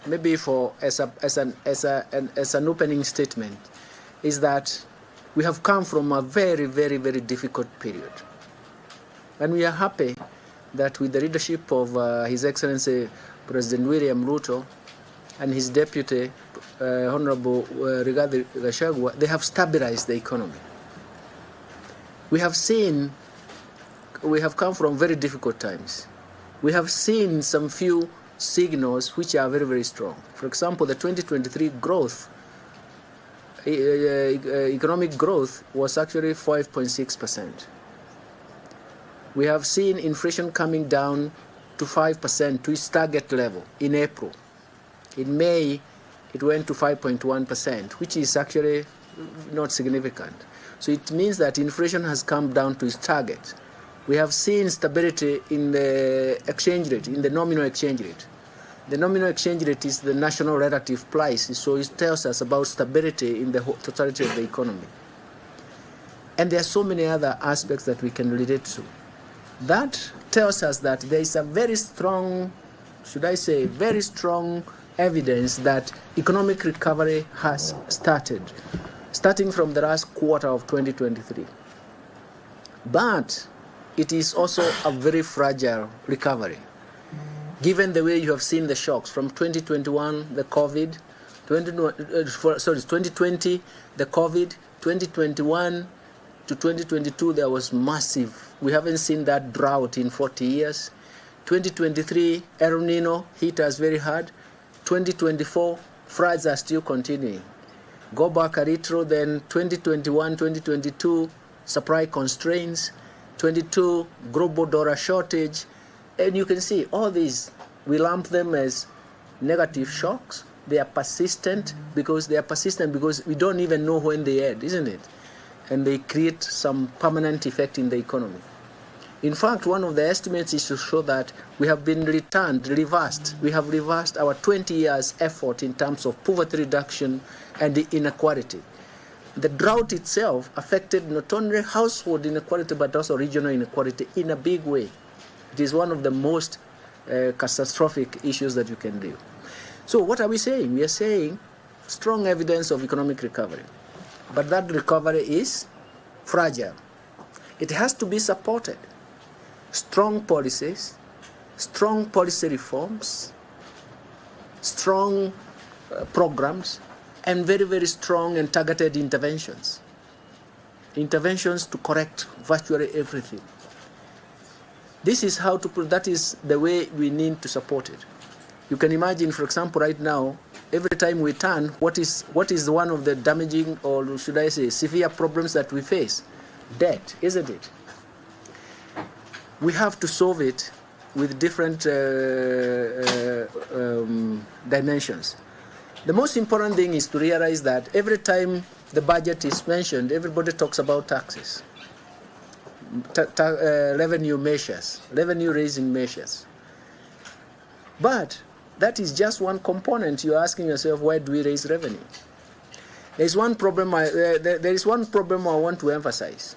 maybe as an opening statement, is that we have come from a very, very, very difficult period. And we are happy that with the leadership of His Excellency President William Ruto and his deputy, Honorable Rigathi Gachagua, they have stabilized the economy. We have come from very difficult times. We have seen some few signals which are very, very strong. For example, the 2023 growth, economic growth was actually 5.6%. We have seen inflation coming down to 5%, to its target level in April. In May, it went to 5.1%, which is actually not significant. So it means that inflation has come down to its target. We have seen stability in the exchange rate, in the nominal exchange rate. The nominal exchange rate is the national relative price, so it tells us about stability in the totality of the economy. And there are so many other aspects that we can relate to. That tells us that there is a very strong, should I say, very strong evidence that economic recovery has started, starting from the last quarter of 2023. But it is also a very fragile recovery, given the way you have seen the shocks from 2021, the COVID, 2020, the COVID, 2021 to 2022, there was massive. We haven't seen that drought in 40 years. 2023, El Nino hit us very hard. 2024, floods are still continuing. Go back a little, then 2021, 2022, supply constraints, 22, global dollar shortage. And you can see all these, we lump them as negative shocks. They are persistent because we don't even know when they end, isn't it? And they create some permanent effect in the economy. In fact, one of the estimates is to show that we have been reversed. We have reversed our 20 years effort in terms of poverty reduction and inequality. The drought itself affected not only household inequality but also regional inequality in a big way. It is one of the most catastrophic issues that you can deal. So what are we saying? We are saying strong evidence of economic recovery. But that recovery is fragile. It has to be supported. Strong policies, strong policy reforms, strong programs, and very, very strong and targeted interventions. Interventions to correct virtually everything. That is the way we need to support it. You can imagine, for example, right now, every time we turn, what is one of the damaging, or should I say, severe problems that we face? Debt, isn't it? We have to solve it with different dimensions. The most important thing is to realize that every time the budget is mentioned, everybody talks about taxes, revenue measures, revenue-raising measures. But that is just one component. You're asking yourself, why do we raise revenue? There is one problem I want to emphasize.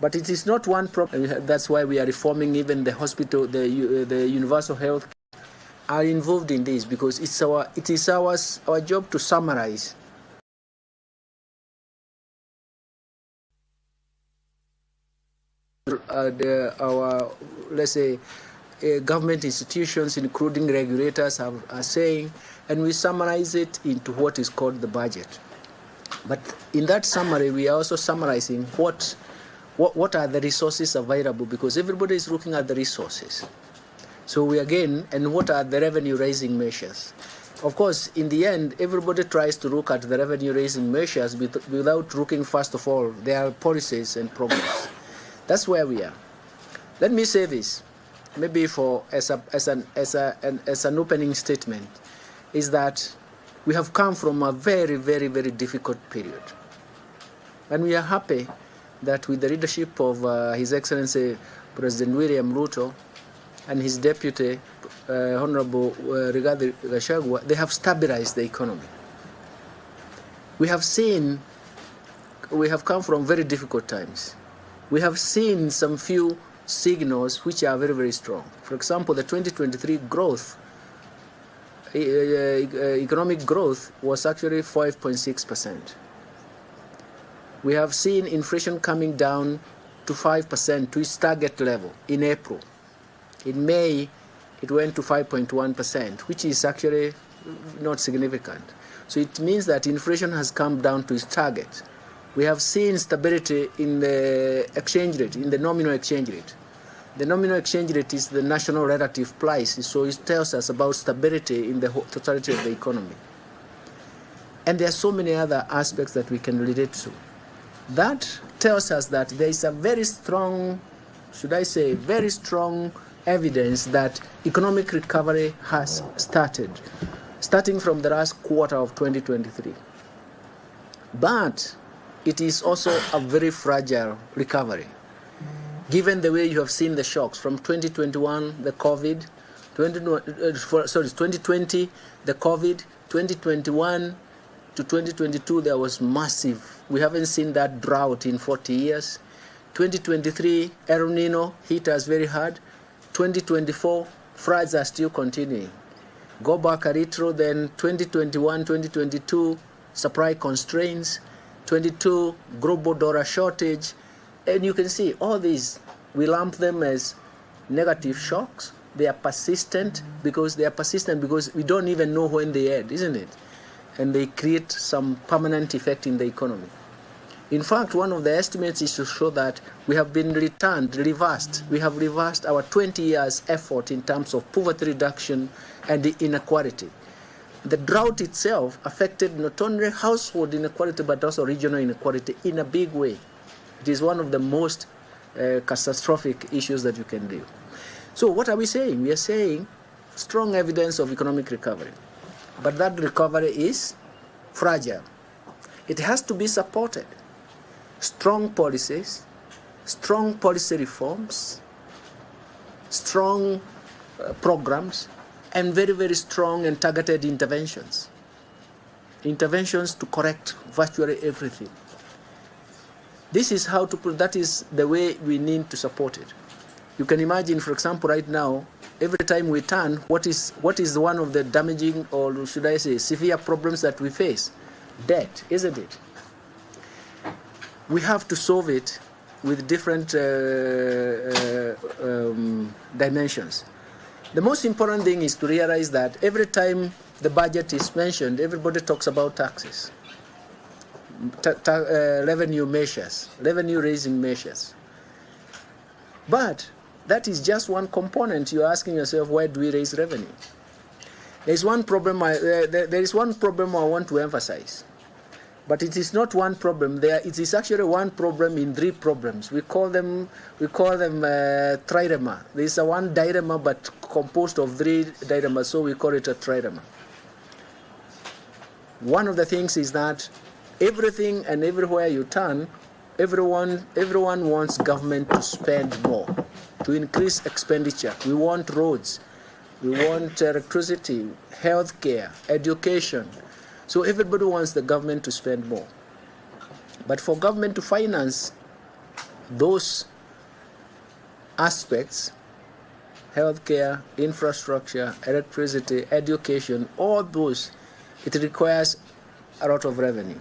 But it is not one problem. That's why we are reforming even the hospital, the universal health are involved in this, because it is our job to summarize our, let's say, government institutions, including regulators, are saying, and we summarize it into what is called the budget. But in that summary, we are also summarizing what are the resources available, because everybody is looking at the resources. So and what are the revenue-raising measures? Of course, in the end, everybody tries to look at the revenue-raising measures without looking, first of all, their policies and programs. That's where we are. Let me say this, maybe as an opening statement, is that we have come from a very, very, very difficult period. And we are happy that with the leadership of His Excellency President William Ruto and his deputy, Honorable Rigathi Gachagua, they have stabilized the economy. We have come from very difficult times. We have seen some few signals which are very, very strong. For example, the 2023 growth, economic growth was actually 5.6%. We have seen inflation coming down to 5% to its target level in April. In May, it went to 5.1%, which is actually not significant. So it means that inflation has come down to its target. We have seen stability in the exchange rate, in the nominal exchange rate. The nominal exchange rate is the national relative price, so it tells us about stability in the totality of the economy. And there are so many other aspects that we can relate to. That tells us that there is a very strong, should I say, very strong evidence that economic recovery has started, starting from the last quarter of 2023. But it is also a very fragile recovery, given the way you have seen the shocks from 2021, the COVID, 2020, the COVID, 2021 to 2022, there was massive. We haven't seen that drought in 40 years. 2023, El Nino hit us very hard. 2024, floods are still continuing. Go back a little, then 2021, 2022, supply constraints, 22, global dollar shortage. And you can see all these, we lump them as negative shocks. They are persistent because we don't even know when they end, isn't it? And they create some permanent effect in the economy. In fact, one of the estimates is to show that we have been reversed. We have reversed our 20 years effort in terms of poverty reduction and the inequality. The drought itself affected not only household inequality but also regional inequality in a big way. It is one of the most catastrophic issues that you can do. So what are we saying? We are saying strong evidence of economic recovery. But that recovery is fragile. It has to be supported. Strong policies, strong policy reforms, strong programs, and very, very strong and targeted interventions. Interventions to correct virtually everything. This is how to put, that is the way we need to support it. You can imagine, for example, right now, every time we turn, what is one of the damaging, or should I say, severe problems that we face? Debt, isn't it? We have to solve it with different dimensions. The most important thing is to realize that every time the budget is mentioned, everybody talks about taxes, revenue measures, revenue-raising measures. But that is just one component. You're asking yourself, why do we raise revenue? There is one problem I want to emphasize. But it is not one problem. It is actually one problem in three problems. We call them trilemma. There is a one dilemma, but composed of three dilemmas, so we call it a trilemma. One of the things is that everything and everywhere you turn, everyone wants government to spend more, to increase expenditure. We want roads, we want electricity, healthcare, education. So everybody wants the government to spend more. But for government to finance those aspects, healthcare, infrastructure, electricity, education, all those, it requires a lot of revenue.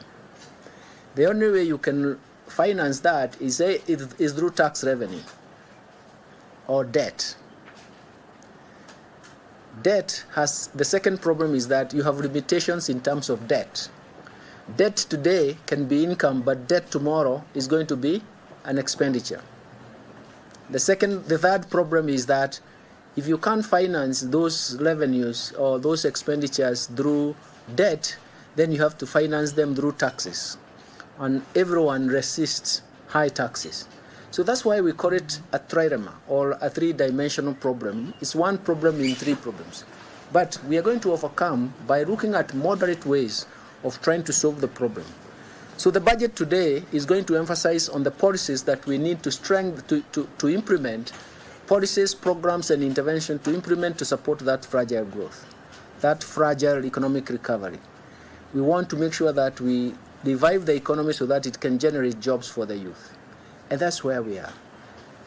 The only way you can finance that is through tax revenue or debt. Debt has, the second problem is that you have limitations in terms of debt. Debt today can be income, but debt tomorrow is going to be an expenditure. The third problem is that if you can't finance those revenues or those expenditures through debt, then you have to finance them through taxes. And everyone resists high taxes. So that's why we call it a trilemma, or a three-dimensional problem. It's one problem in three problems. But we are going to overcome by looking at moderate ways of trying to solve the problem. So the budget today is going to emphasize on the policies that we need to implement, policies, programs, and intervention to implement to support that fragile growth, that fragile economic recovery. We want to make sure that we revive the economy so that it can generate jobs for the youth. And that's where we are.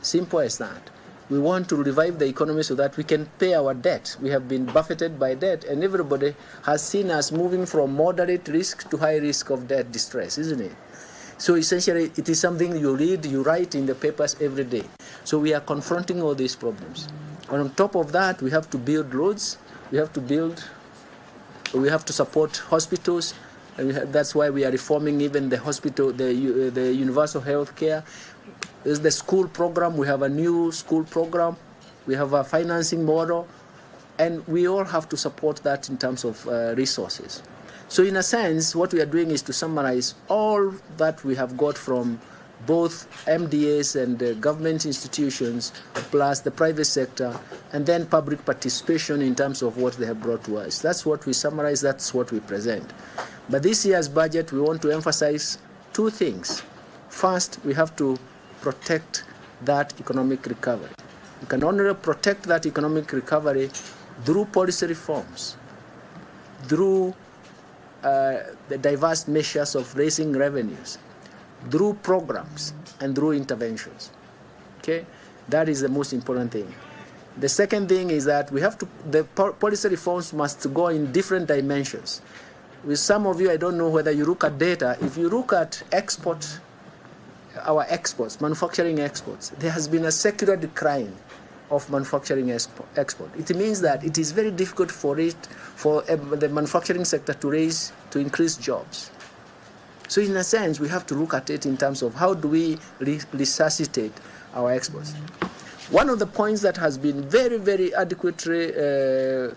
Simple as that. We want to revive the economy so that we can pay our debt. We have been buffeted by debt, and everybody has seen us moving from moderate risk to high risk of debt distress, isn't it? So essentially, it is something you read, you write in the papers every day. So we are confronting all these problems. And on top of that, we have to build roads, we have to support hospitals, and that's why we are reforming even the hospital, the universal health care. There's the school program. We have a new school program. We have a financing model. And we all have to support that in terms of resources. So in a sense, what we are doing is to summarize all that we have got from both MDAs and government institutions, plus the private sector, and then public participation in terms of what they have brought to us. That's what we summarize, that's what we present. But this year's budget, we want to emphasize two things. First, we have to protect that economic recovery. We can only protect that economic recovery through policy reforms, through the diverse measures of raising revenues, through programs, and through interventions. Okay, that is the most important thing. The second thing is that we have to, the policy reforms must go in different dimensions. With some of you, I don't know whether you look at data. If you look at our exports, manufacturing exports, there has been a secular decline of manufacturing export. It means that it is very difficult for the manufacturing sector to increase jobs. So in a sense, we have to look at it in terms of how do we resuscitate our exports. One of the points that has been very, very adequately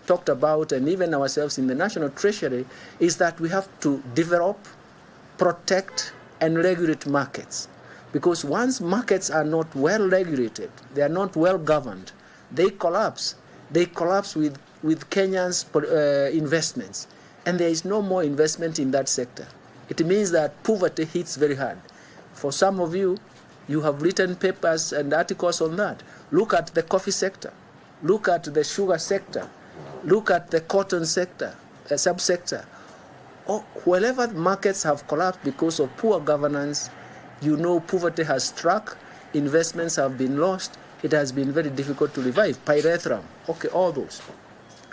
talked about, and even ourselves in the National Treasury, is that we have to develop, protect, and regulate markets. Because once markets are not well regulated, they are not well governed, they collapse. They collapse with Kenya's investments. And there is no more investment in that sector. It means that poverty hits very hard. For some of you, you have written papers and articles on that. Look at the coffee sector. Look at the sugar sector. Look at the cotton sector, subsector. Wherever markets have collapsed because of poor governance, you know poverty has struck, investments have been lost, it has been very difficult to revive. Pyrethrum, okay, all those.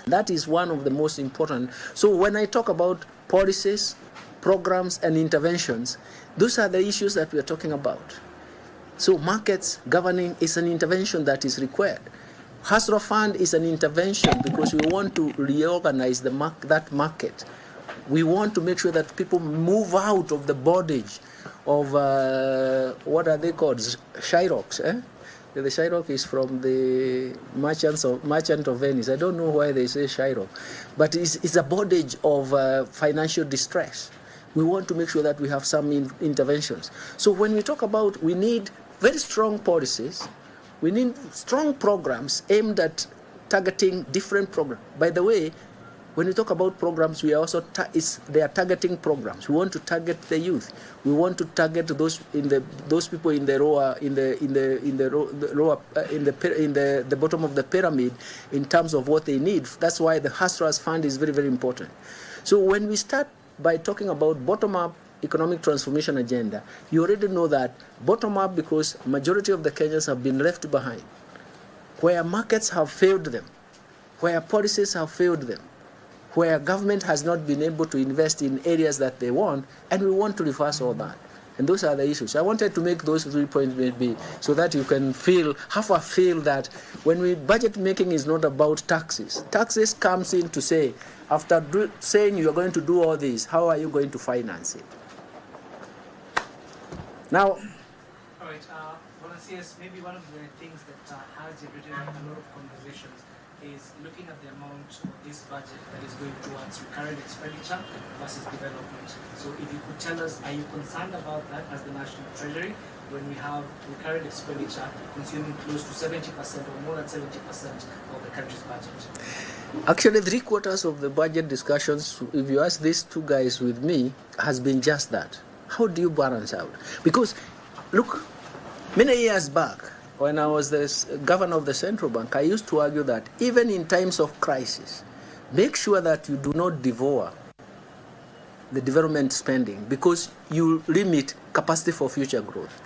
That is one of the most important. So when I talk about policies, programs, and interventions, those are the issues that we are talking about. So markets governing is an intervention that is required. Hustler Fund is an intervention because we want to reorganize that market. We want to make sure that people move out of the bondage of, what are they called? Shyrocks, eh? The Shyrock is from the Merchant of Venice. I don't know why they say Shyrock. But it's a bondage of financial distress. We want to make sure that we have some interventions. So when we talk about, we need very strong policies, we need strong programs aimed at targeting different programs. By the way, when we talk about programs, we are also they are targeting programs. We want to target the youth. We want to target those people in the bottom of the pyramid in terms of what they need. That's why the Hustlers Fund is very, very important. So when we start by talking about bottom-up economic transformation agenda, you already know that bottom-up because majority of the Kenyans have been left behind, where markets have failed them, where policies have failed them, where government has not been able to invest in areas that they want, and we want to reverse all that. And those are the issues. I wanted to make those 3 points maybe so that you can have a feel that when budget making is not about taxes. Taxes comes in to say, after saying you are going to do all this, how are you going to finance it? Now, all right, volunteers, maybe one of the things that has generated a lot of conversations is looking at the amount of this budget that is going towards recurrent expenditure versus development. So if you could tell us, are you concerned about that as the National Treasury when we have recurrent expenditure consuming close to 70% or more than 70% of the country's budget? Actually, 3/4 of the budget discussions, if you ask these two guys with me, has been just that. How do you balance out? Because, look, many years back, when I was the governor of the central bank, I used to argue that even in times of crisis, make sure that you do not devour the development spending because you limit capacity for future growth.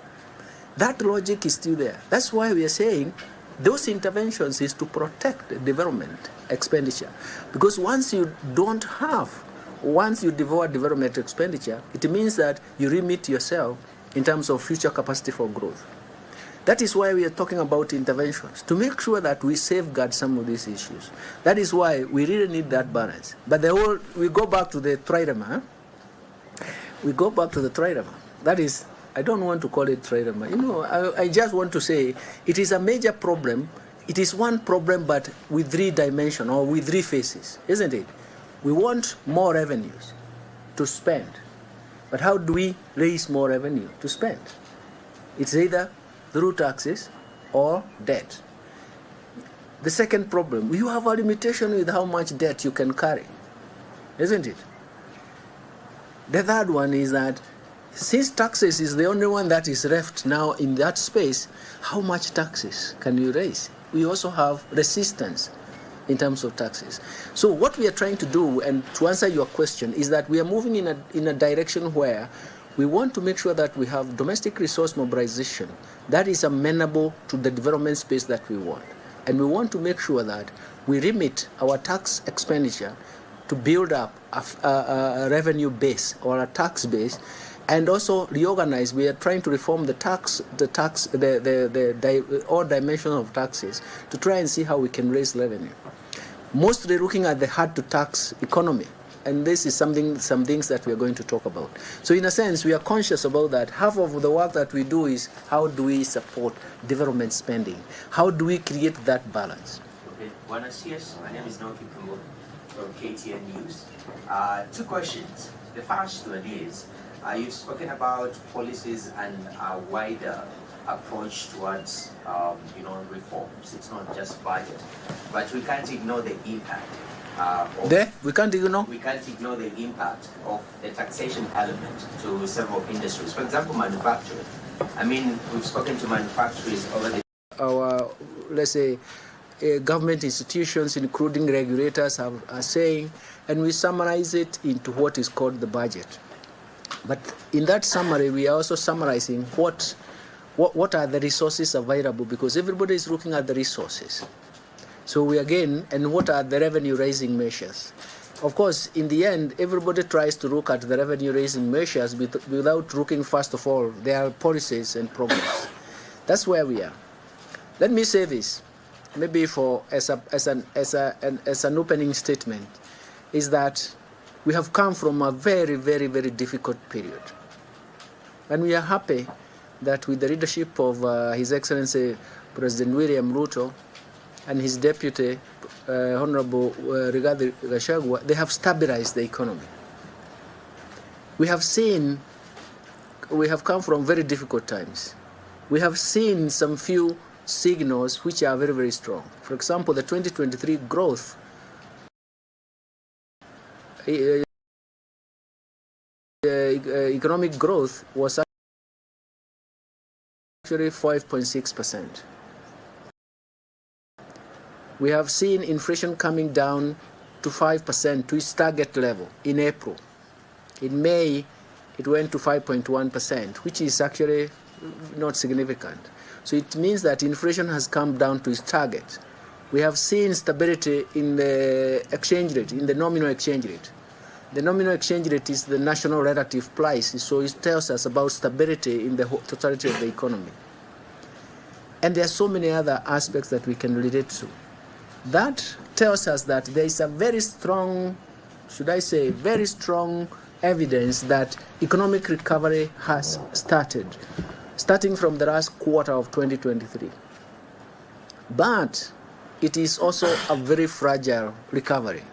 That logic is still there. That's why we are saying those interventions is to protect the development expenditure. Because once you devour development expenditure, it means that you limit yourself in terms of future capacity for growth. That is why we are talking about interventions, to make sure that we safeguard some of these issues. That is why we really need that balance. But we go back to the trilemma. We go back to the trilemma. That is, I don't want to call it trilemma. You know, I just want to say it is a major problem. It is one problem, but with 3 dimensions or with 3 faces, isn't it? We want more revenues to spend. But how do we raise more revenue to spend? It's either through taxes or debt. The second problem, you have a limitation with how much debt you can carry, isn't it? The third one is that since taxes is the only one that is left now in that space, how much taxes can you raise? We also have resistance in terms of taxes. So what we are trying to do, and to answer your question, is that we are moving in a direction where we want to make sure that we have domestic resource mobilization that is amenable to the development space that we want. And we want to make sure that we limit our tax expenditure to build up a revenue base or a tax base, and also reorganize. We are trying to reform all dimensions of taxes to try and see how we can raise revenue. Mostly looking at the hard-to-tax economy. And this is some things that we are going to talk about. So in a sense, we are conscious about that. Half of the work that we do is how do we support development spending? How do we create that balance? Okay, buenos dias. My name is Noki Kumbo from KTN News. 2 questions. The first one is, you've spoken about policies and a wider approach towards reforms. It's not just budget, but we can't ignore the impact. We can't ignore the impact of the taxation element to several industries. For example, manufacturing. I mean, we've spoken to manufacturers over the our, let's say, government institutions, including regulators, are saying, and we summarize it into what is called the budget. But in that summary, we are also summarizing what are the resources available, because everybody is looking at the resources. So and what are the revenue-raising measures? Of course, in the end, everybody tries to look at the revenue-raising measures without looking, first of all, their policies and programs. That's where we are. Let me say this, maybe as an opening statement, is that we have come from a very, very, very difficult period. And we are happy that with the leadership of His Excellency President William Ruto and his deputy, Honorable Rigathi Gachagua, they have stabilized the economy. We have come from very difficult times. We have seen some few signals which are very, very strong. For example, the 2023 growth economic growth was actually 5.6%. We have seen inflation coming down to 5%, to its target level in April. In May, it went to 5.1%, which is actually not significant. So it means that inflation has come down to its target. We have seen stability in the exchange rate, in the nominal exchange rate. The nominal exchange rate is the national relative price, so it tells us about stability in the totality of the economy. And there are so many other aspects that we can relate to. That tells us that there is a very strong, very strong evidence that economic recovery has starting from the last quarter of 2023. But it is also a very fragile recovery,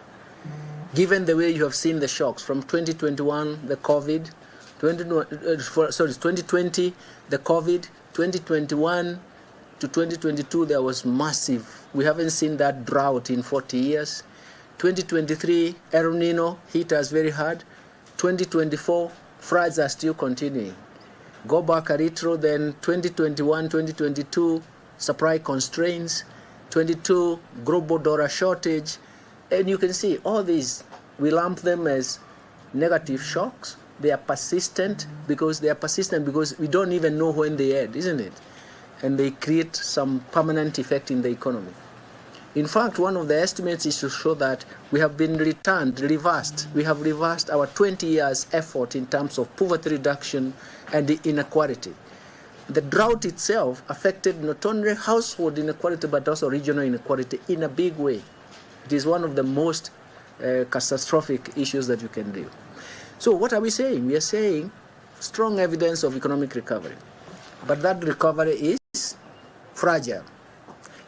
given the way you have seen the shocks from 2021, the COVID, 2020, the COVID, 2021 to 2022, there was massive. We haven't seen that drought in 40 years. 2023, El Nino hit us very hard. 2024, floods are still continuing. Go back a little, then 2021, 2022, supply constraints, 22, global dollar shortage. And you can see all these, we lump them as negative shocks. They are persistent because we don't even know when they end, isn't it? and they create some permanent effect in the economy. In fact, one of the estimates is to show that we have been reversed. We have reversed our 20 years effort in terms of poverty reduction and inequality. The drought itself affected not only household inequality but also regional inequality in a big way. It is one of the most catastrophic issues that you can deal. So what are we saying? We are saying strong evidence of economic recovery. But that recovery is fragile.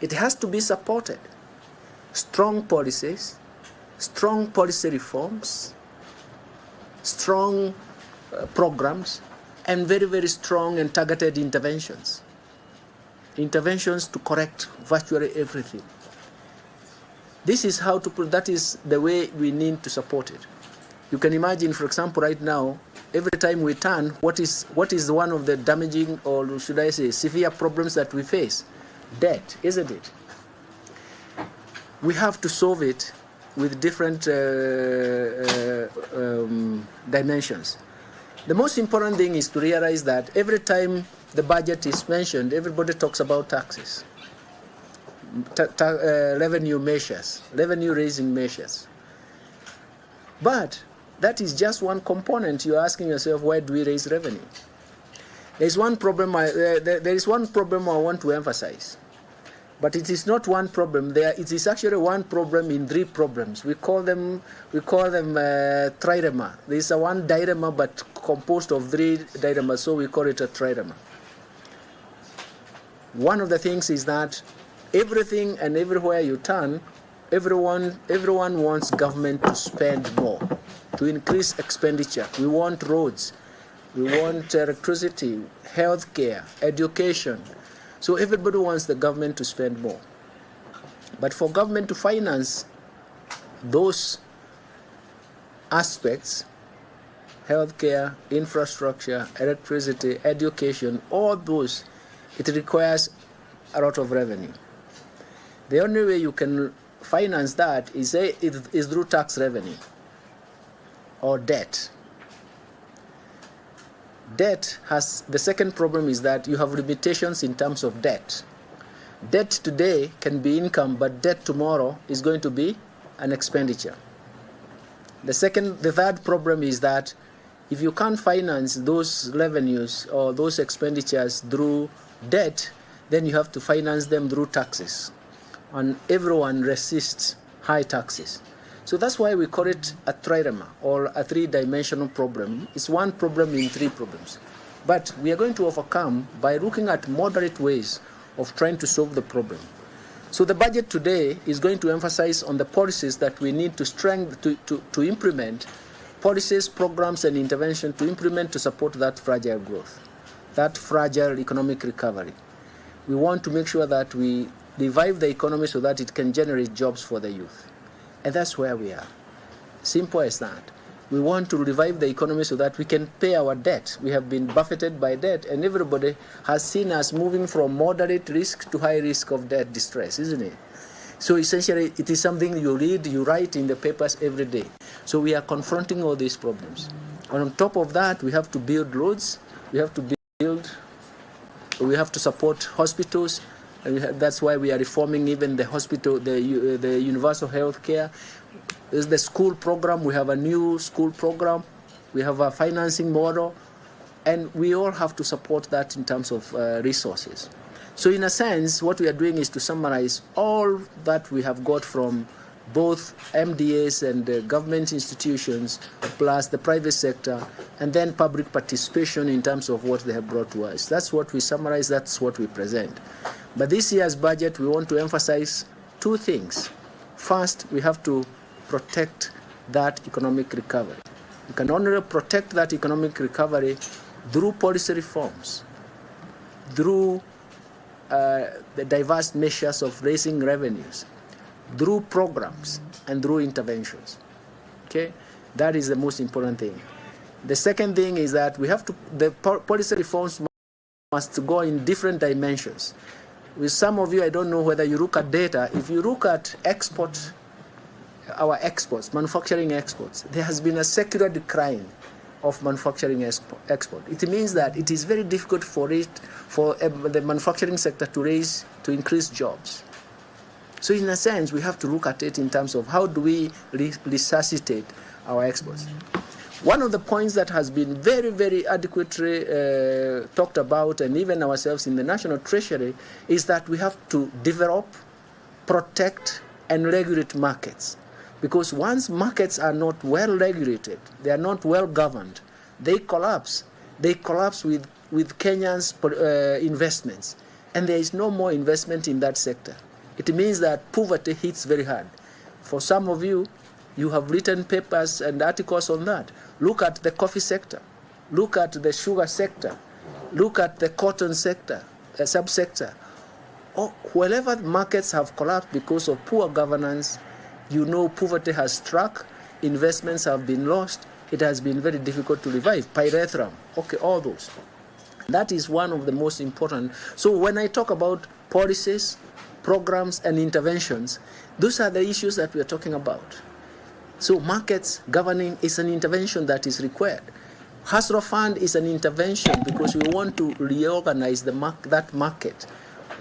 It has to be supported. Strong policies, strong policy reforms, strong programs, and very, very strong and targeted interventions. Interventions to correct virtually everything. This is how to put, that is the way we need to support it. You can imagine, for example, right now, every time we turn, what is one of the damaging, or should I say, severe problems that we face? Debt, isn't it? We have to solve it with different dimensions. The most important thing is to realize that every time the budget is mentioned, everybody talks about taxes, revenue measures, revenue-raising measures. But that is just one component. You're asking yourself, why do we raise revenue? There is one problem I want to emphasize. But it is not one problem. It is actually one problem in three problems. We call them trilemma. There is one dilemma, but composed of three dilemmas, so we call it a trilemma. One of the things is that everything and everywhere you turn, everyone wants government to spend more, to increase expenditure. We want roads, we want electricity, healthcare, education. So everybody wants the government to spend more. But for government to finance those aspects, healthcare, infrastructure, electricity, education, all those, it requires a lot of revenue. The only way you can finance that is through tax revenue or debt. Debt has, the second problem is that you have limitations in terms of debt. Debt today can be income, but debt tomorrow is going to be an expenditure. The third problem is that if you can't finance those revenues or those expenditures through debt, then you have to finance them through taxes. And everyone resists high taxes. So that's why we call it a trilemma, or a three-dimensional problem. It's one problem in three problems. But we are going to overcome by looking at moderate ways of trying to solve the problem. So the budget today is going to emphasize on the policies that we need to implement, policies, programs, and intervention to implement to support that fragile growth, that fragile economic recovery. We want to make sure that we revive the economy so that it can generate jobs for the youth. And that's where we are. Simple as that. We want to revive the economy so that we can pay our debt. We have been buffeted by debt, and everybody has seen us moving from moderate risk to high risk of debt distress, isn't it? So essentially, it is something you read, you write in the papers every day. So we are confronting all these problems. And on top of that, we have to build roads, we have to support hospitals. And that's why we are reforming even the hospital, the universal health care. There's the school program. We have a new school program. We have a financing model. And we all have to support that in terms of resources. So in a sense, what we are doing is to summarize all that we have got from both MDAs and government institutions, plus the private sector, and then public participation in terms of what they have brought to us. That's what we summarize, that's what we present. But this year's budget, we want to emphasize two things. First, we have to protect that economic recovery. We can only protect that economic recovery through policy reforms, through the diverse measures of raising revenues, through programs, and through interventions. Okay? That is the most important thing. The second thing is that we have to, the policy reforms must go in different dimensions. With some of you, I don't know whether you look at data. If you look at our exports, manufacturing exports, there has been a secular decline of manufacturing export. It means that it is very difficult for the manufacturing sector to increase jobs. So in a sense, we have to look at it in terms of how do we resuscitate our exports. One of the points that has been very, very adequately talked about, and even ourselves in the National Treasury, is that we have to develop, protect, and regulate markets. Because once markets are not well regulated, they are not well governed, they collapse. They collapse with Kenya's investments. And there is no more investment in that sector. It means that poverty hits very hard. For some of you, you have written papers and articles on that. Look at the coffee sector. Look at the sugar sector. Look at the cotton sector, subsector. Wherever markets have collapsed because of poor governance, you know poverty has struck, investments have been lost, it has been very difficult to revive. Pyrethrum, okay, all those. That is one of the most important. So when I talk about policies, programs, and interventions, those are the issues that we are talking about. So markets governing is an intervention that is required. Hustler Fund is an intervention because we want to reorganize that market.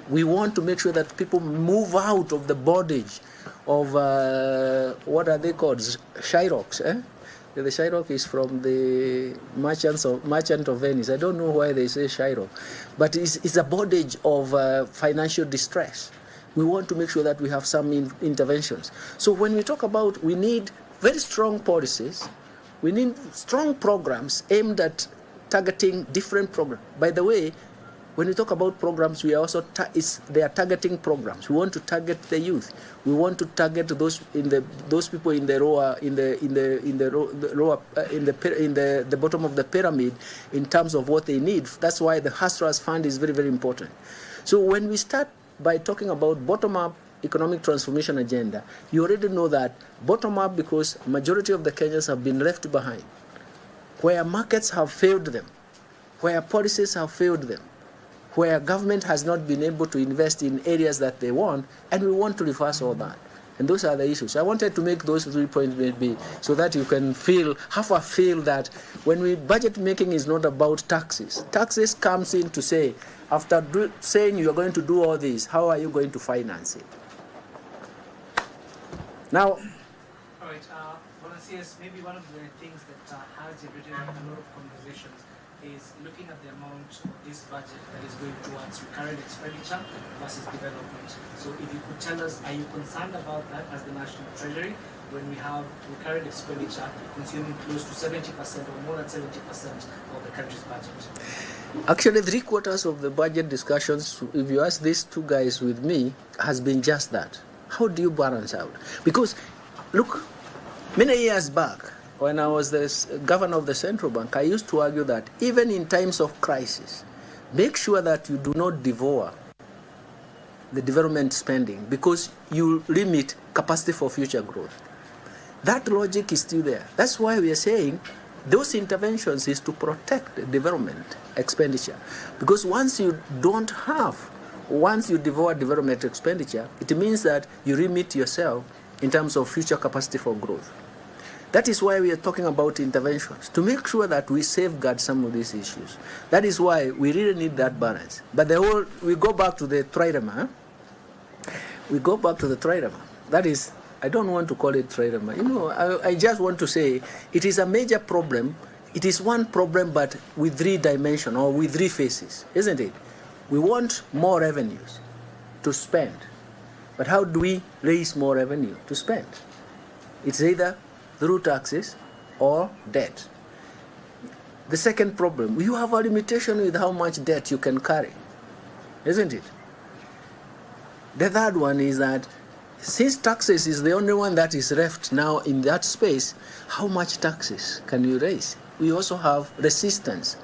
We want to make sure that people move out of the bondage of, what are they called, Shyrocks. The Shyrock is from the Merchant of Venice. I don't know why they say Shyrock. But it's a bondage of financial distress. We want to make sure that we have some interventions. So when we talk about, we need very strong policies, we need strong programs aimed at targeting different programs. By the way, when we talk about programs, we are also they are targeting programs. We want to target the youth. We want to target those people in the bottom of the pyramid in terms of what they need. That's why the Hustlers Fund is very, very important. So when we start by talking about bottom-up economic transformation agenda, you already know that bottom-up because majority of the Kenyans have been left behind, where markets have failed them, where policies have failed them, where government has not been able to invest in areas that they want, and we want to reverse all that. And those are the issues. I wanted to make those 3 points maybe so that you can have a feel that when budget making is not about taxes. Taxes comes in to say, after saying you are going to do all this, how are you going to finance it? Now, all right, volunteers, maybe one of the things that has generated a lot of conversations is looking at the amount of this budget that is going towards recurrent expenditure versus development. So if you could tell us, are you concerned about that as the National Treasury when we have recurrent expenditure consuming close to 70% or more than 70% of the country's budget? Actually, 3/4 of the budget discussions, if you ask these two guys with me, has been just that. How do you balance out? Because, look, many years back, when I was the governor of the central bank, I used to argue that even in times of crisis, make sure that you do not devour the development spending because you limit capacity for future growth. That logic is still there. That's why we are saying those interventions is to protect the development expenditure. Because once you devour development expenditure, it means that you limit yourself in terms of future capacity for growth. That is why we are talking about interventions, to make sure that we safeguard some of these issues. That is why we really need that balance. But we go back to the trilemma. We go back to the trilemma. That is, I don't want to call it trilemma. I just want to say it is a major problem. It is one problem, but with 3 dimensions or with 3 faces, isn't it? We want more revenues to spend. But how do we raise more revenue to spend? It's either through taxes or debt. The second problem, you have a limitation with how much debt you can carry, isn't it? The third one is that since taxes is the only one that is left now in that space, how much taxes can you raise? We also have resistance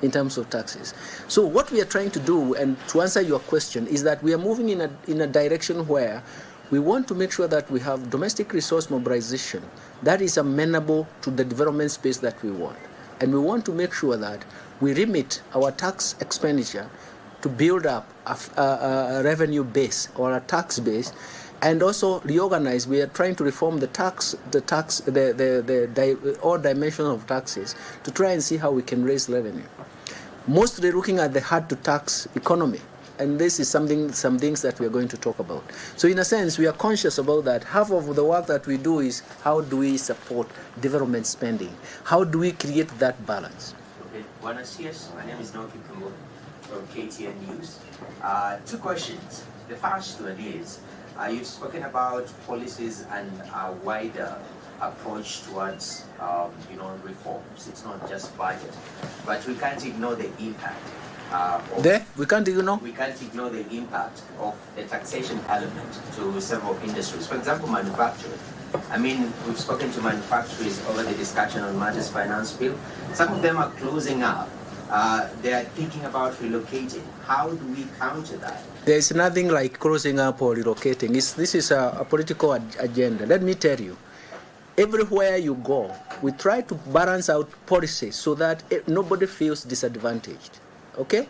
in terms of taxes. So what we are trying to do, and to answer your question, is that we are moving in a direction where we want to make sure that we have domestic resource mobilization that is amenable to the development space that we want. And we want to make sure that we limit our tax expenditure to build up a revenue base or a tax base and also reorganize. We are trying to reform all dimensions of taxes to try and see how we can raise revenue. Mostly looking at the hard to tax economy. And this is some things that we are going to talk about. So in a sense, we are conscious about that. Half of the work that we do is how do we support development spending? How do we create that balance? Okay, Buenos CS, my name is Nyanza from KTN News. Two questions. The first one is, you've spoken about policies and a wider approach towards reforms. It's not just budget, but we can't ignore the impact. We can't ignore? We can't ignore the impact of the taxation element to several industries. For example, manufacturing. I mean, we've spoken to manufacturers over the discussion on Matters Finance Bill. Some of them are closing up. They are thinking about relocating. How do we counter that? There is nothing like closing up or relocating. This is a political agenda. Let me tell you, everywhere you go, we try to balance out policies so that nobody feels disadvantaged. Okay?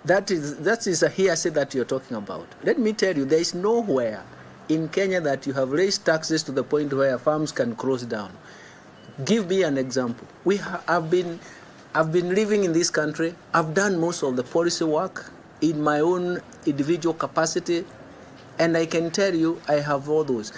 That is a hearsay that you're talking about. Let me tell you, there is nowhere in Kenya that you have raised taxes to the point where farms can close down. Give me an example. I've been living in this country. I've done most of the policy work in my own individual capacity, and I can tell you I have all those.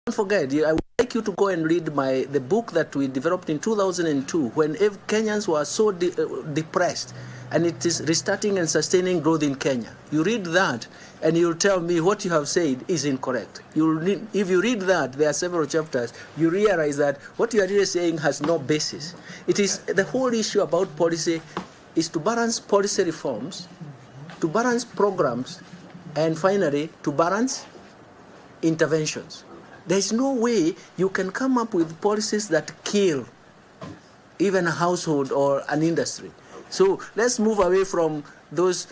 Don't forget, I would like you to go and read the book that we developed in 2002 when Kenyans were so depressed, and it is restarting and sustaining growth in Kenya. You read that, and you'll tell me what you have said is incorrect. If you read that, there are several chapters, you realize that what you are really saying has no basis. It is the whole issue about policy is to balance policy reforms, to balance programs, and finally, to balance interventions. There's no way you can come up with policies that kill even a household or an industry. So let's move away from those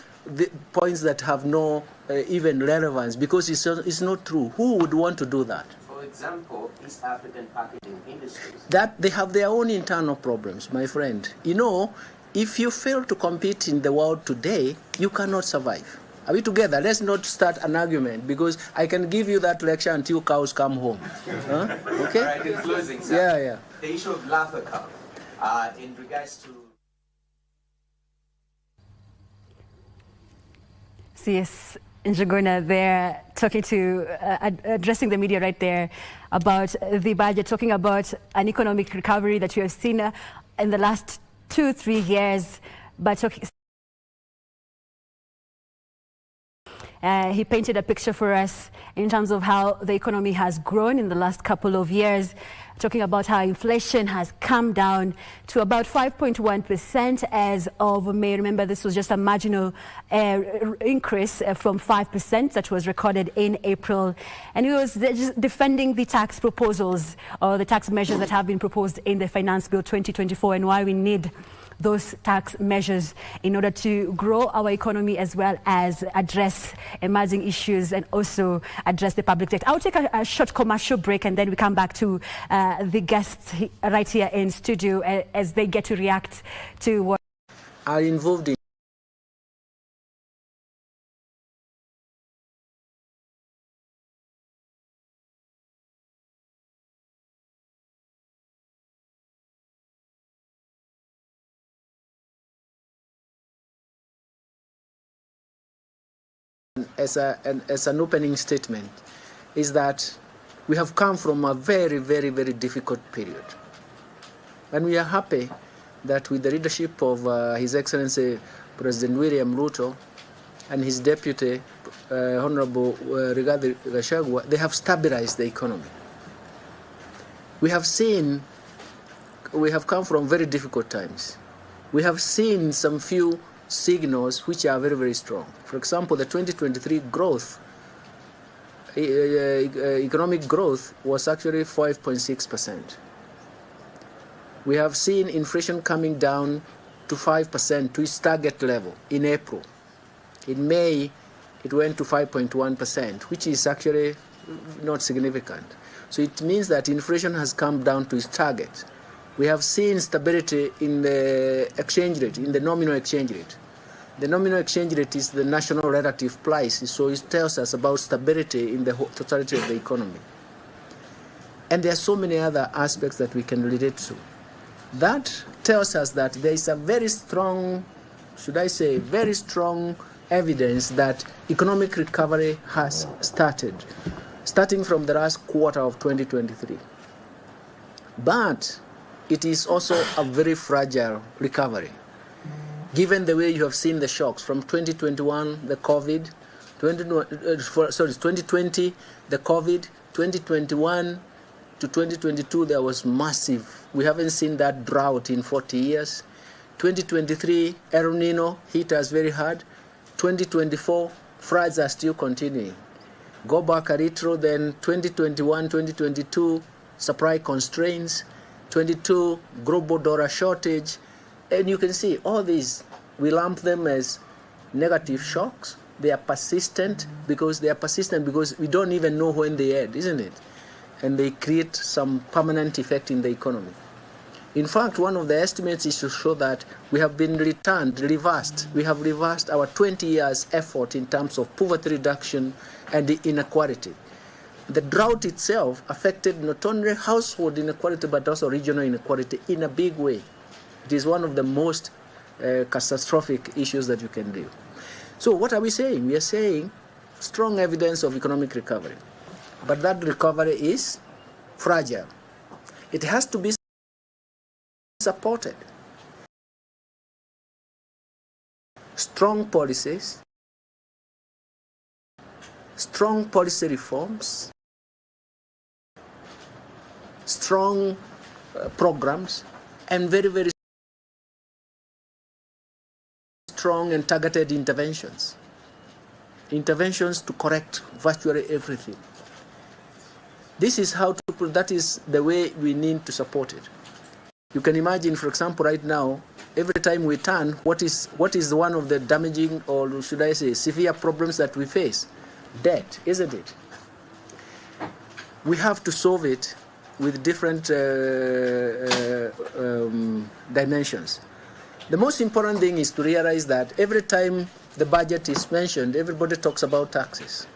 points that have no even relevance, because it's not true. Who would want to do that? For example, East African packaging industries. That they have their own internal problems, my friend. You know, if you fail to compete in the world today, you cannot survive. Are we together? Let's not start an argument, because I can give you that lecture until cows come home. Huh? Okay? All right, in closing, sir. Yeah. The issue of Laffer Cup, in regards to... Yes, Njuguna there talking to, addressing the media right there about the budget, talking about an economic recovery that we have seen in the last 2-3 years, but he painted a picture for us in terms of how the economy has grown in the last couple of years, talking about how inflation has come down to about 5.1% as of May. Remember, this was just a marginal increase from 5% that was recorded in April. And he was just defending the tax proposals or the tax measures that have been proposed in the Finance Bill 2024 and why we need those tax measures in order to grow our economy as well as address emerging issues and also address the public debt. I'll take a short commercial break and then we come back to the guests right here in studio as they get to react to what are involved in as an opening statement is that we have come from a very, very, very difficult period. And we are happy that with the leadership of His Excellency President William Ruto and his deputy, Honorable Rigathi Gachagua, they have stabilized the economy. We have come from very difficult times. We have seen some few signals which are very, very strong. For example, the 2023 growth, economic growth was actually 5.6%. We have seen inflation coming down to 5% to its target level in April. In May, it went to 5.1%, which is actually not significant. So it means that inflation has come down to its target. We have seen stability in the exchange rate, in the nominal exchange rate. The nominal exchange rate is the national relative price, so it tells us about stability in the totality of the economy. And there are so many other aspects that we can relate to. That tells us that there is a very strong, should I say, very strong evidence that economic recovery has started, starting from the last quarter of 2023. But it is also a very fragile recovery, given the way you have seen the shocks from 2021, the COVID, 2020, the COVID, 2021 to 2022, there was massive. We haven't seen that drought in 40 years. 2023, El Nino hit us very hard. 2024, floods are still continuing. Go back a little, then 2021, 2022, supply constraints. 22, global dollar shortage. And you can see all these, we lump them as negative shocks. They are persistent because we don't even know when they end, isn't it? And they create some permanent effect in the economy. In fact, one of the estimates is to show that we have been reversed. We have reversed our 20 years effort in terms of poverty reduction and the inequality. The drought itself affected not only household inequality but also regional inequality in a big way. It is one of the most catastrophic issues that you can deal. So what are we saying? We are saying strong evidence of economic recovery. But that recovery is fragile. It has to be supported. Strong policies, strong policy reforms, strong programs, and very, very strong and targeted interventions. Interventions to correct virtually everything. This is how to put, that is the way we need to support it. You can imagine, for example, right now, every time we turn, what is one of the damaging, or should I say, severe problems that we face? Debt, isn't it? We have to solve it with different dimensions. The most important thing is to realize that every time the budget is mentioned, everybody talks about taxes,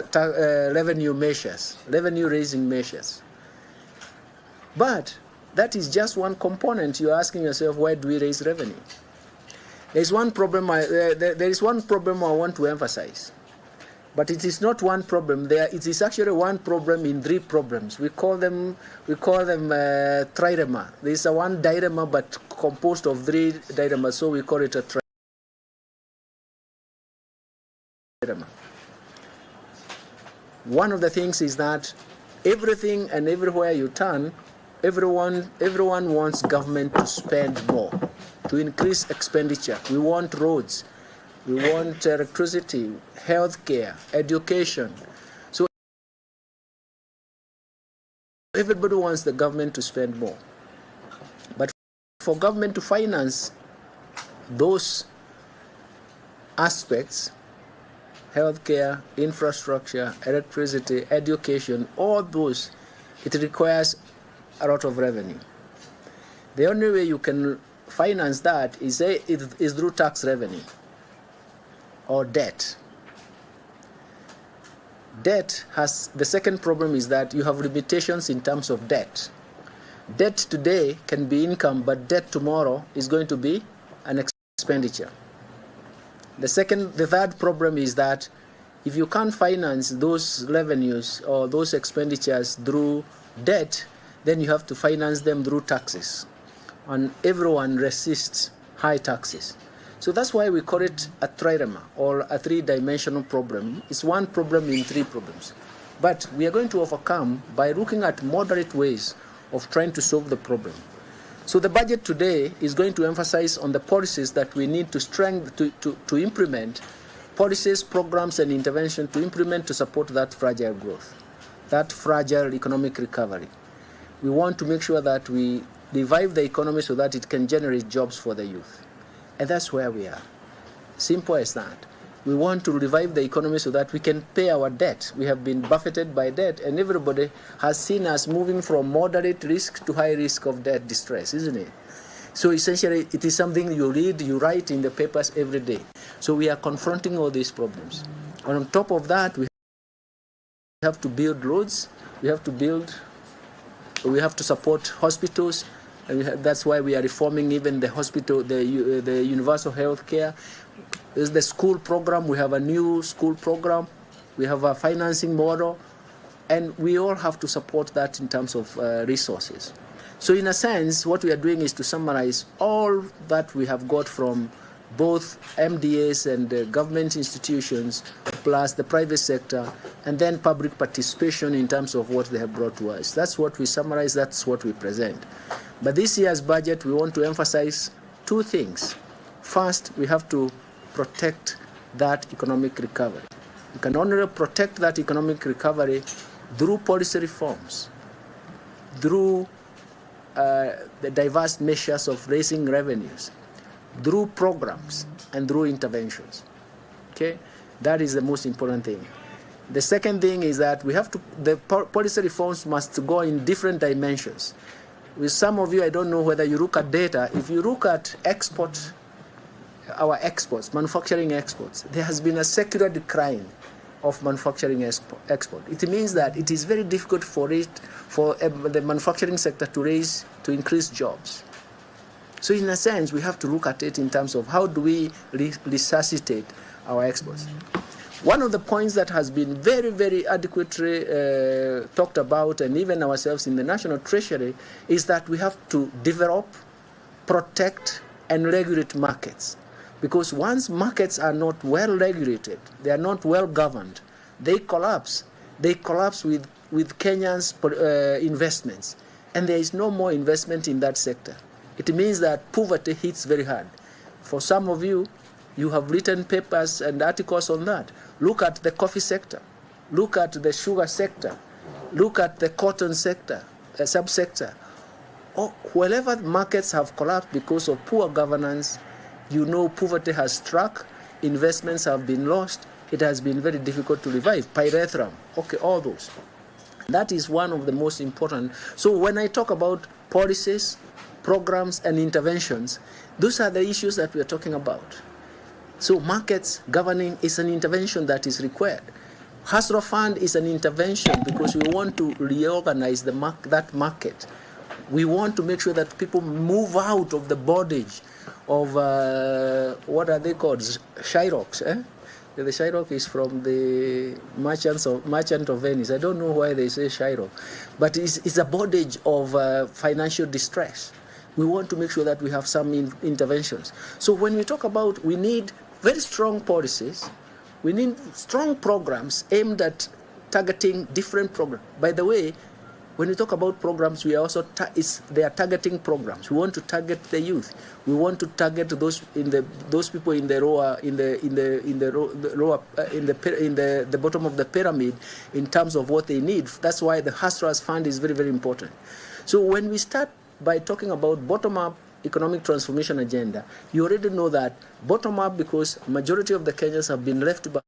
revenue measures, revenue-raising measures. But that is just one component. You're asking yourself, why do we raise revenue? There is one problem. There is one problem I want to emphasize, but it is not one problem. It is actually one problem in three problems. We call them trilemma. There is one dilemma, but composed of three dilemmas, so we call it a trilemma. One of the things is that everything and everywhere you turn, everyone wants government to spend more, to increase expenditure. We want roads, we want electricity, healthcare, education. So everybody wants the government to spend more. But for government to finance those aspects, healthcare, infrastructure, electricity, education, all those, it requires a lot of revenue. The only way you can finance that is through tax revenue or debt. Debt has, the second problem is that you have limitations in terms of debt. Debt today can be income, but debt tomorrow is going to be an expenditure. The third problem is that if you can't finance those revenues or those expenditures through debt, then you have to finance them through taxes. And everyone resists high taxes. So that's why we call it a trilemma, or a three-dimensional problem. It's one problem in three problems. But we are going to overcome by looking at moderate ways of trying to solve the problem. So the budget today is going to emphasize on the policies that we need to implement, policies, programs, and intervention to implement to support that fragile growth, that fragile economic recovery. We want to make sure that we revive the economy so that it can generate jobs for the youth. And that's where we are. Simple as that. We want to revive the economy so that we can pay our debt. We have been buffeted by debt, and everybody has seen us moving from moderate risk to high risk of debt distress, isn't it? So essentially, it is something you read, you write in the papers every day. So we are confronting all these problems. And on top of that, we have to build roads, we have to support hospitals, and that's why we are reforming even the hospital, the universal health care. There's the school program. We have a new school program. We have a financing model. And we all have to support that in terms of resources. So in a sense, what we are doing is to summarize all that we have got from both MDAs and government institutions, plus the private sector, and then public participation in terms of what they have brought to us. That's what we summarize, that's what we present. But this year's budget, we want to emphasize two things. First, we have to protect that economic recovery. You can only protect that economic recovery through policy reforms, through the diverse measures of raising revenues, through programs, and through interventions. Okay? That is the most important thing. The second thing is that the policy reforms must go in different dimensions. With some of you, I don't know whether you look at data. If you look at our exports, manufacturing exports, there has been a secular decline of manufacturing export. It means that it is very difficult for the manufacturing sector to increase jobs. So in a sense, we have to look at it in terms of how do we resuscitate our exports. One of the points that has been very, very adequately talked about, and even ourselves in the National Treasury, is that we have to develop, protect, and regulate markets. Because once markets are not well regulated, they are not well governed, they collapse. They collapse with Kenya's investments. And there is no more investment in that sector. It means that poverty hits very hard. For some of you, you have written papers and articles on that. Look at the coffee sector. Look at the sugar sector. Look at the cotton sector, subsector. Wherever markets have collapsed because of poor governance, you know poverty has struck, investments have been lost, it has been very difficult to revive. Pyrethrum, okay, all those. That is one of the most important. So when I talk about policies, programs, and interventions, those are the issues that we are talking about. So markets governing is an intervention that is required. Hustler Fund is an intervention because we want to reorganize that market. We want to make sure that people move out of the bondage of, what are they called, Shyrocks, eh? The Shyrock is from the Merchant of Venice. I don't know why they say Shyrock, but it's a bondage of financial distress. We want to make sure that we have some interventions. So when we talk about, we need very strong policies, we need strong programs aimed at targeting different programs. By the way, when we talk about programs, we are also they are targeting programs. We want to target the youth. We want to target those people in the bottom of the pyramid in terms of what they need. That's why the Hustlers Fund is very, very important. So when we start by talking about bottom-up economic transformation agenda, you already know that bottom-up because majority of the Kenyans have been left behind.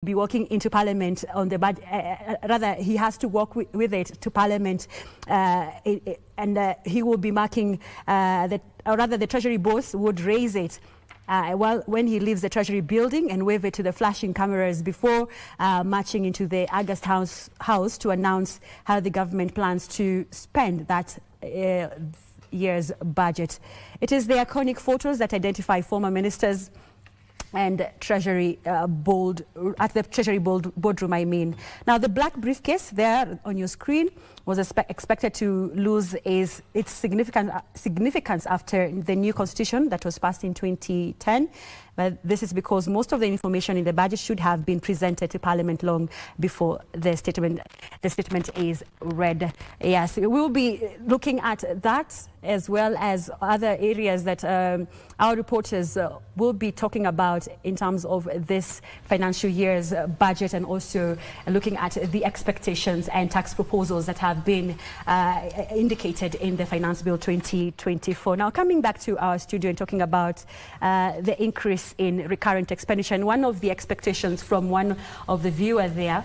be walking into Parliament on the budget, rather he has to walk with it to Parliament, and he will be marking, the Treasury boss would raise it when he leaves the Treasury building and wave it to the flashing cameras before marching into the August House to announce how the government plans to spend that year's budget. It is the iconic photos that identify former ministers and Treasury boardroom, I mean. Now, the black briefcase there on your screen was expected to lose its significance after the new constitution that was passed in 2010. But this is because most of the information in the budget should have been presented to Parliament long before the statement is read. Yes, we will be looking at that as well as other areas that our reporters will be talking about in terms of this financial year's budget, and also looking at the expectations and tax proposals that have been indicated in the Finance Bill 2024. Now, coming back to our studio and talking about the increase in recurrent expenditure, and one of the expectations from one of the viewers there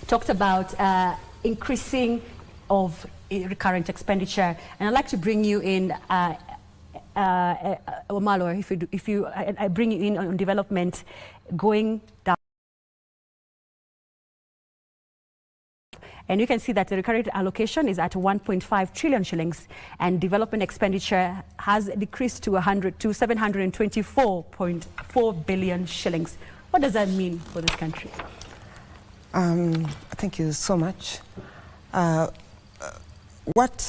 talked about increasing of recurrent expenditure, and I'd like to bring you in, Omalo, I bring you in on development going down. And you can see that the recurrent allocation is at 1.5 trillion shillings, and development expenditure has decreased to 724.4 billion shillings. What does that mean for this country? Thank you so much. What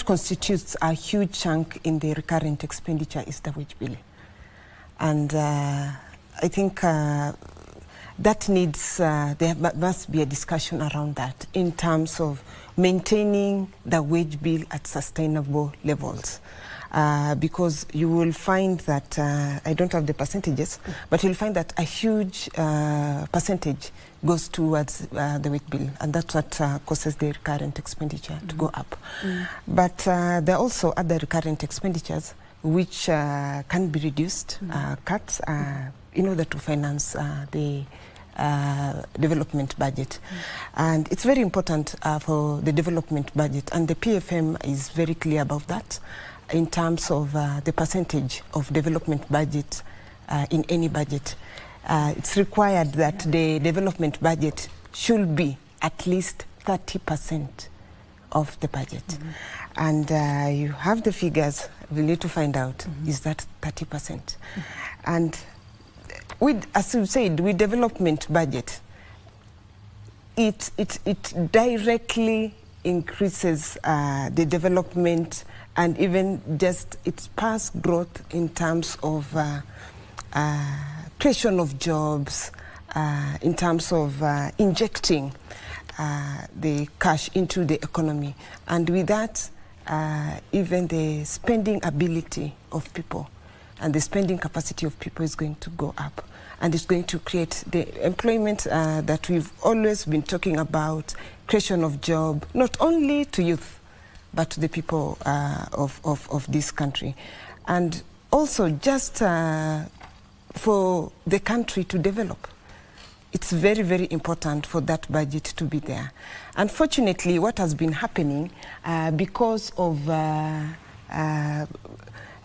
constitutes a huge chunk in the recurrent expenditure is the wage bill. And I think that needs, there must be a discussion around that in terms of maintaining the wage bill at sustainable levels. Because you will find that, I don't have the percentages, but you'll find that a huge percentage goes towards the wage bill, and that's what causes the recurrent expenditure to go up. But there are also other recurrent expenditures which can be reduced, cuts, in order to finance the development budget. And it's very important for the development budget, and the PFM is very clear about that in terms of the percentage of development budget in any budget. It's required that the development budget should be at least 30% of the budget. And you have the figures, we need to find out, is that 30%? And with, as you said, with development budget, it directly increases the development and even just its past growth in terms of creation of jobs, in terms of injecting the cash into the economy. And with that, even the spending ability of people and the spending capacity of people is going to go up. And it's going to create the employment that we've always been talking about, creation of job, not only to youth, but to the people of this country. And also just for the country to develop. It's very, very important for that budget to be there. Unfortunately, what has been happening because of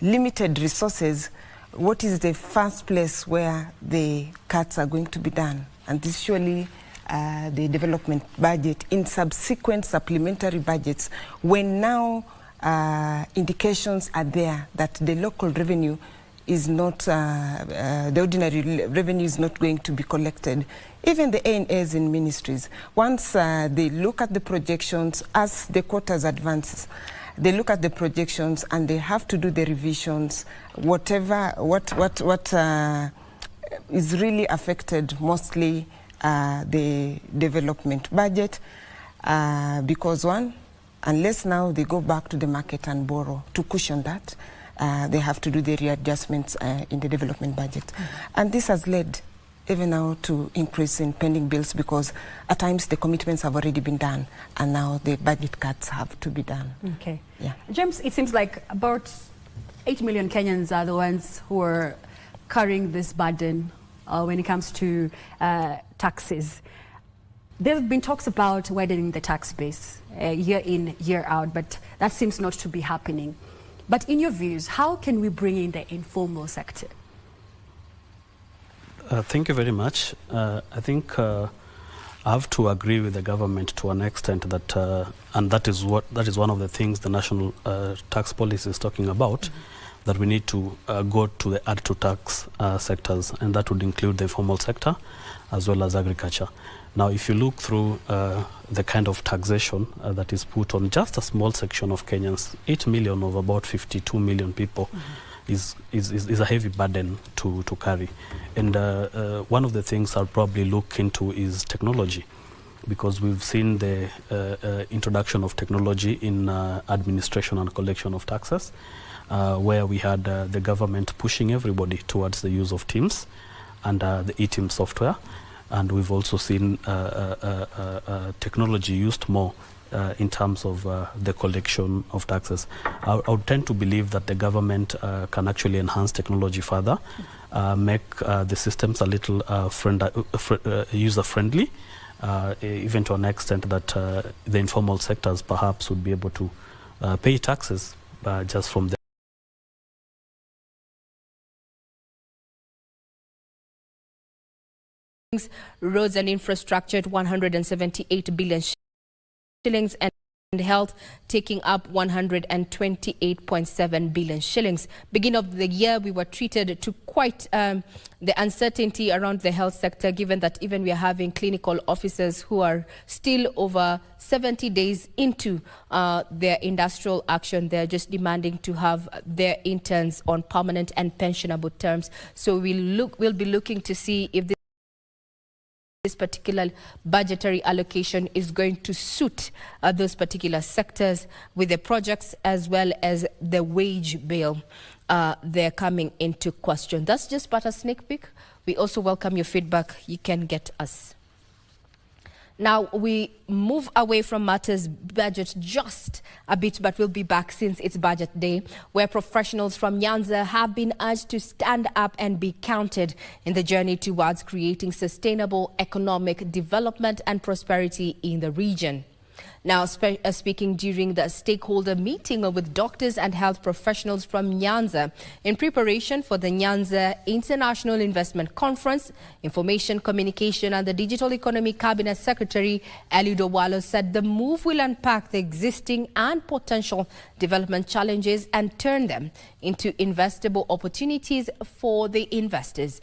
limited resources, what is the first place where the cuts are going to be done? And this surely the development budget in subsequent supplementary budgets, when now indications are there that the local revenue is not, the ordinary revenue is not going to be collected. Even the ANAs in ministries, once they look at the projections as the quarters advances, they look at the projections and they have to do the revisions, what is really affected mostly the development budget, because one, unless now they go back to the market and borrow to cushion that, they have to do the readjustments in the development budget. And this has led even now to increase in pending bills, because at times the commitments have already been done and now the budget cuts have to be done. Okay. Yeah. James, it seems like about 8 million Kenyans are the ones who are carrying this burden when it comes to taxes. There have been talks about widening the tax base year in, year out, but that seems not to be happening. But in your views, how can we bring in the informal sector? Thank you very much. I think I have to agree with the government to an extent that, and that is one of the things the national tax policy is talking about, that we need to go to the add to tax sectors, and that would include the informal sector as well as agriculture. Now, if you look through the kind of taxation that is put on just a small section of Kenyans, 8 million of about 52 million people, is a heavy burden to carry. And one of the things I'll probably look into is technology, because we've seen the introduction of technology in administration and collection of taxes, where we had the government pushing everybody towards the use of Teams and the eTeam software. And we've also seen technology used more in terms of the collection of taxes. I would tend to believe that the government can actually enhance technology further, make the systems a little user-friendly, even to an extent that the informal sectors perhaps would be able to pay taxes just from the roads and infrastructure at 178 billion shillings, and health taking up 128.7 billion shillings. Beginning of the year, we were treated to quite the uncertainty around the health sector, given that even we are having clinical officers who are still over 70 days into their industrial action. They're just demanding to have their interns on permanent and pensionable terms. So we'll be looking to see if this particular budgetary allocation is going to suit those particular sectors with the projects as well as the wage bill they're coming into question. That's just but a sneak peek. We also welcome your feedback. You can get us. Now, we move away from matters budget just a bit, but we'll be back since it's budget day, where professionals from Nyanza have been urged to stand up and be counted in the journey towards creating sustainable economic development and prosperity in the region. Now, speaking during the stakeholder meeting with doctors and health professionals from Nyanza in preparation for the Nyanza International Investment Conference, Information, Communication and the Digital Economy Cabinet Secretary Eliud Owalo said the move will unpack the existing and potential development challenges and turn them into investable opportunities for the investors.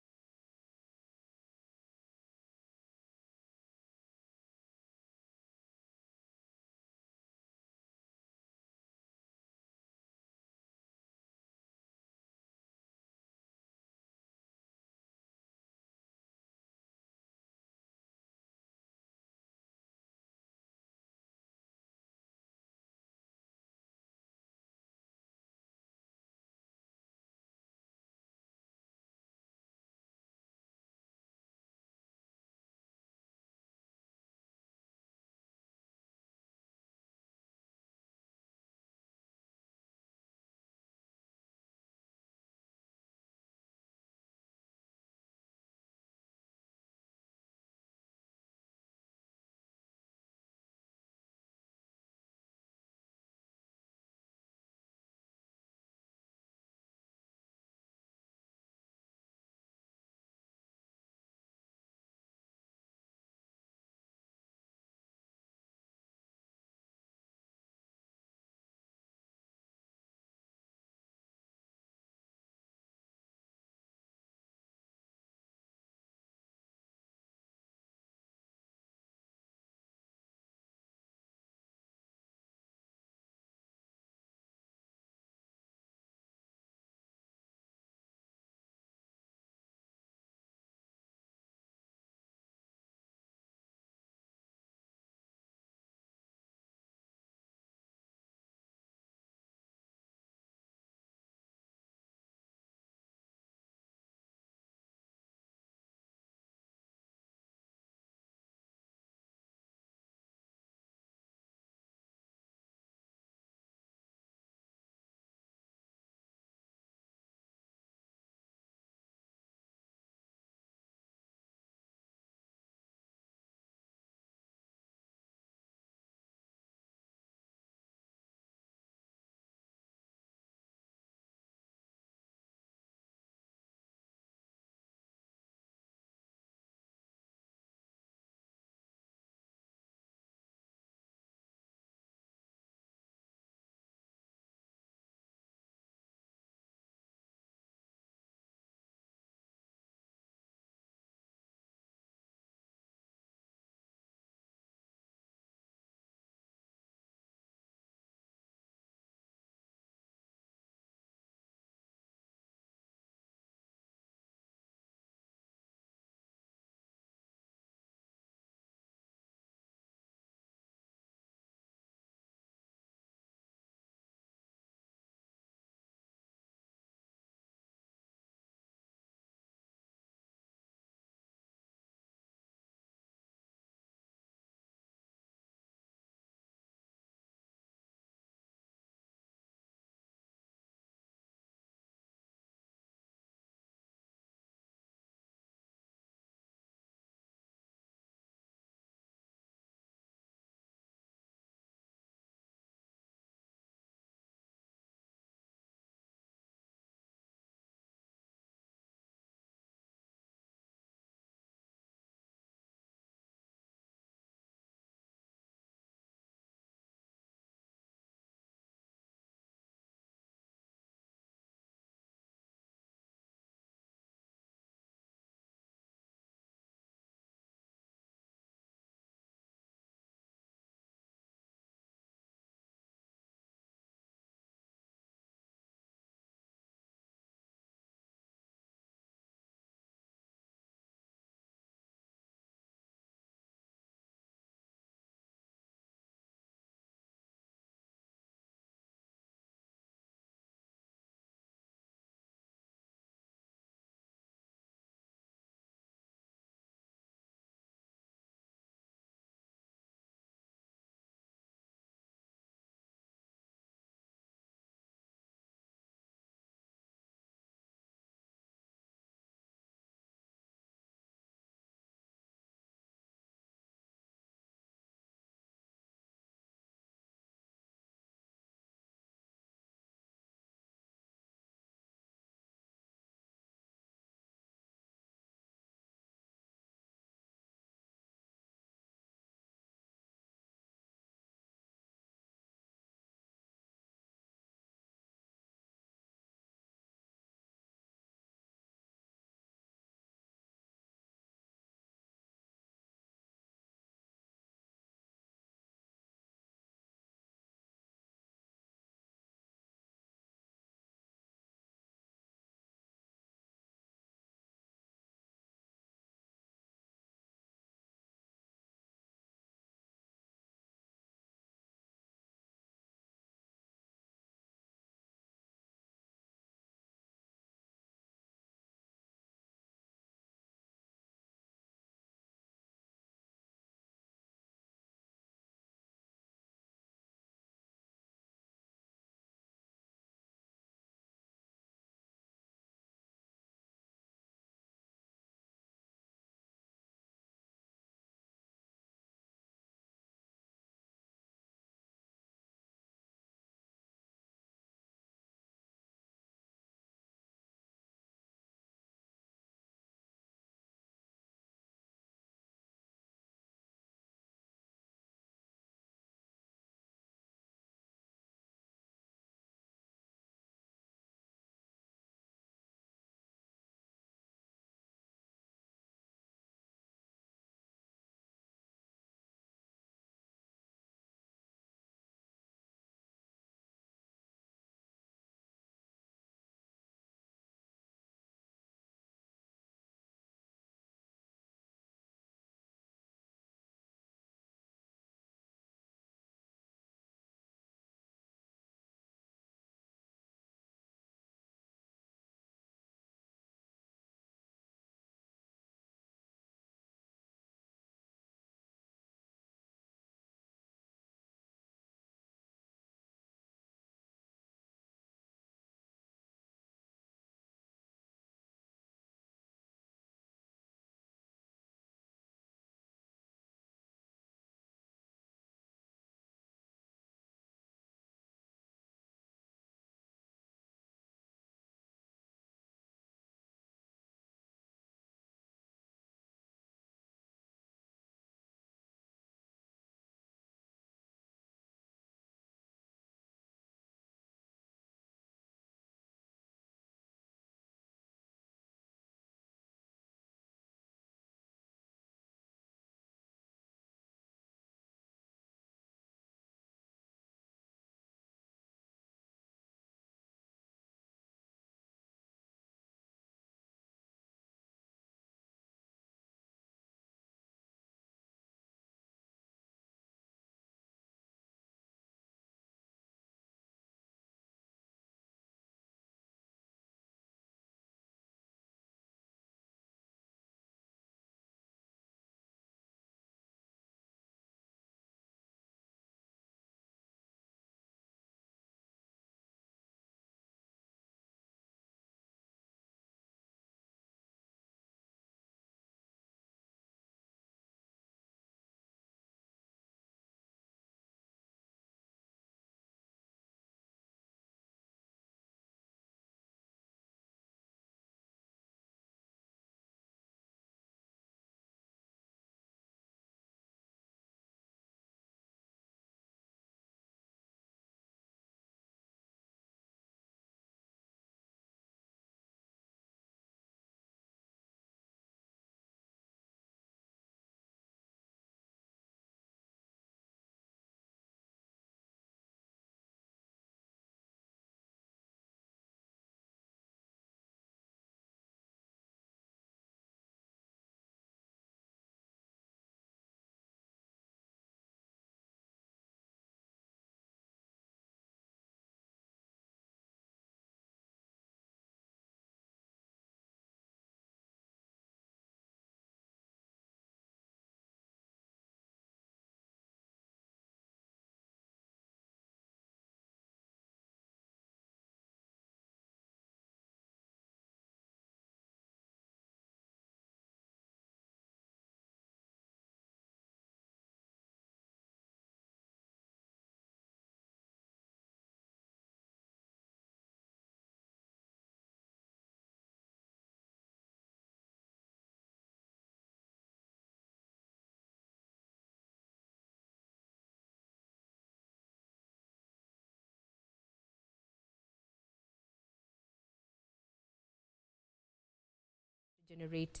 generate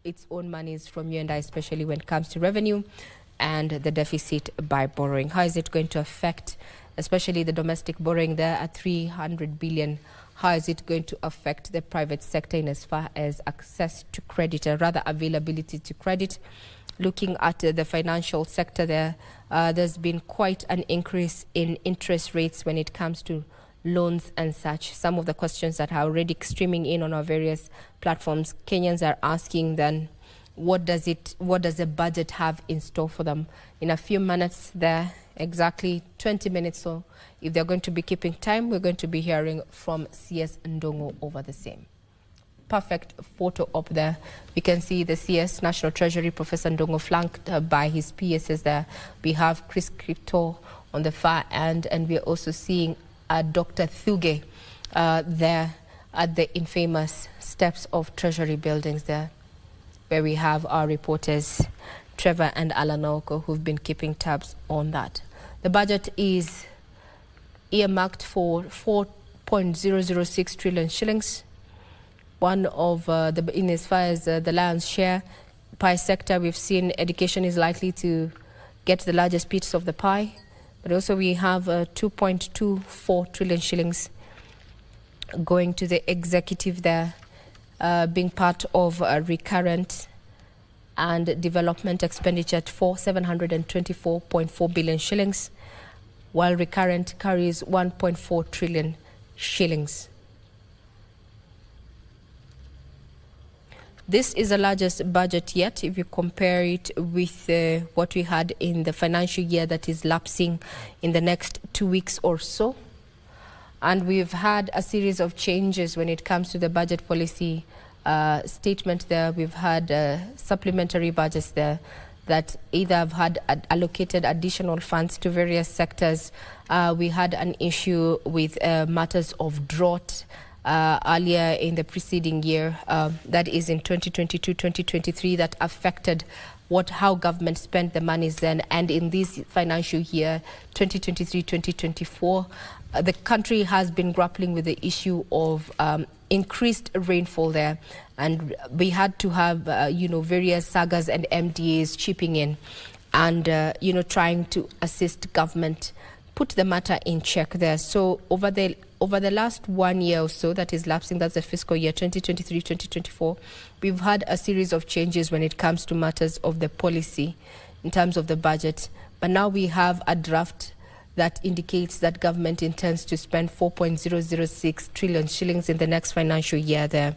its own monies from you and I, especially when it comes to revenue and the deficit by borrowing. How is it going to affect, especially the domestic borrowing there at 300 billion? How is it going to affect the private sector in as far as access to credit, or rather availability to credit? Looking at the financial sector there, there's been quite an increase in interest rates when it comes to loans and such. Some of the questions that are already streaming in on our various platforms, Kenyans are asking then, what does the budget have in store for them? In a few minutes there, exactly 20 minutes, so if they're going to be keeping time, we're going to be hearing from CS Ndongo over the same. Perfect photo up there. We can see the CS National Treasury, Professor Ndongo, flanked by his PSs there. We have Chris Crypto on the far end, and we're also seeing Dr. Thuge there at the infamous steps of Treasury buildings there, where we have our reporters, Trevor and Alanoko, who've been keeping tabs on that. The budget is earmarked for 4.006 trillion shillings. One of in as far as the lion's share pie sector, we've seen education is likely to get the largest piece of the pie. But also we have 2.24 trillion shillings going to the executive there, being part of Recurrent and development expenditure for 724.4 billion shillings, while Recurrent carries 1.4 trillion shillings. This is the largest budget yet if you compare it with what we had in the financial year that is lapsing in the next 2 weeks or so. And we've had a series of changes when it comes to the budget policy statement there. We've had supplementary budgets there that either have had allocated additional funds to various sectors. We had an issue with matters of drought earlier in the preceding year, that is in 2022-2023, that affected how government spent the monies then. And in this financial year, 2023-2024, the country has been grappling with the issue of increased rainfall there, and we had to have various sagas and MDAs chipping in and trying to assist government put the matter in check there. So over the last 1 year or so that is lapsing, that's the fiscal year 2023-2024, we've had a series of changes when it comes to matters of the policy in terms of the budget. But now we have a draft that indicates that government intends to spend 4.006 trillion shillings in the next financial year there.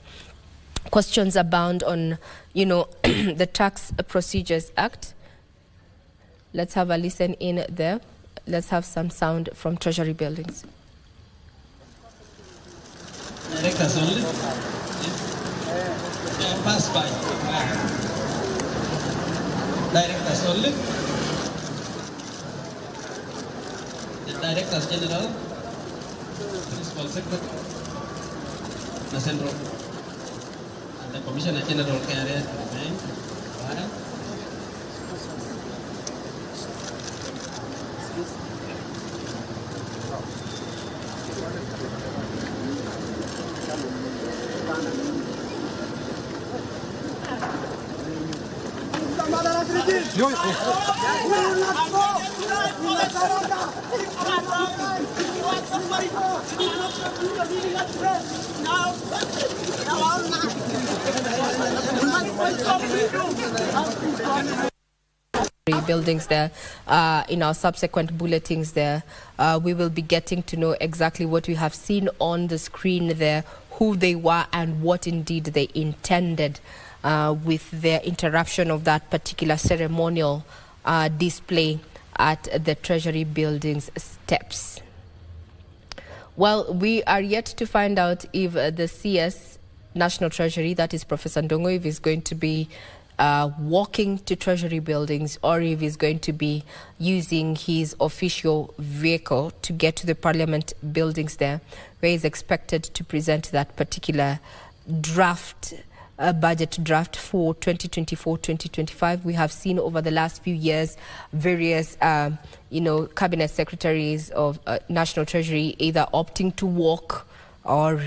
Questions abound on, the Tax Procedures Act. Let's have a listen in there. Let's have some sound from Treasury buildings. Directors only. Pass by. Directors only. The Directors General, Principal Secretary, the Central, and the Commissioner General carrier remain. Buildings there. In our subsequent bulletins there, we will be getting to know exactly what we have seen on the screen there, who they were and what indeed they intended with their interruption of that particular ceremonial display at the Treasury buildings steps. Well, we are yet to find out if the CS National Treasury, that is Professor Ndongo, if is going to be walking to Treasury buildings or if he's going to be using his official vehicle to get to the Parliament buildings there, where he's expected to present that particular draft, budget draft for 2024-2025. We have seen over the last few years various, cabinet secretaries of National Treasury either opting to walk or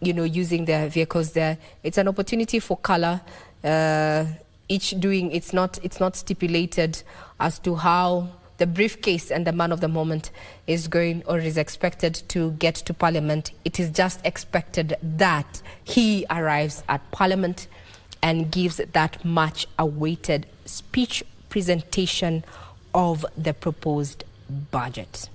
using their vehicles there. It's an opportunity for color. Each doing, it's not stipulated as to how the briefcase and the man of the moment is going or is expected to get to Parliament. It is just expected that he arrives at Parliament and gives that much awaited speech presentation of the proposed budget.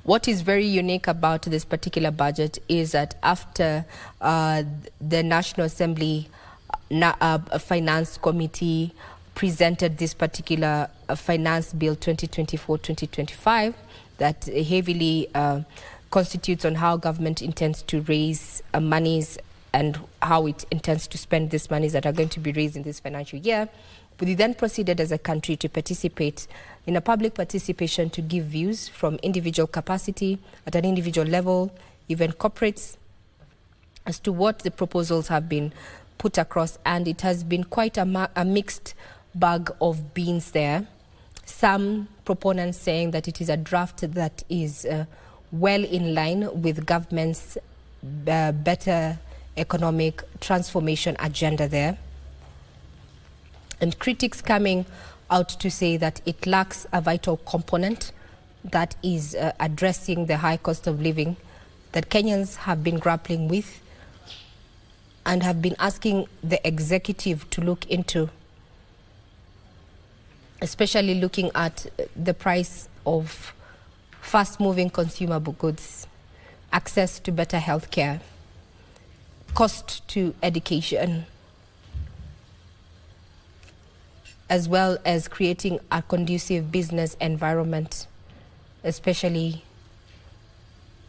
What is very unique about this particular budget is that after the National Assembly Finance Committee presented this particular Finance Bill 2024-2025 that heavily constitutes on how government intends to raise monies and how it intends to spend these monies that are going to be raised in this financial year. We then proceeded as a country to participate in a public participation to give views from individual capacity at an individual level, even corporates, as to what the proposals have been put across. And it has been quite a mixed bag of beans there. Some proponents saying that it is a draft that is well in line with government's better economic transformation agenda there. And critics coming out to say that it lacks a vital component that is addressing the high cost of living that Kenyans have been grappling with and have been asking the executive to look into, especially looking at the price of fast-moving consumable goods, access to better health care, cost to education, as well as creating a conducive business environment, especially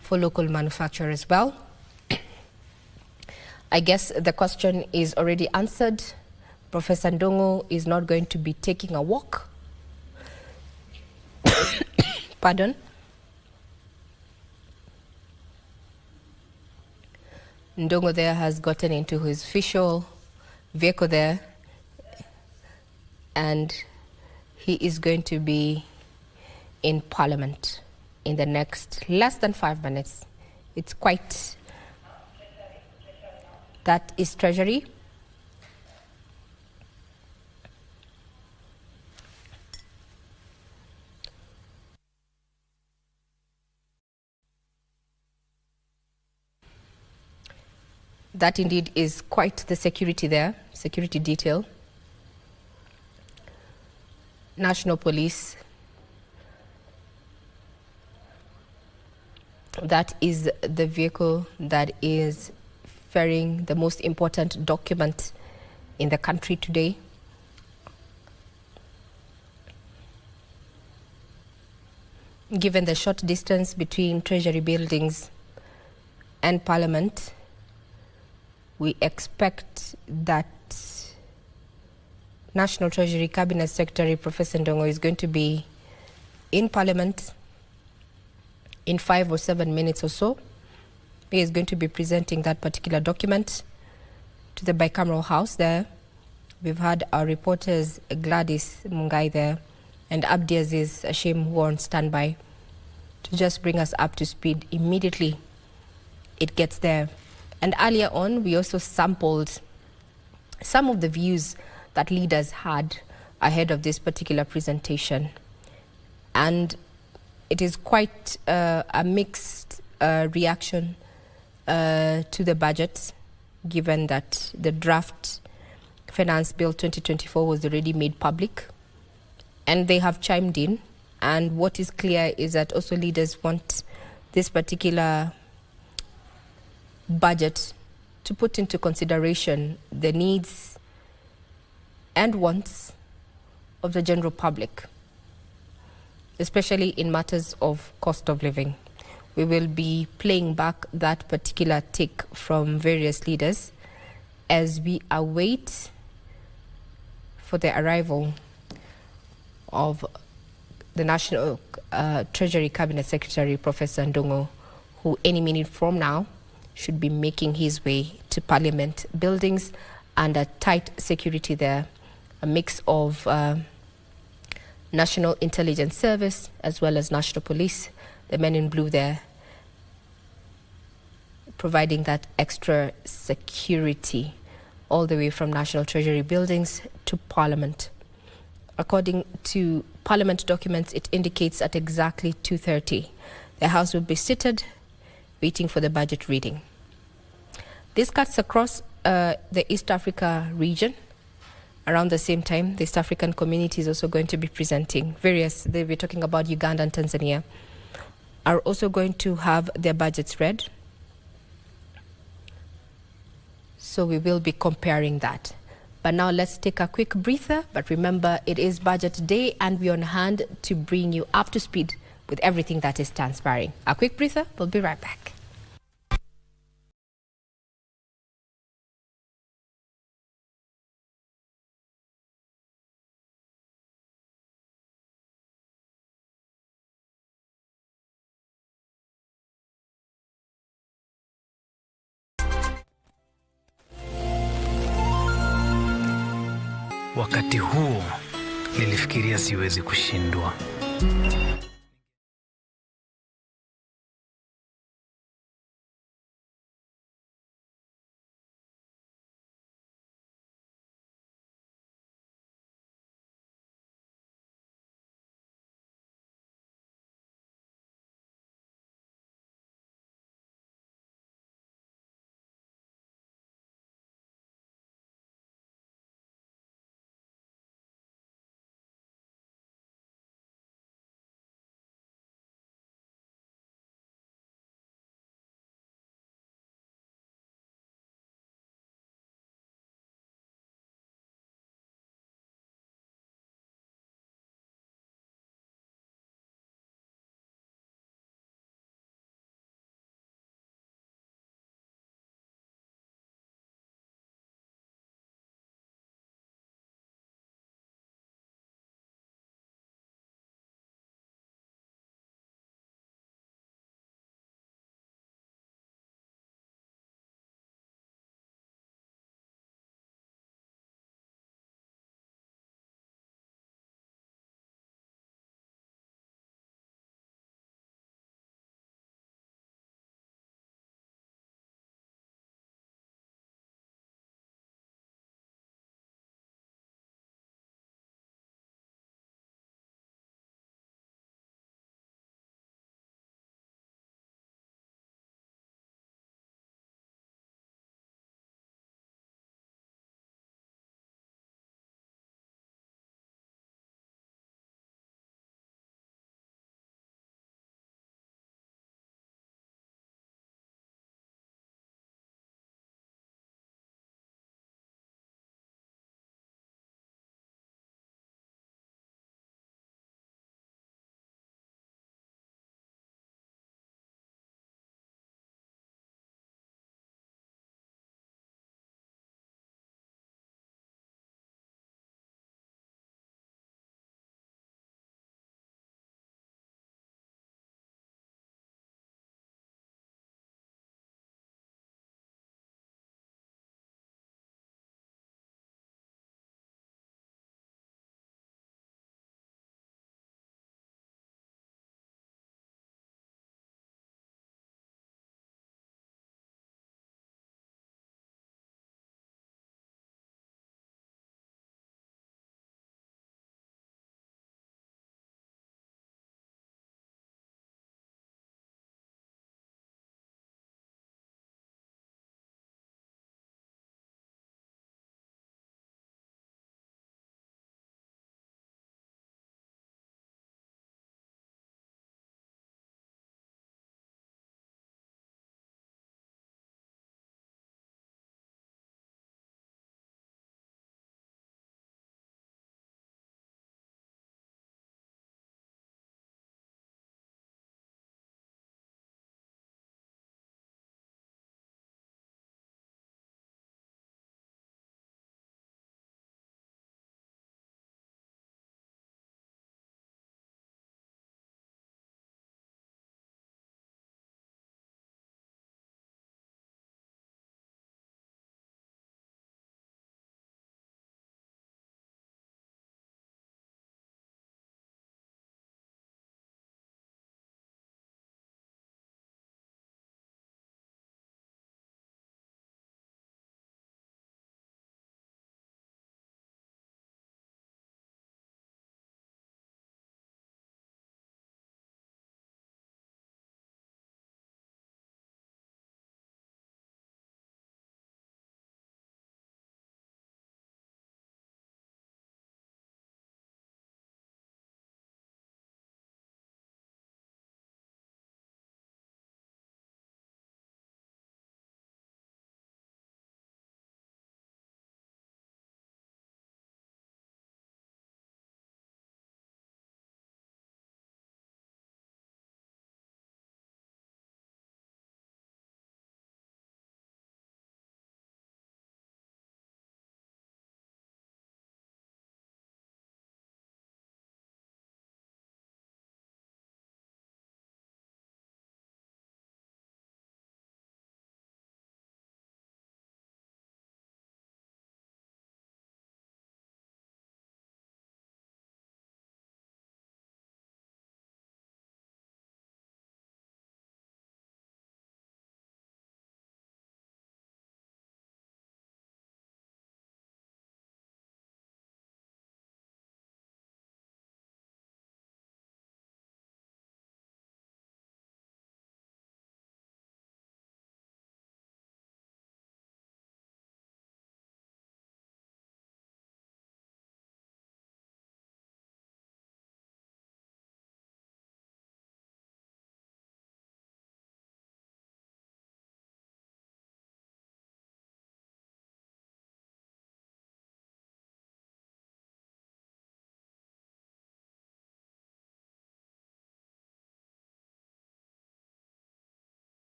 for local manufacture as well. I guess the question is already answered. Professor Ndongo is not going to be taking a walk. Pardon. Ndongo there has gotten into his official vehicle there, and he is going to be in Parliament in the next less than 5 minutes. It's quite... That is Treasury. That indeed is quite the security there, security detail. National Police. That is the vehicle that is ferrying the most important document in the country today. Given the short distance between Treasury buildings and Parliament, we expect that National Treasury Cabinet Secretary Professor Ndongo is going to be in Parliament in 5 or 7 minutes or so. He is going to be presenting that particular document to the bicameral house there. We've had our reporters Gladys Mungai there and Abdiaziz Ashim who are on standby to just bring us up to speed immediately it gets there. And earlier on, we also sampled some of the views that leaders had ahead of this particular presentation. And it is quite a mixed reaction to the budget, given that the draft Finance Bill 2024 was already made public, and they have chimed in. And what is clear is that also leaders want this particular budget to put into consideration the needs and wants of the general public, especially in matters of cost of living. We will be playing back that particular take from various leaders as we await for the arrival of the National Treasury Cabinet Secretary, Professor Ndongo, who any minute from now should be making his way to Parliament buildings under tight security there, a mix of National Intelligence Service as well as National Police, the men in blue there, providing that extra security all the way from National Treasury buildings to Parliament. According to Parliament documents, it indicates at exactly 2:30, the House will be seated, waiting for the budget reading. This cuts across the East Africa region. Around the same time, the East African community is also going to be presenting they'll be talking about Uganda and Tanzania, are also going to have their budgets read. So we will be comparing that. But now let's take a quick breather. But remember, it is budget day and we're on hand to bring you up to speed with everything that is transpiring. A quick breather, we'll be right back. Wakati huo nilifikiria siwezi kushindwa.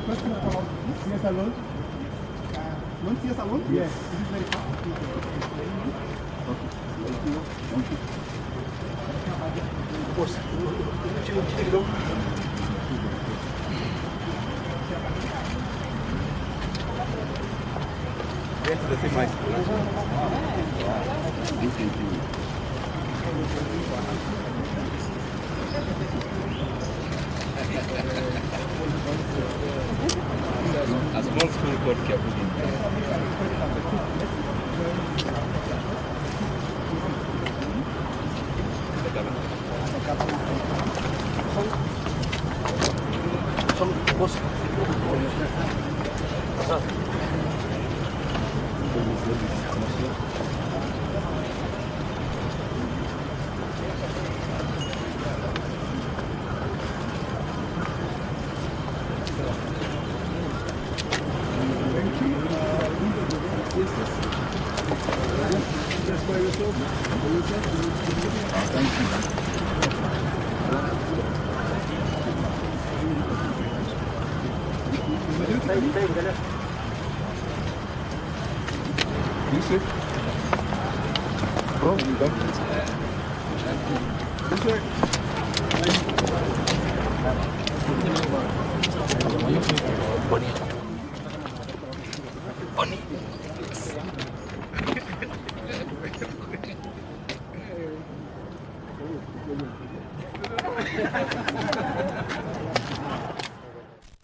Question about CS alone. Non-CS alone? Yes. This is very fast. Of course. A small school called Kiabugi.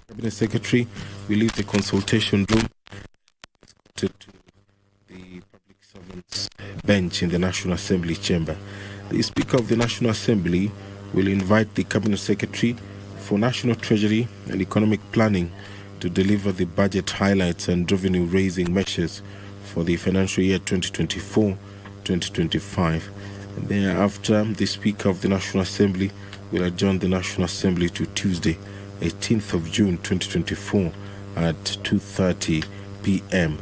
Cabinet Secretary will leave the consultation room to the public servants bench in the National Assembly chamber. The Speaker of the National Assembly will invite the Cabinet Secretary for National Treasury and Economic Planning to deliver the budget highlights and revenue-raising measures for the financial year 2024-2025. And thereafter, the Speaker of the National Assembly will adjourn the National Assembly to Tuesday, 18th of June 2024 at 2:30 p.m.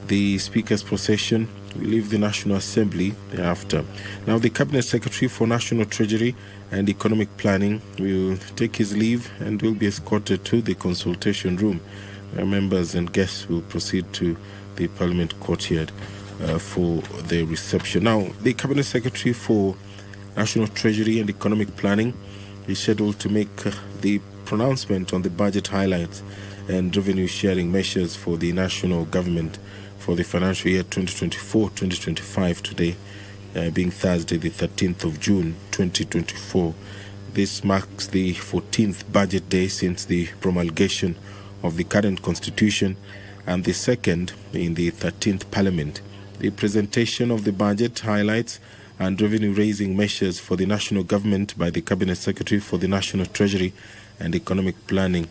The Speaker's procession will leave the National Assembly thereafter. Now, the Cabinet Secretary for National Treasury and Economic Planning will take his leave and will be escorted to the consultation room, where members and guests will proceed to the Parliament courtyard for the reception. Now, the Cabinet Secretary for National Treasury and Economic Planning is scheduled to make the pronouncement on the budget highlights and revenue sharing measures for the national government for the financial year 2024-2025 today, being Thursday the 13th of June 2024. This marks the 14th budget day since the promulgation of the current constitution and the second in the 13th Parliament. The presentation of the budget highlights and revenue-raising measures for the national government by the Cabinet Secretary for the National Treasury and Economic Planning,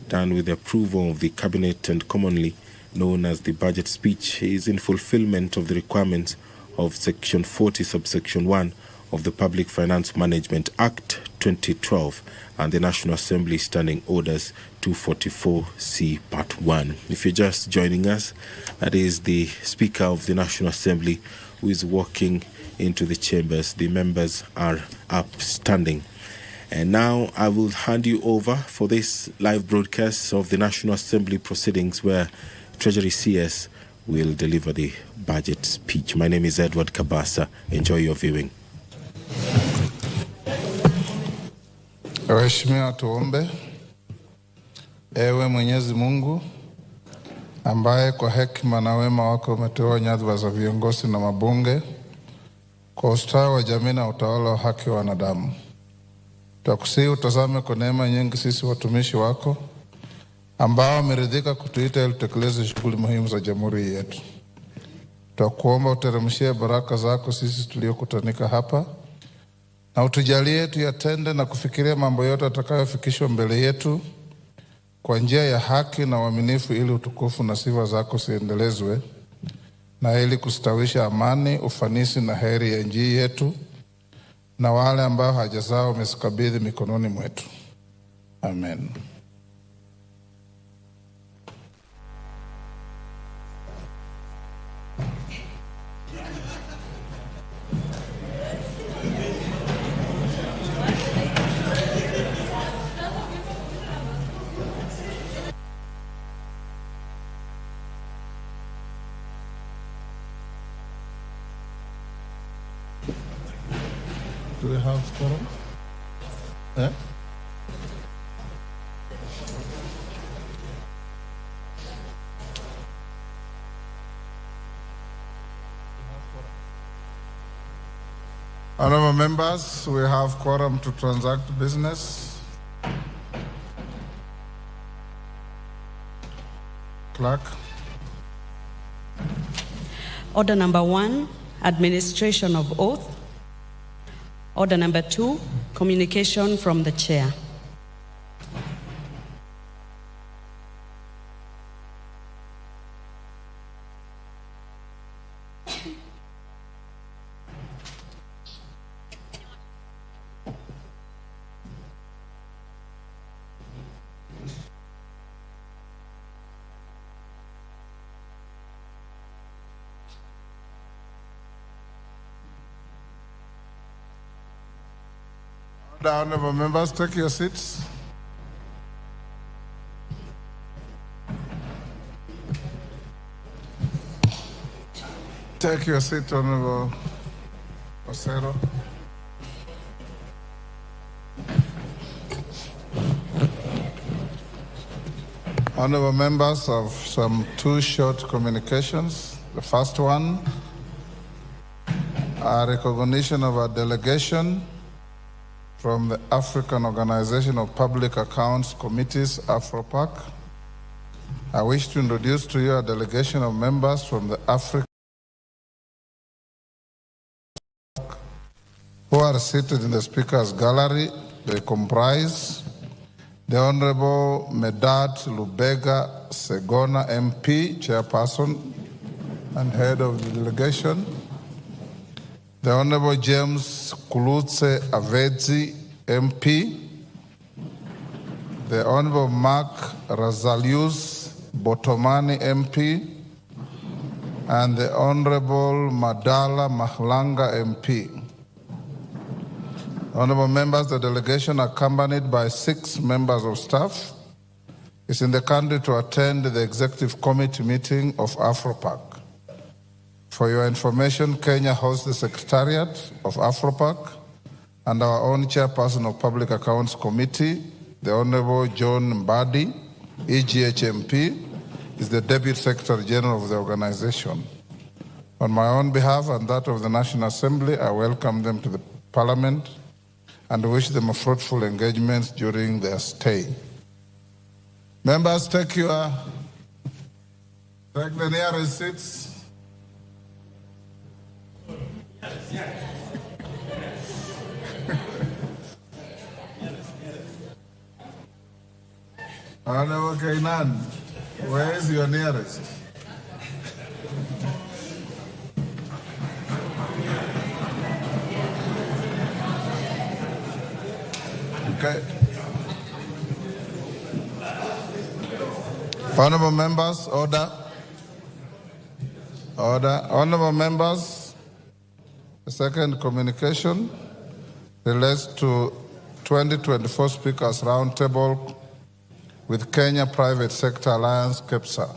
done with the approval of the Cabinet and commonly known as the budget speech, is in fulfillment of the requirements of Section 40, subsection 1 of the Public Finance Management Act 2012 and the National Assembly Standing Orders 244C Part 1. If you're just joining us, that is the Speaker of the National Assembly who is walking into the chambers. The members are upstanding. And now I will hand you over for this live broadcast of the National Assembly proceedings, where Treasury CS will deliver the budget speech. My name is Edward Kabasa. Enjoy your viewing. Waheshimiwa, tuombe. Ewe Mwenyezi Mungu ambaye kwa hekima na wema wako umetoa nyadhifa za viongozi na mabunge kwa ustawi wa jamii na utawala wa haki wa wanadamu, twakusihi utazame kwa neema nyingi sisi watumishi wako ambao wameridhika kutuita ili tutekeleze shughuli muhimu za jamhuri yetu. Tutakuomba uteremshie baraka zako sisi tuliokutanika hapa, na utujalie tuyatende na kufikiria mambo yote atakayofikishwa mbele yetu kwa njia ya haki na uaminifu, ili utukufu na sifa zako siendelezwe, na ili kustawisha amani, ufanisi na heri ya nchi yetu na wale ambao haja zao umezikabidhi mikononi mwetu. Amen. Do we have quorum? Eh? Honorable members, we have quorum to transact business. Clerk. Order number 1, administration of oath. Order number 2, communication from the chair. The honorable members, take your seats. Take your seat, Honorable Osero. Honorable members, of some 2 short communications. The first one, a recognition of a delegation from the African Organization of Public Accounts Committees, AFROPAC. I wish to introduce to you a delegation of members from the African who are seated in the Speaker's Gallery. They comprise the Honorable Medat Lubega Segona MP, Chairperson and Head of the delegation. The Honorable James Kulutse Avedzi, MP. The Honorable Mark Razalius Botomani, MP. And the Honorable Madala Mahlanga, MP. Honorable members, the delegation, accompanied by 6 members of staff, is in the country to attend the Executive Committee meeting of AFROPAC. For your information, Kenya hosts the Secretariat of AFROPAC, and our own Chairperson of Public Accounts Committee, the Honorable John Mbadi, EGHMP, is the Deputy Secretary General of the organization. On my own behalf and that of the National Assembly, I welcome them to the Parliament and wish them a fruitful engagement during their stay. Members, take the nearest seats. Honorable Kainan, where is your nearest? Okay. Honorable members, order. Order. Honorable members, the second communication relates to 2024 Speakers Roundtable with Kenya Private Sector Alliance, KEPSA.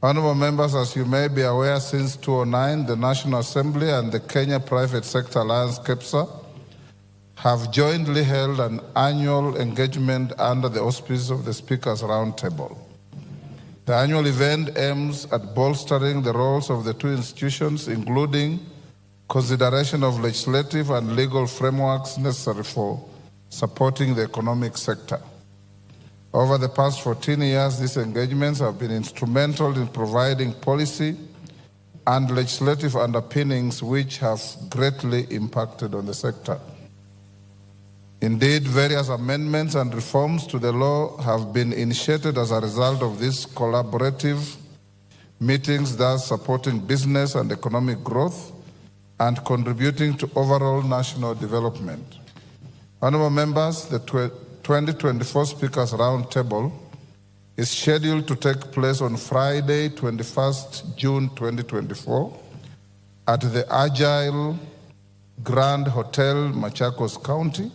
Honorable members, as you may be aware, since 2009, the National Assembly and the Kenya Private Sector Alliance, KEPSA, have jointly held an annual engagement under the auspices of the Speakers Roundtable. The annual event aims at bolstering the roles of the 2 institutions, including consideration of legislative and legal frameworks necessary for supporting the economic sector. Over the past 14 years, these engagements have been instrumental in providing policy and legislative underpinnings which have greatly impacted on the sector. Indeed, various amendments and reforms to the law have been initiated as a result of these collaborative meetings, thus supporting business and economic growth and contributing to overall national development. Honourable members, the 2024 Speakers Roundtable is scheduled to take place on Friday, 21st June 2024 at the Agile Grand Hotel, Machakos County.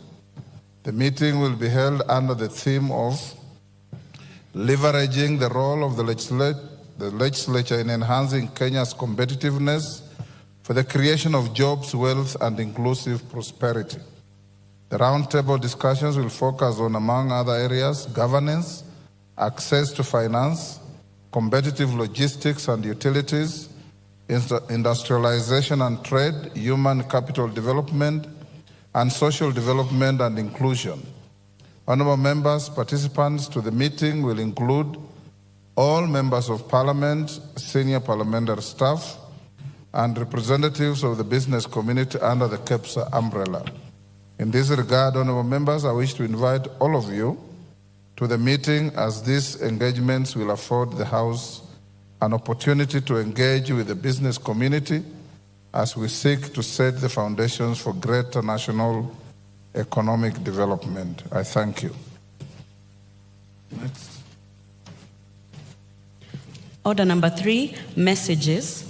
The meeting will be held under the theme of leveraging the role of the legislature in enhancing Kenya's competitiveness for the creation of jobs, wealth, and inclusive prosperity. The roundtable discussions will focus on, among other areas, governance, access to finance, competitive logistics and utilities, industrialization and trade, human capital development, and social development and inclusion. Honourable members, participants to the meeting will include all members of Parliament, senior parliamentary staff, and representatives of the business community under the KEPSA umbrella. In this regard, honourable members, I wish to invite all of you to the meeting, as these engagements will afford the House an opportunity to engage with the business community as we seek to set the foundations for greater national economic development. I thank you. Next. Order number 3, messages.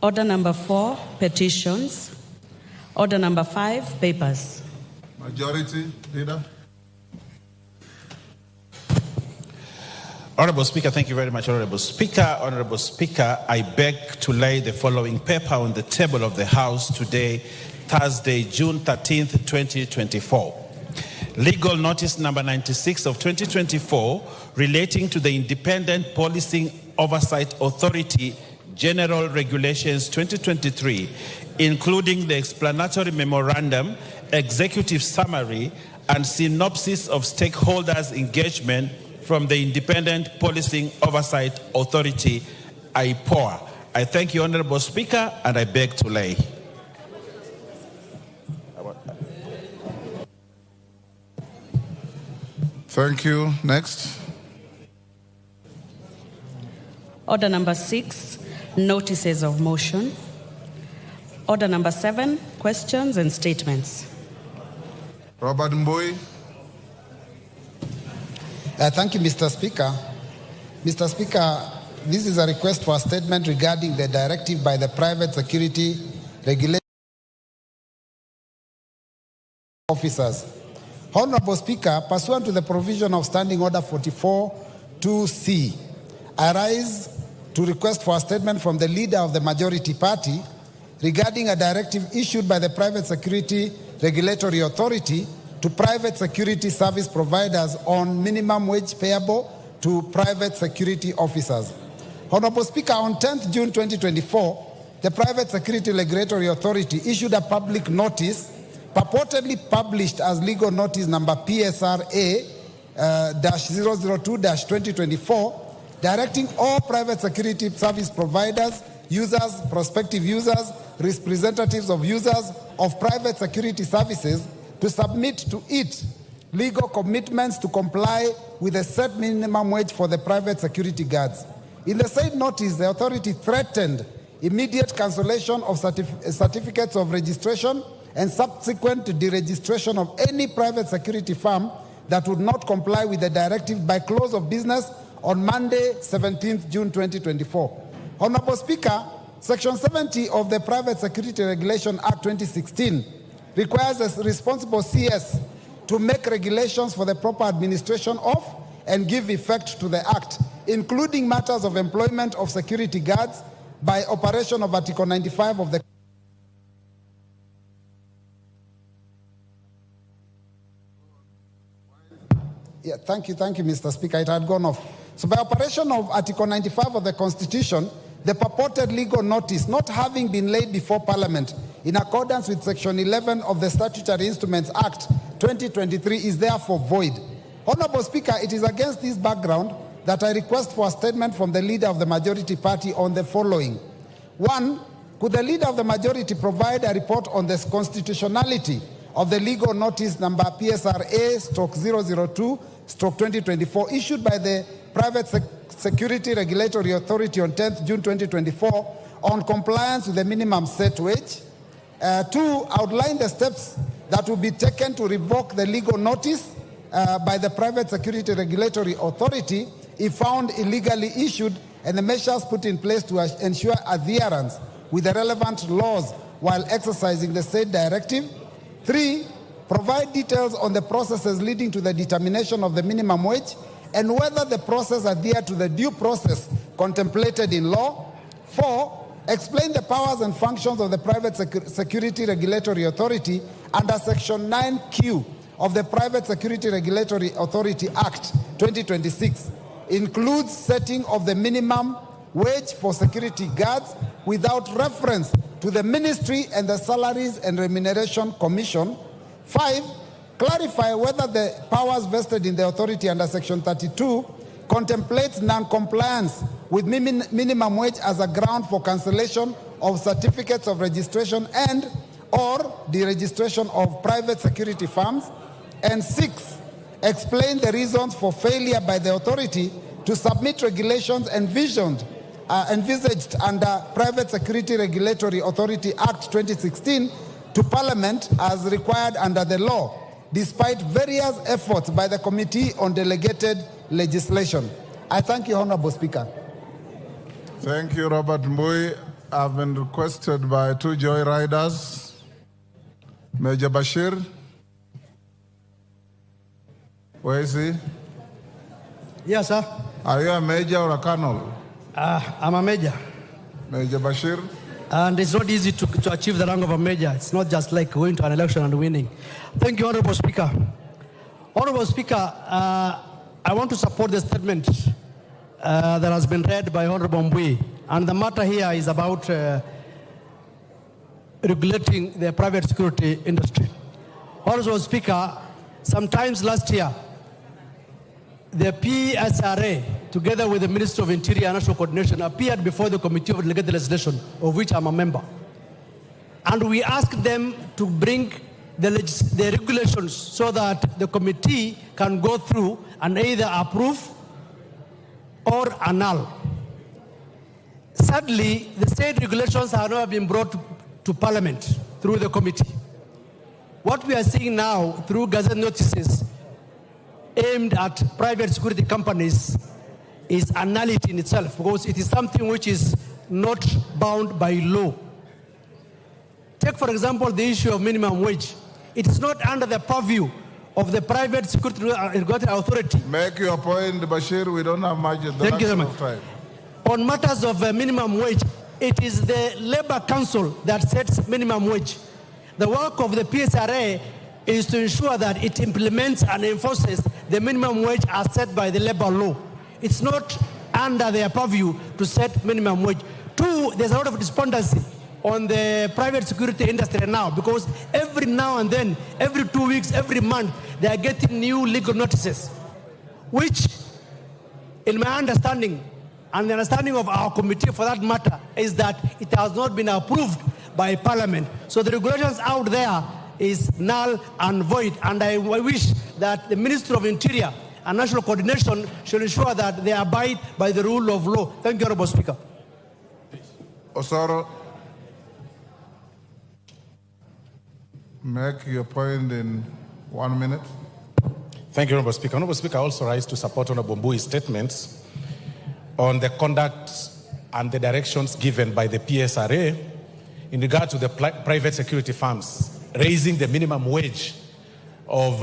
Order number 4, petitions. Order number 5, papers. Majority Leader. Honourable Speaker, thank you very much, Honourable Speaker. Honourable Speaker, I beg to lay the following paper on the table of the House today, Thursday, June 13th, 2024. Legal Notice number 96 of 2024 relating to the Independent Policing Oversight Authority General Regulations 2023, including the explanatory memorandum, executive summary, and synopsis of stakeholders' engagement from the Independent Policing Oversight Authority, IPOA. I thank you, Honourable Speaker, and I beg to lay. Thank you. Next. Order number 6, notices of motion. Order number 7, questions and statements. Robert Mbui. Thank you, Mr. Speaker. Mr. Speaker, this is a request for a statement regarding the directive by the Private Security Regulation Officers. Honourable Speaker, pursuant to the provision of Standing Order 44(2)(c), I rise to request for a statement from the Leader of the Majority Party regarding a directive issued by the Private Security Regulatory Authority to private security service providers on minimum wage payable to private security officers. Honourable Speaker, on 10th June 2024, the Private Security Regulatory Authority issued a public notice purportedly published as legal notice number PSRA-002-2024, directing all private security service providers, users, prospective users, representatives of users of private security services to submit to it legal commitments to comply with a set minimum wage for the private security guards. In the said notice, the authority threatened immediate cancellation of certificates of registration and subsequent deregistration of any private security firm that would not comply with the directive by close of business on Monday, 17th June 2024. Honourable Speaker, Section 70 of the Private Security Regulation Act 2016 requires a responsible CS to make regulations for the proper administration of and give effect to the Act, including matters of employment of security guards by operation of Article 95 of the Thank you, Mr. Speaker. It had gone off. So by operation of Article 95 of the Constitution, the purported legal notice not having been laid before Parliament in accordance with Section 11 of the Statutory Instruments Act 2023 is therefore void. Honorable Speaker, it is against this background that I request for a statement from the leader of the majority party on the following. 1, could the leader of the majority provide a report on the constitutionality of the legal notice number PSRA/002/2024 issued by the Private Security Regulatory Authority on 10th June 2024 on compliance with the minimum set wage? 2, outline the steps that will be taken to revoke the legal notice by the Private Security Regulatory Authority if found illegally issued, and the measures put in place to ensure adherence with the relevant laws while exercising the said directive. 3, provide details on the processes leading to the determination of the minimum wage and whether the process adhered to the due process contemplated in law. 4, explain the powers and functions of the Private Security Regulatory Authority under Section 9Q of the Private Security Regulatory Authority Act 2026. Includes setting of the minimum wage for security guards without reference to the Ministry and the Salaries and Remuneration Commission. 5, clarify whether the powers vested in the authority under Section 32 contemplates non-compliance with minimum wage as a ground for cancellation of certificates of registration and or deregistration of private security firms. And 6, explain the reasons for failure by the authority to submit regulations envisaged under Private Security Regulatory Authority Act 2016 to Parliament as required under the law, despite various efforts by the Committee on Delegated Legislation. I thank you, Honorable Speaker. Thank you, Robert Mbui. I've been requested by 2 joy riders. Major Bashir. Where is he? Yes, sir. Are you a major or a colonel? I'm a major. Major Bashir. And it's not easy to achieve the rank of a major. It's not just like going to an election and winning. Thank you, Honorable Speaker. Honorable Speaker, I want to support the statement that has been read by Honorable Mbui. And the matter here is about regulating the private security industry. Honorable Speaker, sometimes last year, the PSRA, together with the Minister of Interior and National Coordination, appeared before the Committee of Delegated Legislation, of which I'm a member. And we asked them to bring the regulations so that the committee can go through and either approve or annul. Sadly, the state regulations have not been brought to Parliament through the committee. What we are seeing now through gazette notices aimed at private security companies is a nullity in itself, because it is something which is not bound by law. Take, for example, the issue of minimum wage. It is not under the purview of the Private Security Regulatory Authority. Make your point, Bashir. We don't have much Thank you so much. time. On matters of minimum wage, it is the Labour Council that sets minimum wage. The work of the PSRA is to ensure that it implements and enforces the minimum wage as set by the labor law. It's not under their purview to set minimum wage. 2, there's a lot of despondency on the private security industry now, because every now and then, every 2 weeks, every month, they are getting new legal notices, which, in my understanding, and the understanding of our committee for that matter, is that it has not been approved by Parliament. So the regulations out there is null and void, and I wish that the Ministry of Interior and National Coordination should ensure that they abide by the rule of law. Thank you, Honorable Speaker. Osoro, make your point in 1 minute. Thank you, Honorable Speaker. Honorable Speaker, I also rise to support Honorable Mbui's statements on the conduct and the directions given by the PSRA in regard to the private security firms raising the minimum wage of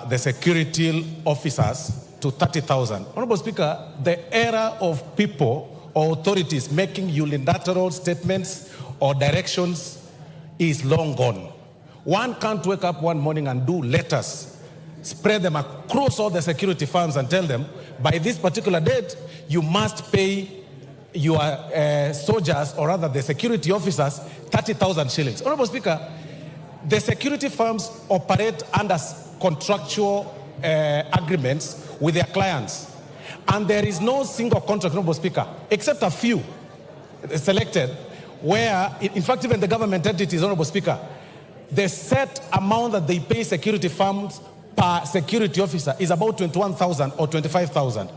the security officers to 30,000. Honorable Speaker, the era of people or authorities making unilateral statements or directions is long gone. One can't wake up one morning and do letters, spread them across all the security firms and tell them, by this particular date, you must pay your soldiers, or rather the security officers, 30,000 shillings. Honorable Speaker, the security firms operate under contractual agreements with their clients. And there is no single contract, Honorable Speaker, except a few selected, where, in fact, even the government entities, Honorable Speaker, the set amount that they pay security firms per security officer is about 21,000 or 25,000.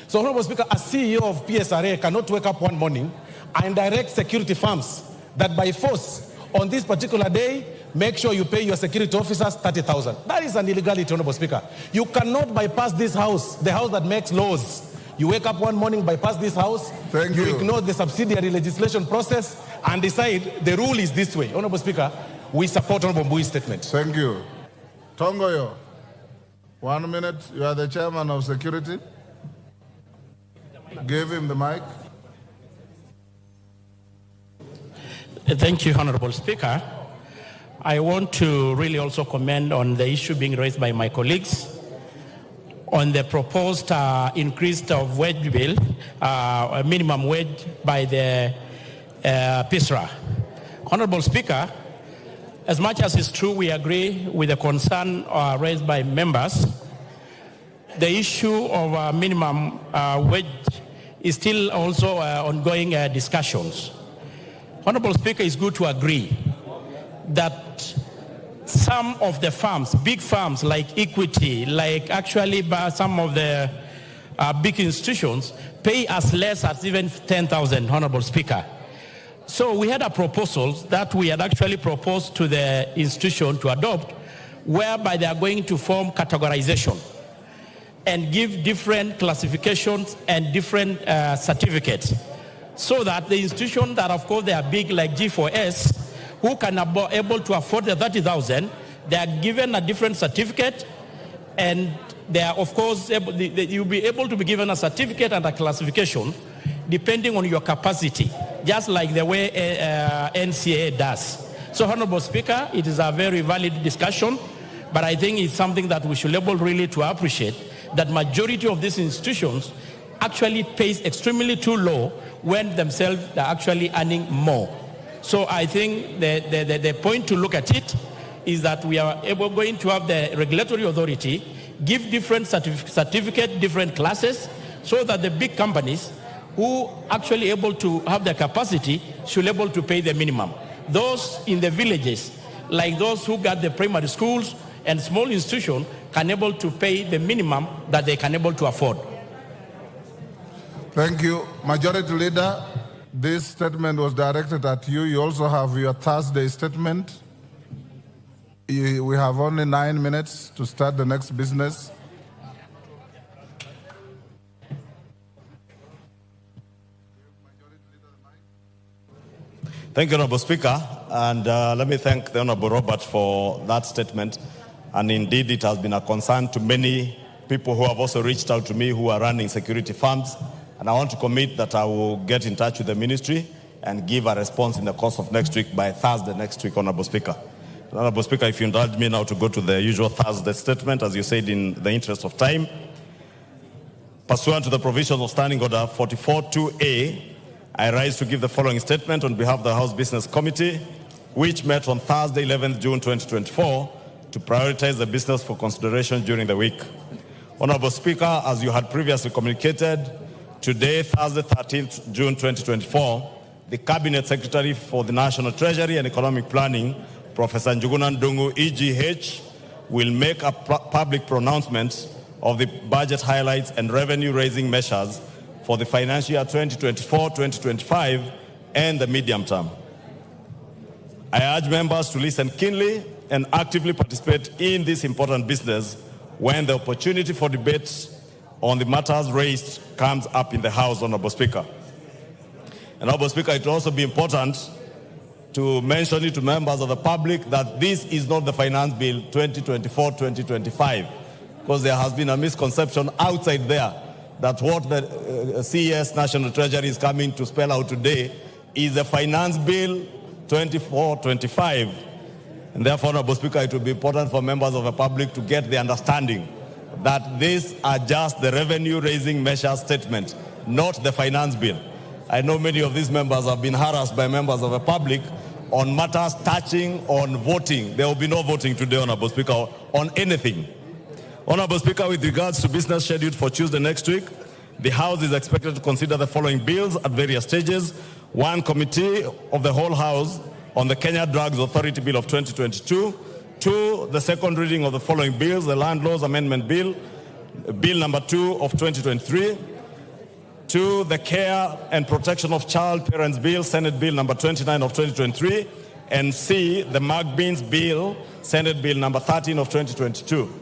So, Honorable Speaker, a CEO of PSRA cannot wake up one morning and direct security firms that by force, on this particular day, make sure you pay your security officers 30,000. That is an illegality, Honorable Speaker. You cannot bypass this house, the house that makes laws. You wake up one morning, bypass this house, you ignore the subsidiary legislation process, and decide the rule is this way. Honorable Speaker, we support Honorable Mbui's statement. Thank you. Tongoyo, 1 minute. You are the chairman of security. Give him the mic. Thank you, Honorable Speaker. I want to really also comment on the issue being raised by my colleagues on the proposed increase of wage bill, minimum wage by the PISRA. Honorable Speaker, as much as it's true we agree with the concern raised by members, the issue of minimum wage is still also ongoing discussions. Honorable Speaker, it's good to agree that some of the firms, big firms like Equity, like actually some of the big institutions, pay as less as even 10,000, Honorable Speaker. So we had a proposal that we had actually proposed to the institution to adopt, whereby they are going to form categorization and give different classifications and different certificates, so that the institution that, of course, they are big like G4S, who can be able to afford the 30,000, they are given a different certificate, and they are, of course, you'll be able to be given a certificate and a classification depending on your capacity, just like the way NCAA does. So, Honorable Speaker, it is a very valid discussion, but I think it's something that we should be able really to appreciate, that majority of these institutions actually pays extremely too low when themselves are actually earning more. So I think the point to look at it is that we are going to have the regulatory authority give different certificate, different classes, so that the big companies who actually able to have the capacity should be able to pay the minimum. Those in the villages, like those who got the primary schools and small institutions, can able to pay the minimum that they can able to afford. Thank you. Majority Leader, this statement was directed at you. You also have your Thursday statement. We have only 9 minutes to start the next business. Thank you, Honorable Speaker. And let me thank the Honorable Robert for that statement. And indeed, it has been a concern to many people who have also reached out to me who are running security firms. And I want to commit that I will get in touch with the ministry and give a response in the course of next week, by Thursday next week, Honorable Speaker. Honorable Speaker, if you indulge me now to go to the usual Thursday statement, as you said, in the interest of time. Pursuant to the provisions of Standing Order 44.2a, I rise to give the following statement on behalf of the House Business Committee, which met on Thursday, 11th June 2024, to prioritize the business for consideration during the week. Honorable Speaker, as you had previously communicated, today, Thursday, 13th June 2024, the Cabinet Secretary for the National Treasury and Economic Planning, Professor Njuguna Ndungu, EGH, will make a public pronouncement of the budget highlights and revenue-raising measures for the financial year 2024-2025 and the medium term. I urge members to listen keenly and actively participate in this important business when the opportunity for debate on the matters raised comes up in the House, Honorable Speaker. And Honorable Speaker, it will also be important to mention it to members of the public that this is not the Finance Bill 2024-2025, because there has been a misconception outside there that what the CES National Treasury is coming to spell out today is the Finance Bill 24-25. And therefore, Honorable Speaker, it will be important for members of the public to get the understanding that these are just the revenue-raising measure statement, not the Finance Bill. I know many of these members have been harassed by members of the public on matters touching on voting. There will be no voting today, Honorable Speaker, on anything. Honorable Speaker, with regards to business scheduled for Tuesday next week, the House is expected to consider the following bills at various stages. 1, Committee of the Whole House on the Kenya Drugs Authority Bill of 2022. 2, the second reading of the following bills: the Land Laws Amendment Bill, Bill number 2 of 2023. 2, the Care and Protection of Child Parents Bill, Senate Bill number 29 of 2023. And C, the Magbeans Bill, Senate Bill number 13 of 2022.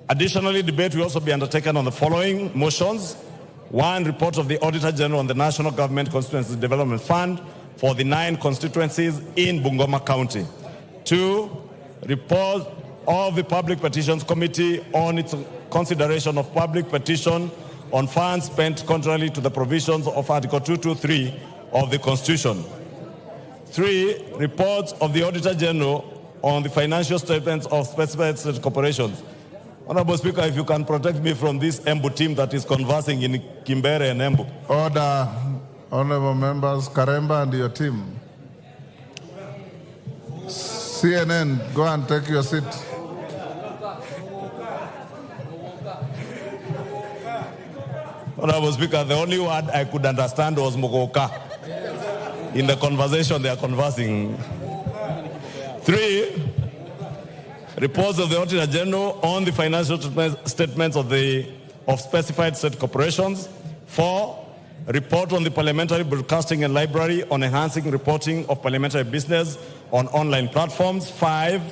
Additionally, debate will also be undertaken on the following motions. 1, report of the Auditor General on the National Government Constituencies Development Fund for the 9 constituencies in Bungoma County. 2, report of the Public Petitions Committee on its consideration of public petition on funds spent contrary to the provisions of Article 223 of the Constitution. 3, reports of the Auditor General on the financial statements of specified state corporations. Honorable Speaker, if you can protect me from this Embu team that is conversing in Kimbere and Embu. Order, honorable members, Karemba and your team. CNN, go and take your seat. Honorable Speaker, the only word I could understand was Mogoka. In the conversation they are conversing. 3, reports of the Auditor General on the financial statements of specified state corporations. 4, report on the Parliamentary Broadcasting and Library on enhancing reporting of parliamentary business on online platforms. 5,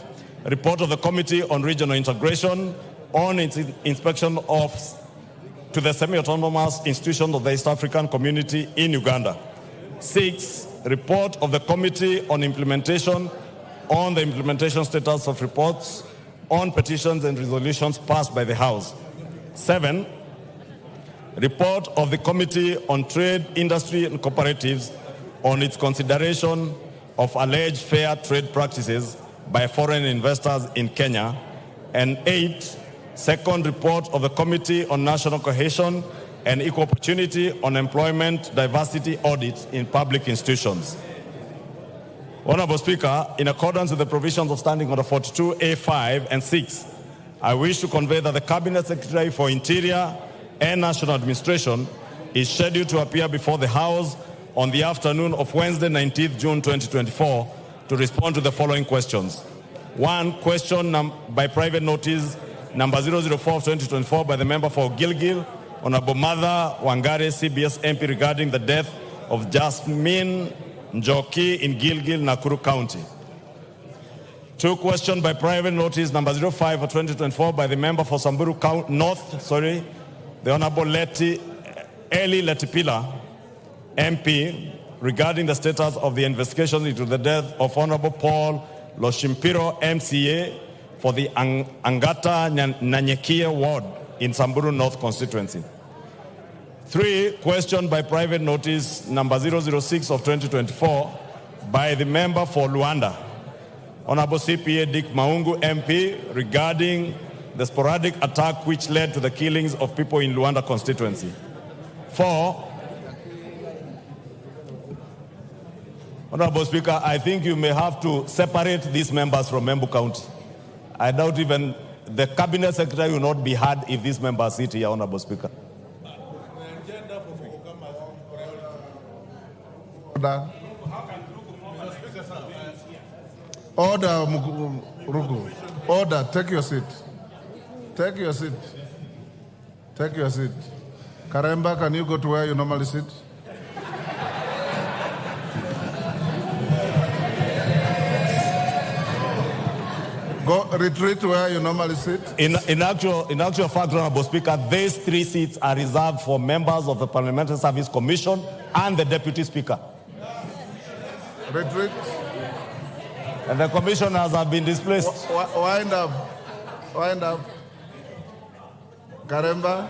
report of the Committee on Regional Integration on its inspection to the semi-autonomous institutions of the East African Community in Uganda. 6, report of the Committee on Implementation on the implementation status of reports on petitions and resolutions passed by the House. 7, report of the Committee on Trade, Industry and Cooperatives on its consideration of alleged fair trade practices by foreign investors in Kenya. And 8, second report of the Committee on National Cohesion and Equal Opportunity on Employment Diversity Audit in Public Institutions. Honorable Speaker, in accordance with the provisions of Standing Order 42A5 and 6, I wish to convey that the Cabinet Secretary for Interior and National Administration is scheduled to appear before the House on the afternoon of Wednesday, 19th June 2024, to respond to the following questions. 1, question by private notice number 004 of 2024 by the member for Gilgil, Honorable Mother Wangare, CBS MP, regarding the death of Jasmine Njoki in Gilgil, Nakuru County. 2, question by private notice number 05 of 2024 by the member for Samburu North, the Honorable Eli Letipila, MP, regarding the status of the investigation into the death of Honorable Paul Loshimpiro, MCA, for the Angata Nanyekia ward in Samburu North constituency. 3, question by private notice number 006 of 2024 by the member for Luanda, Honorable CPA Dick Maungu, MP, regarding the sporadic attack which led to the killings of people in Luanda constituency. 4, Honorable Speaker, I think you may have to separate these members from Embu County. I doubt even the Cabinet Secretary will not be heard if these members sit here, Honorable Speaker. Order. Order, Rugu. Order, take your seat. Take your seat. Take your seat. Karemba, can you go to where you normally sit? Go retreat to where you normally sit. In actual fact, Honorable Speaker, these 3 seats are reserved for members of the Parliamentary Service Commission and the Deputy Speaker. Retreat. And the commissioners have been displaced. Wind up. Wind up. Karemba,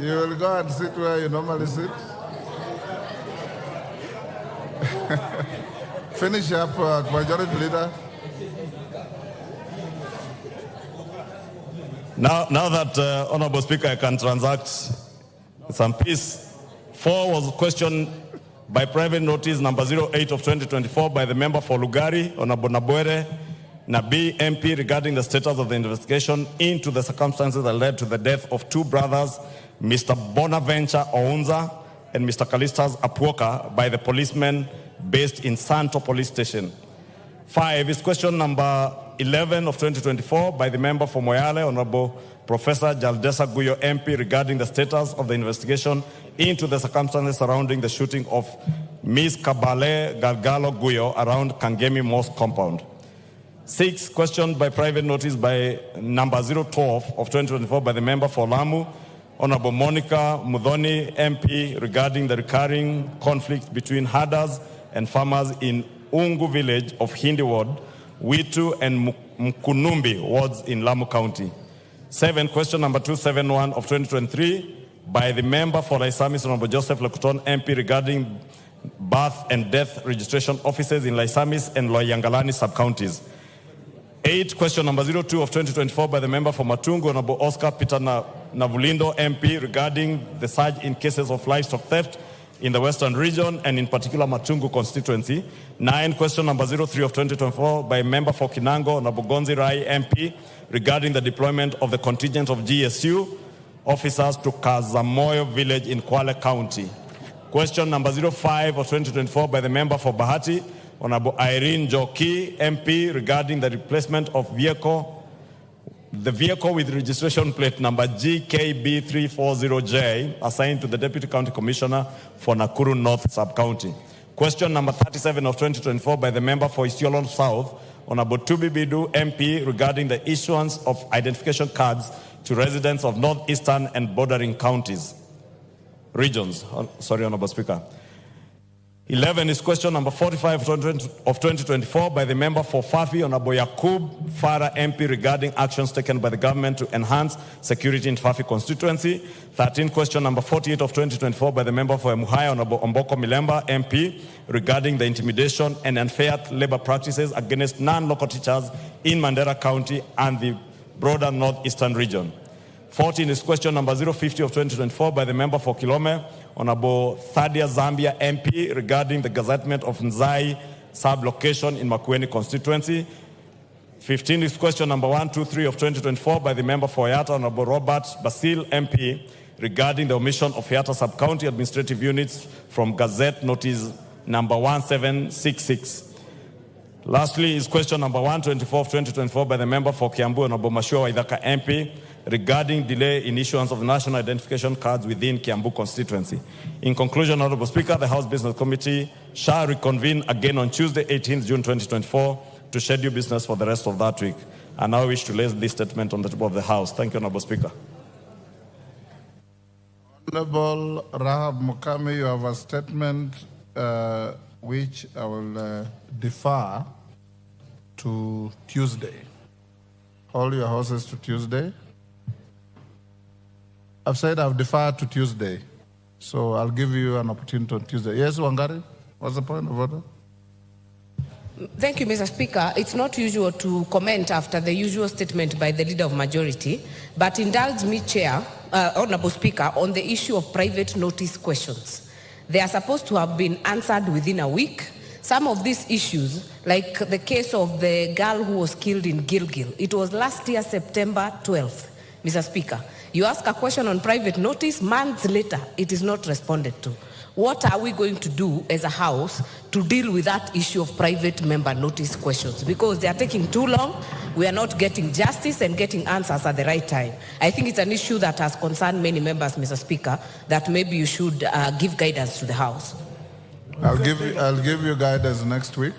you will go and sit where you normally sit. Finish up, Majority Leader. Now that, Honorable Speaker, I can transact some peace. 4 was question by private notice number 08 of 2024 by the member for Lugari, Honorable Nabwere, Nabi MP regarding the status of the investigation into the circumstances that led to the death of two brothers, Mr. Bonaventure Ounza and Mr. Kalistas Apuoka, by the policemen based in Santo Police Station. 5 is question number 11 of 2024 by the member for Moyale, Honorable Professor Jaldesa Guyo MP, regarding the status of the investigation into the circumstances surrounding the shooting of Ms. Kabale Galgalo Guyo around Kangemi Mosque compound. 6, question by private notice by number 012 of 2024 by the member for Lamu, Honorable Monica Mudhoni MP, regarding the recurring conflict between herders and farmers in Ungu village of Hindi Ward, Witu and Mkunumbi wards in Lamu County. 7, question number 271 of 2023 by the member for Laisamis, Honorable Joseph Lekuton MP, regarding birth and death registration offices in Laisamis and Loyangalani sub-counties. 8, question number 02 of 2024 by the member for Matungu, Honorable Oscar Peter Navulindo MP, regarding the surge in cases of livestock theft in the Western region and in particular Matungu constituency. 9, question number 03 of 2024 by member for Kinango, Honorable Gonzi Rai MP, regarding the deployment of the contingent of GSU officers to Kazamoyo village in Kwale County. Question number 05 of 2024 by the member for Bahati, Honorable Irene Joki MP, regarding the replacement of the vehicle with registration plate number GKB340J assigned to the Deputy County Commissioner for Nakuru North Sub-County. Question number 37 of 2024 by the member for Isiolo South, Honorable Tubi Bidu MP, regarding the issuance of identification cards to residents of northeastern and bordering regions. Sorry, Honorable Speaker. 11 is question number 45 of 2024 by the member for Fafi, Honorable Yakub Farah MP, regarding actions taken by the government to enhance security in Fafi constituency. 13, question number 48 of 2024 by the member for Emuhaya, Honorable Omboko Milemba MP, regarding the intimidation and unfair labor practices against non-local teachers in Mandera County and the broader northeastern region. 14 is question number 050 of 2024 by the member for Kilome, Honorable Thadia Zambia MP, regarding the gazettement of Nzai sub-location in Makueni constituency. 15 is question number 123 of 2024 by the member for Yata, Honorable Robert Basil MP, regarding the omission of Yata sub-county administrative units from Gazette Notice number 1766. Lastly is question number 124 of 2024 by the member for Kiambu, Honorable Mashua Waithaka MP, regarding delay in issuance of national identification cards within Kiambu constituency. In conclusion, Honorable Speaker, the House Business Committee shall reconvene again on Tuesday, 18th June 2024 to schedule business for the rest of that week. I now wish to lay this statement on the table of the House. Thank you, Honorable Speaker. Honorable Rahab Mukami, you have a statement which I will defer to Tuesday. Hold your horses to Tuesday. I've said I've deferred to Tuesday, so I'll give you an opportunity on Tuesday. Yes, Wangari, what's the point of order? Thank you, Mr. Speaker. It's not usual to comment after the usual statement by the Leader of Majority, but indulge me, Chair, Honorable Speaker, on the issue of private notice questions. They are supposed to have been answered within a week. Some of these issues, like the case of the girl who was killed in Gilgil, it was last year, September 12th, Mr. Speaker. You ask a question on private notice, months later, it is not responded to. What are we going to do as a House to deal with that issue of private member notice questions? Because they are taking too long, we are not getting justice and getting answers at the right time. I think it's an issue that has concerned many members, Mr. Speaker, that maybe you should give guidance to the House. I'll give you guidance next week.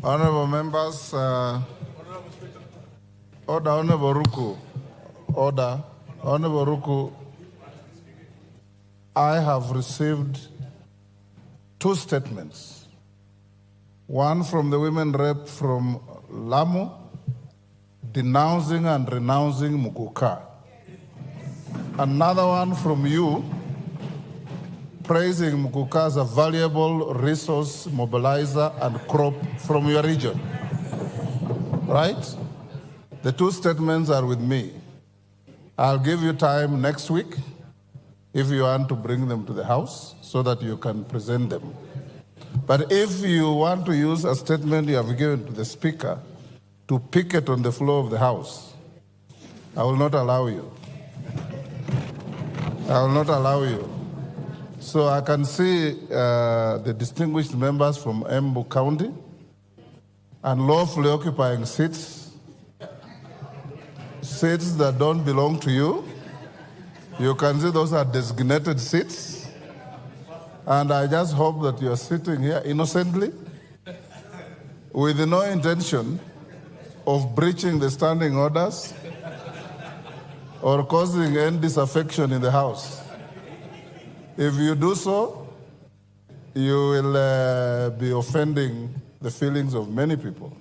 Honorable members, order, Honorable Ruku. Order, Honorable Ruku. I have received 2 statements. One from the women rep from Lamu, denouncing and renouncing Muguka. Another one from you, praising Muguka as a valuable resource mobilizer and crop from your region. Right? The 2 statements are with me. I'll give you time next week if you want to bring them to the House so that you can present them. But if you want to use a statement you have given to the Speaker to picket on the floor of the House, I will not allow you. I will not allow you. So I can see the distinguished members from Embu County and lawfully occupying seats that don't belong to you. You can see those are designated seats. And I just hope that you are sitting here innocently with no intention of breaching the standing orders or causing any disaffection in the House. If you do so, you will be offending the feelings of many people.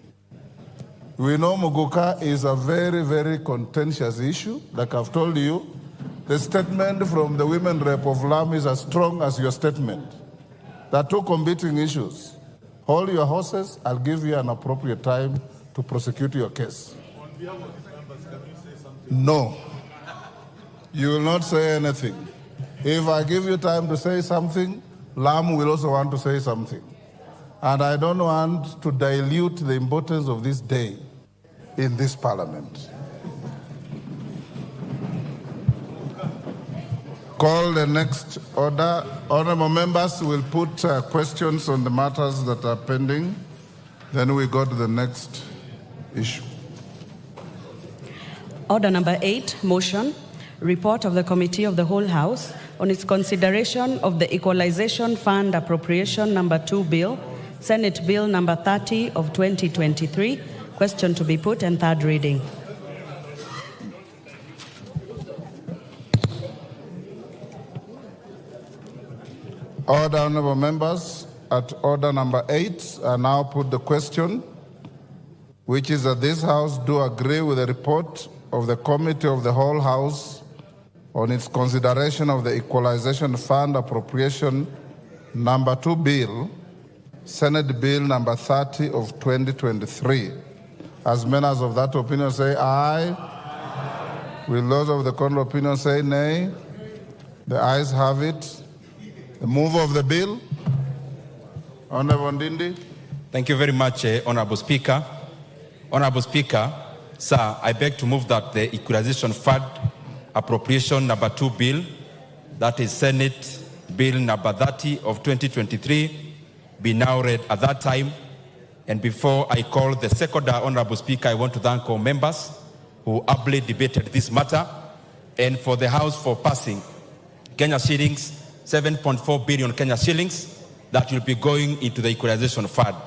We know Muguka is a very, very contentious issue. Like I've told you, the statement from the women rep of Lamu is as strong as your statement. There are two competing issues. Hold your horses, I'll give you an appropriate time to prosecute your case. On behalf of the members, can you say something? No. You will not say anything. If I give you time to say something, Lamu will also want to say something. And I don't want to dilute the importance of this day in this parliament. Call the next order. Honorable members will put questions on the matters that are pending. Then we go to the next issue. Order number 8, motion, report of the Committee of the Whole House on its consideration of the Equalization Fund Appropriation number 2 Bill, Senate Bill number 30 of 2023, question to be put and third reading. Order, honorable members, at order number 8, I now put the question, which is that this House do agree with the report of the Committee of the Whole House on its consideration of the Equalization Fund Appropriation number 2 Bill, Senate Bill number 30 of 2023. As members of that opinion say aye. Will those of the contrary opinion say nay? The ayes have it. The mover of the bill, Honorable Ndindi. Thank you very much, Honorable Speaker. Honorable Speaker, sir, I beg to move that the Equalization Fund Appropriation number 2 Bill, that is Senate Bill number 30 of 2023, be now read at that time. And before I call the second Honorable Speaker, I want to thank all members who ably debated this matter and for the House for passing Kenya shillings, 7.4 billion Kenya shillings that will be going into the Equalization Fund.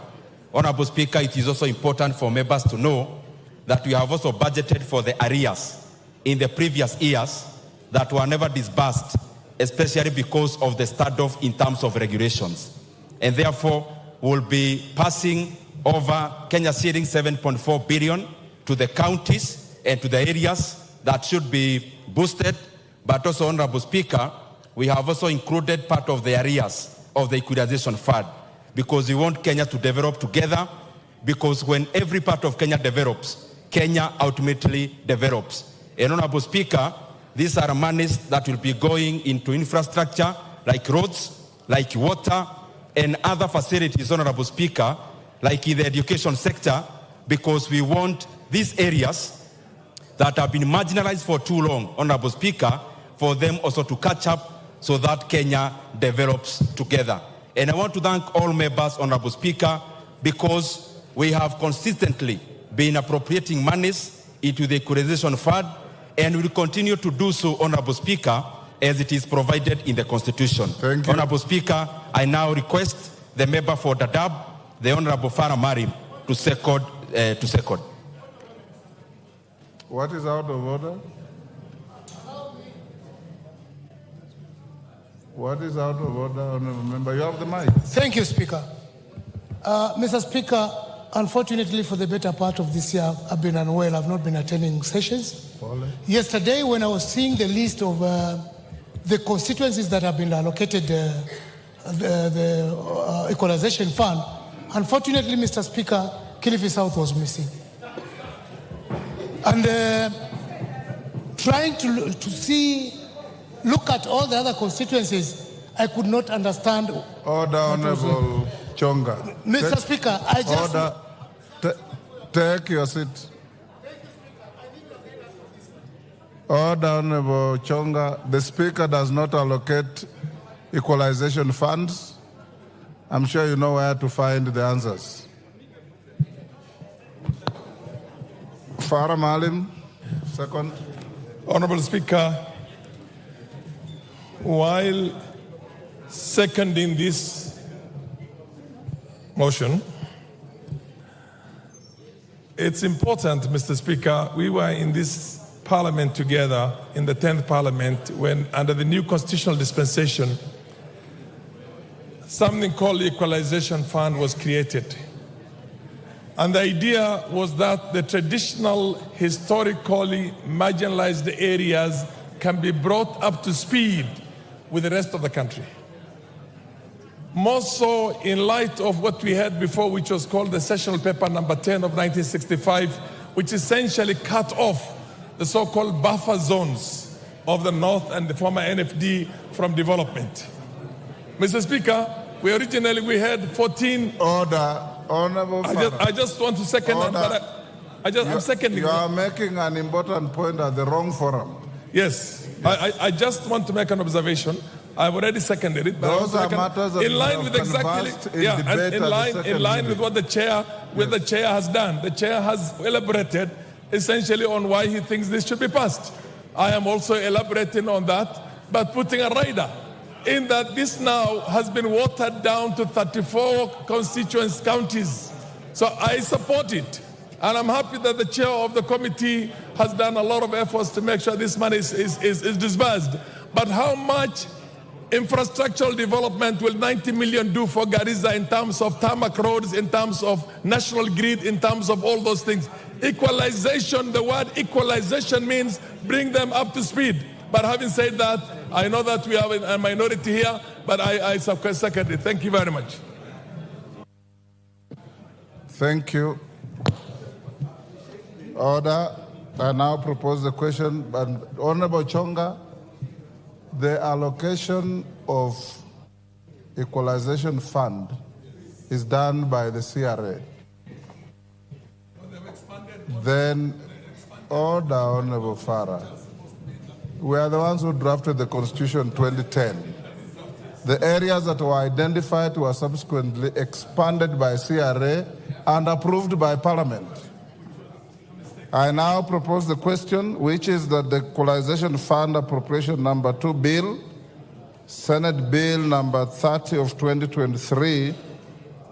Honorable Speaker, it is also important for members to know that we have also budgeted for the arrears in the previous years that were never disbursed, especially because of the standoff in terms of regulations. And therefore, we'll be passing over Kenya shillings 7.4 billion to the counties and to the areas that should be boosted. But also, Honorable Speaker, we have also included part of the areas of the Equalization Fund because we want Kenya to develop together, because when every part of Kenya develops, Kenya ultimately develops. And Honorable Speaker, these are monies that will be going into infrastructure like roads, like water, and other facilities, Honorable Speaker, like in the education sector, because we want these areas that have been marginalized for too long, Honorable Speaker, for them also to catch up so that Kenya develops together. And I want to thank all members, Honorable Speaker, because we have consistently been appropriating monies into the Equalization Fund, and will continue to do so, Honorable Speaker, as it is provided in the Constitution. Thank you. Honorable Speaker, I now request the member for Dadaab, the Honorable Farah Marim, to second. What is out of order? What is out of order, Honorable Member? You have the mic. Thank you, Speaker. Mr. Speaker, unfortunately for the better part of this year, I've been unwell. I've not been attending sessions. Yesterday, when I was seeing the list of the constituencies that have been allocated the Equalization Fund, unfortunately, Mr. Speaker, Kilifi South was missing. And trying to look at all the other constituencies, I could not understand. Order, Honorable Chonga. Mr. Speaker, I just... Order. Take your seat. Order, Honorable Chonga. The Speaker does not allocate equalization funds. I'm sure you know where to find the answers. Farah Malim, second. Honorable Speaker, while seconding this motion, it's important, Mr. Speaker, we were in this Parliament together in the 10th Parliament when, under the new constitutional dispensation, something called the Equalization Fund was created. And the idea was that the traditional, historically marginalized areas can be brought up to speed with the rest of the country. More so in light of what we had before, which was called the Sessional Paper number 10 of 1965, which essentially cut off the so-called buffer zones of the North and the former NFD from development. Mr. Speaker, we had 14... Order. Honorable I just want to second that, but I'm seconding. You are making an important point at the wrong forum. Yes, I just want to make an observation. I've already seconded it. But those are matters that in line with exactly, in line with what the chair has done. The chair has elaborated essentially on why he thinks this should be passed. I am also elaborating on that, but putting a rider in that this now has been watered down to 34 constituent counties. So I support it. And I'm happy that the chair of the committee has done a lot of efforts to make sure this money is disbursed. But how much infrastructural development will 90 million do for Garissa in terms of tarmac roads, in terms of national grid, in terms of all those things? Equalization, the word equalization means bring them up to speed. But having said that, I know that we have a minority here, but I second it. Thank you very much. Thank you. Order. I now propose the question, but Honorable Chonga, the allocation of equalization fund is done by the CRA. Then, order, Honorable Farah. We are the ones who drafted the Constitution 2010. The areas that were identified were subsequently expanded by CRA and approved by Parliament. I now propose the question, which is that the Equalization Fund Appropriation Number 2 Bill, Senate Bill Number 30 of 2023,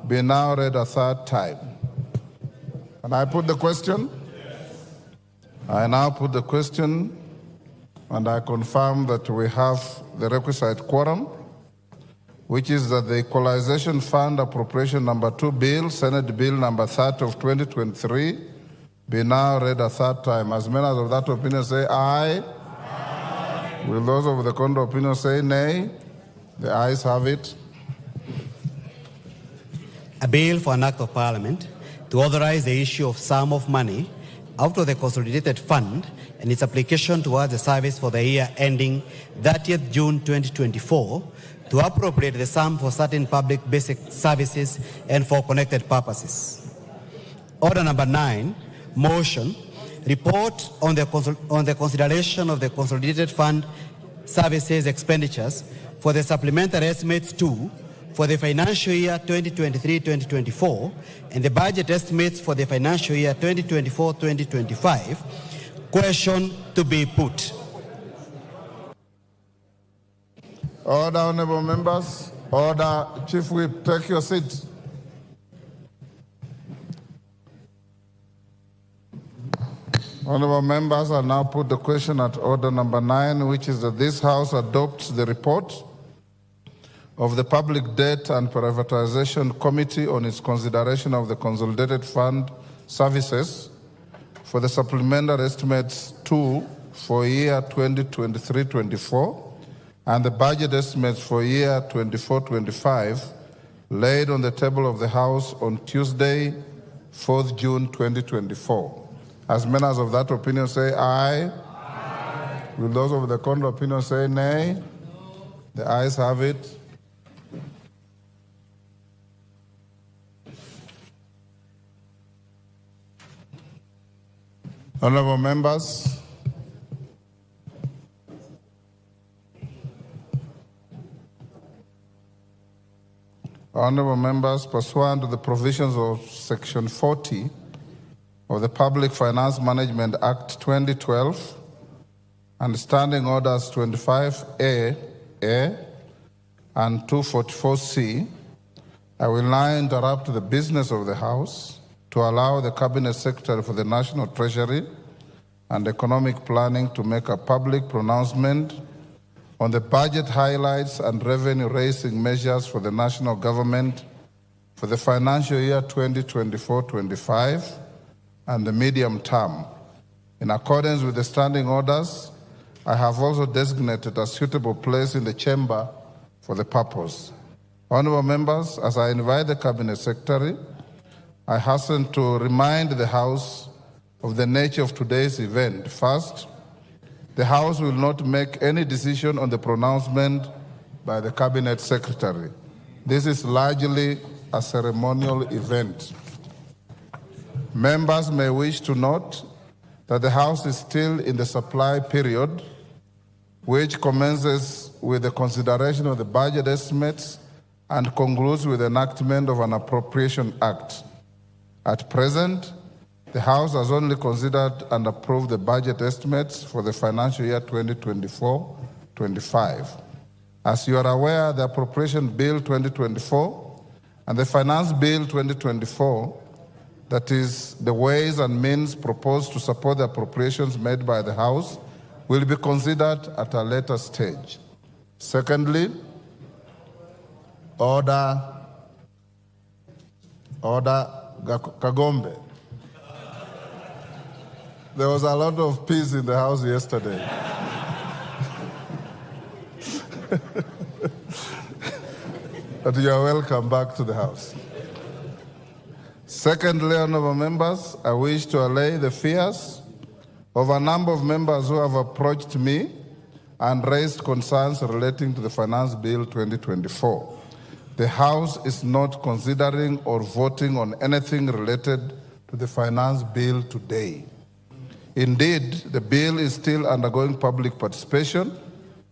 be now read a third time. And I put the question. I now put the question, and I confirm that we have the requisite quorum, which is that the Equalization Fund Appropriation Number 2 Bill, Senate Bill Number 30 of 2023, be now read a third time. As many of that opinion say aye. Aye. Will those of the contrary opinion say nay? The ayes have it. A bill for an act of Parliament to authorize the issue of sum of money out of the consolidated fund and its application towards the service for the year ending 30th June 2024 to appropriate the sum for certain public basic services and for connected purposes. Order number 9, motion, report on the consideration of the consolidated fund services expenditures for the supplementary estimates 2 for the financial year 2023-2024 and the budget estimates for the financial year 2024-2025. Question to be put. Order, honorable members. Order, Chief Whip, take your seat. Honorable members, I now put the question at order number 9, which is that this House adopts the report of the Public Debt and Privatization Committee on its consideration of the Consolidated Fund Services for the Supplementary Estimates 2 for year 2023-24 and the budget estimates for year 24-25 laid on the table of the House on Tuesday, 4th June 2024. As many as of that opinion say aye. Aye. Will those of the contrary opinion say nay? The ayes have it. Honorable members, pursuant to the provisions of Section 40 of the Public Finance Management Act 2012 and Standing Orders 25A and 244C, I will now interrupt the business of the House to allow the Cabinet Secretary for the National Treasury and Economic Planning to make a public pronouncement on the budget highlights and revenue-raising measures for the national government for the financial year 2024-25 and the medium term. In accordance with the standing orders, I have also designated a suitable place in the chamber for the purpose. Honorable members, as I invite the Cabinet Secretary, I hasten to remind the House of the nature of today's event. First, the House will not make any decision on the pronouncement by the Cabinet Secretary. This is largely a ceremonial event. Members may wish to note that the House is still in the supply period, which commences with the consideration of the budget estimates and concludes with the enactment of an appropriation act. At present, the House has only considered and approved the budget estimates for the financial year 2024-25. As you are aware, the Appropriation Bill 2024 and the Finance Bill 2024, that is, the ways and means proposed to support the appropriations made by the House, will be considered at a later stage. Secondly, Order Kagombe. There was a lot of peace in the House yesterday. But you are welcome back to the House. Secondly, honorable members, I wish to allay the fears of a number of members who have approached me and raised concerns relating to the Finance Bill 2024. The House is not considering or voting on anything related to the Finance Bill today. Indeed, the bill is still undergoing public participation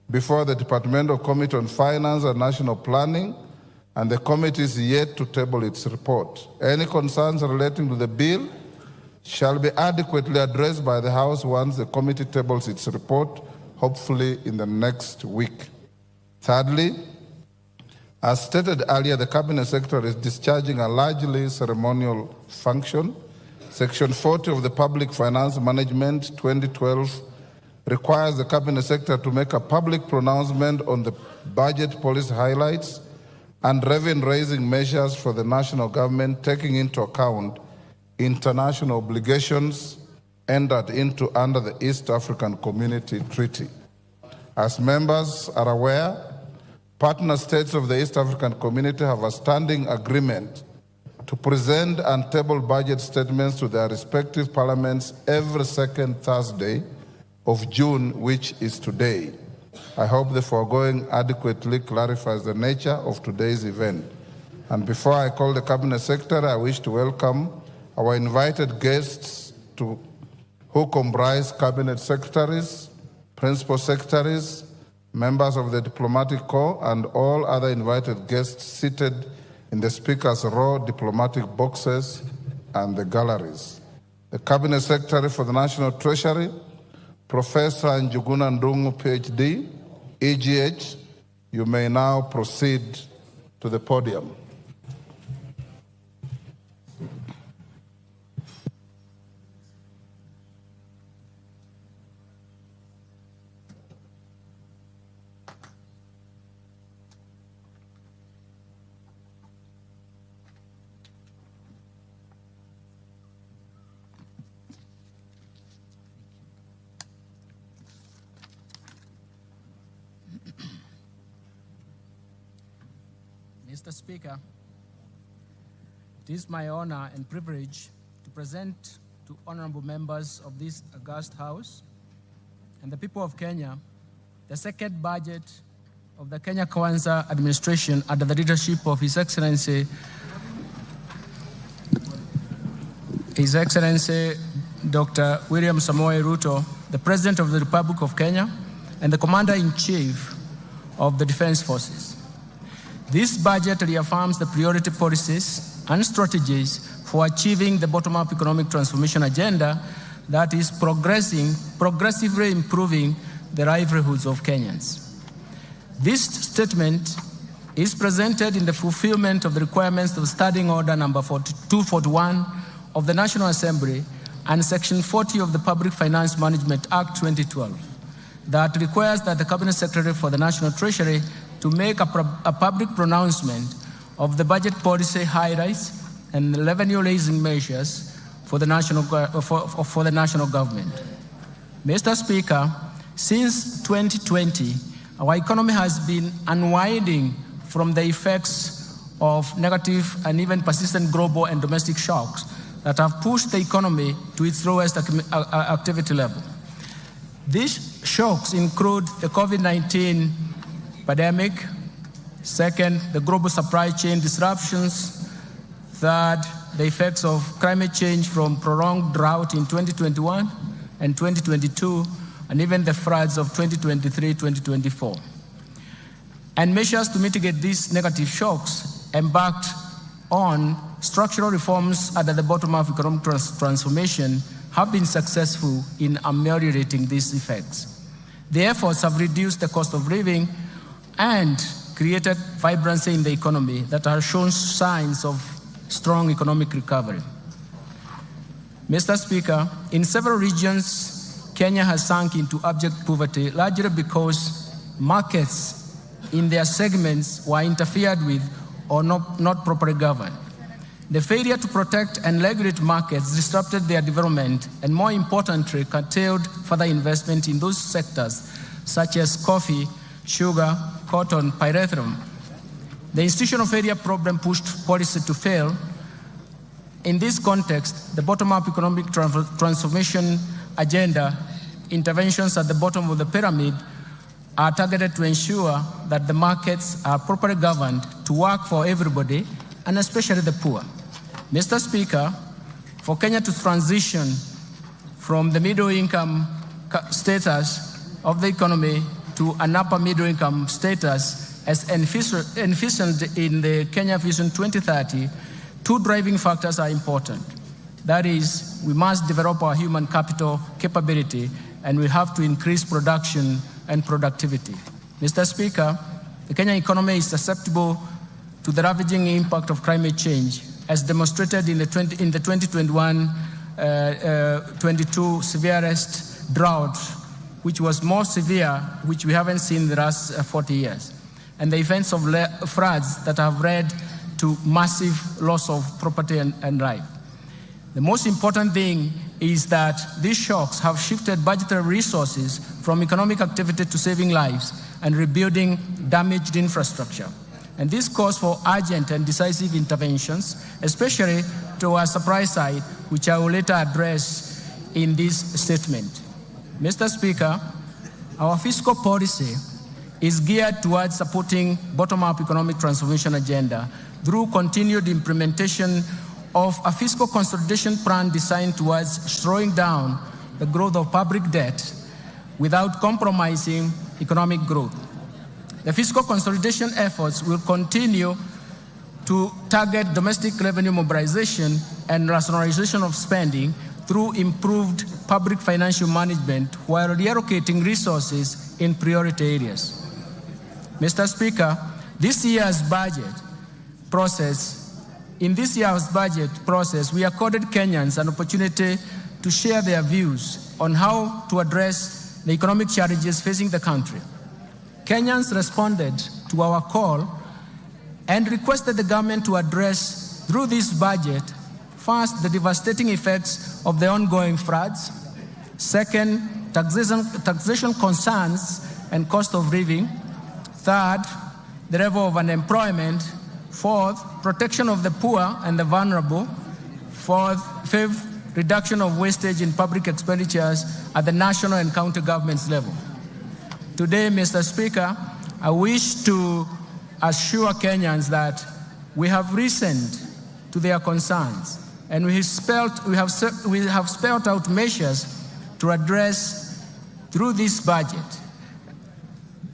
before the Departmental Committee on Finance and National Planning, and the committee is yet to table its report. Any concerns relating to the bill shall be adequately addressed by the House once the committee tables its report, hopefully in the next week. Thirdly, as stated earlier, the Cabinet Secretary is discharging a largely ceremonial function. Section 40 of the Public Finance Management 2012 requires the Cabinet Secretary to make a public pronouncement on the budget policy highlights and revenue-raising measures for the national government, taking into account international obligations entered into under the East African Community Treaty. As members are aware, partner states of the East African Community have a standing agreement to present and table budget statements to their respective parliaments every second Thursday of June, which is today. I hope the foregoing adequately clarifies the nature of today's event. And before I call the Cabinet Secretary, I wish to welcome our invited guests who comprise Cabinet Secretaries, Principal Secretaries, members of the Diplomatic Corps, and all other invited guests seated in the Speaker's row, diplomatic boxes, and the galleries. The Cabinet Secretary for the National Treasury, Professor Njuguna Ndungu, PhD, EGH, you may now proceed to the podium. Mr. Speaker, it is my honor and privilege to present to honorable members of this august House and the people of Kenya the second budget of the Kenya Kwanza administration under the leadership of His Excellency Dr. William Samoei Ruto, the President of the Republic of Kenya, and the Commander-in-Chief of the Defense Forces. This budget reaffirms the priority policies and strategies for achieving the bottom-up economic transformation agenda that is progressively improving the livelihoods of Kenyans. This statement is presented in the fulfillment of the requirements of Standing Order number 241 of the National Assembly and Section 40 of the Public Finance Management Act 2012 that requires that the Cabinet Secretary for the National Treasury to make a public pronouncement of the budget policy highlights and revenue-raising measures for the national government. Mr. Speaker, since 2020, our economy has been unwinding from the effects of negative and even persistent global and domestic shocks that have pushed the economy to its lowest activity level. These shocks include the COVID-19 pandemic, second, the global supply chain disruptions, third, the effects of climate change from prolonged drought in 2021 and 2022, and even the floods of 2023-2024. And measures to mitigate these negative shocks embarked on structural reforms under the bottom-up economic transformation have been successful in ameliorating these effects. The efforts have reduced the cost of living and created vibrancy in the economy that has shown signs of strong economic recovery. Mr. Speaker, in several regions, Kenya has sunk into abject poverty, largely because markets in their segments were interfered with or not properly governed. The failure to protect and regulate markets disrupted their development and, more importantly, curtailed further investment in those sectors such as coffee, sugar, cotton, pyrethrum. The institutional failure problem pushed policy to fail. In this context, the bottom-up economic transformation agenda interventions at the bottom of the pyramid are targeted to ensure that the markets are properly governed to work for everybody, and especially the poor. Mr. Speaker, for Kenya to transition from the middle-income status of the economy to an upper middle-income status as envisioned in the Kenya Vision 2030, two driving factors are important. That is, we must develop our human capital capability, and we have to increase production and productivity. Mr. Speaker, the Kenyan economy is susceptible to the ravaging impact of climate change, as demonstrated in the 2021-22 severest drought, which was more severe, which we haven't seen in the last 40 years, and the events of floods that have led to massive loss of property and life. The most important thing is that these shocks have shifted budgetary resources from economic activity to saving lives and rebuilding damaged infrastructure. And this calls for urgent and decisive interventions, especially to our supply side, which I will later address in this statement. Mr. Speaker, our fiscal policy is geared towards supporting bottom-up economic transformation agenda through continued implementation of a fiscal consolidation plan designed towards slowing down the growth of public debt without compromising economic growth. The fiscal consolidation efforts will continue to target domestic revenue mobilization and rationalization of spending through improved public financial management while reallocating resources in priority areas. Mr. Speaker, in this year's budget process, we accorded Kenyans an opportunity to share their views on how to address the economic challenges facing the country. Kenyans responded to our call and requested the government to address, through this budget, first, the devastating effects of the ongoing floods, second, taxation concerns and cost of living, third, the level of unemployment, fourth, protection of the poor and the vulnerable, fifth, reduction of wastage in public expenditures at the national and county governments level. Today, Mr. Speaker, I wish to assure Kenyans that we have listened to their concerns and we have spelled out measures to address through this budget.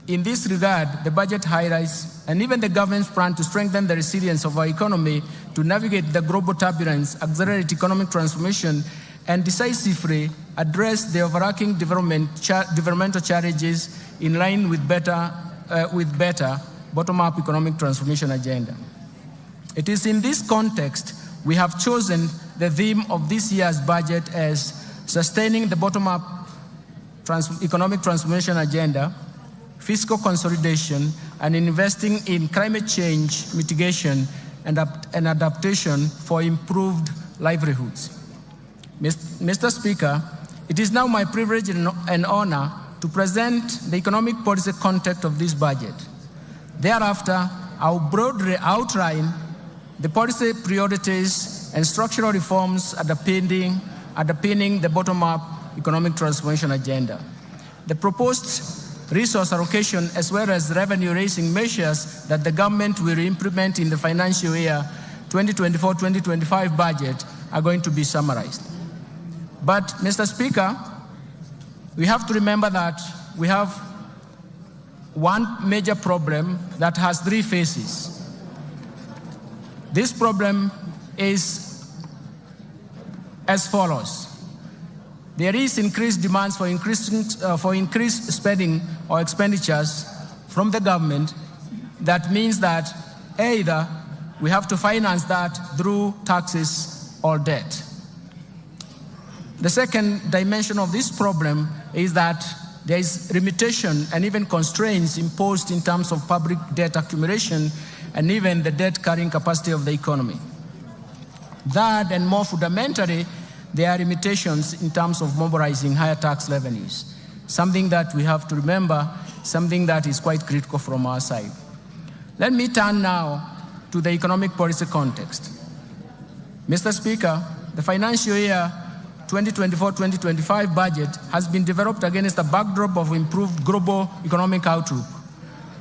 In this regard, the budget highlights and even the government's plan to strengthen the resilience of our economy to navigate the global turbulence, accelerate economic transformation, and decisively address the overarching developmental challenges in line with better bottom-up economic transformation agenda. It is in this context we have chosen the theme of this year's budget as sustaining the bottom-up economic transformation agenda, fiscal consolidation, and investing in climate change mitigation and adaptation for improved livelihoods. Mr. Speaker, it is now my privilege and honor to present the economic policy context of this budget. Thereafter, I will broadly outline the policy priorities and structural reforms underpinning the bottom-up economic transformation agenda. The proposed resource allocation as well as revenue-raising measures that the government will implement in the financial year 2024-2025 budget are going to be summarized. But, Mr. Speaker, we have to remember that we have one major problem that has three phases. This problem is as follows. There is increased demands for increased spending or expenditures from the government. That means that either we have to finance that through taxes or debt. The second dimension of this problem is that there is limitation and even constraints imposed in terms of public debt accumulation and even the debt carrying capacity of the economy. That, and more fundamentally, there are limitations in terms of mobilizing higher tax revenues, something that we have to remember, something that is quite critical from our side. Let me turn now to the economic policy context. Mr. Speaker, the financial year 2024-2025 budget has been developed against a backdrop of improved global economic outlook.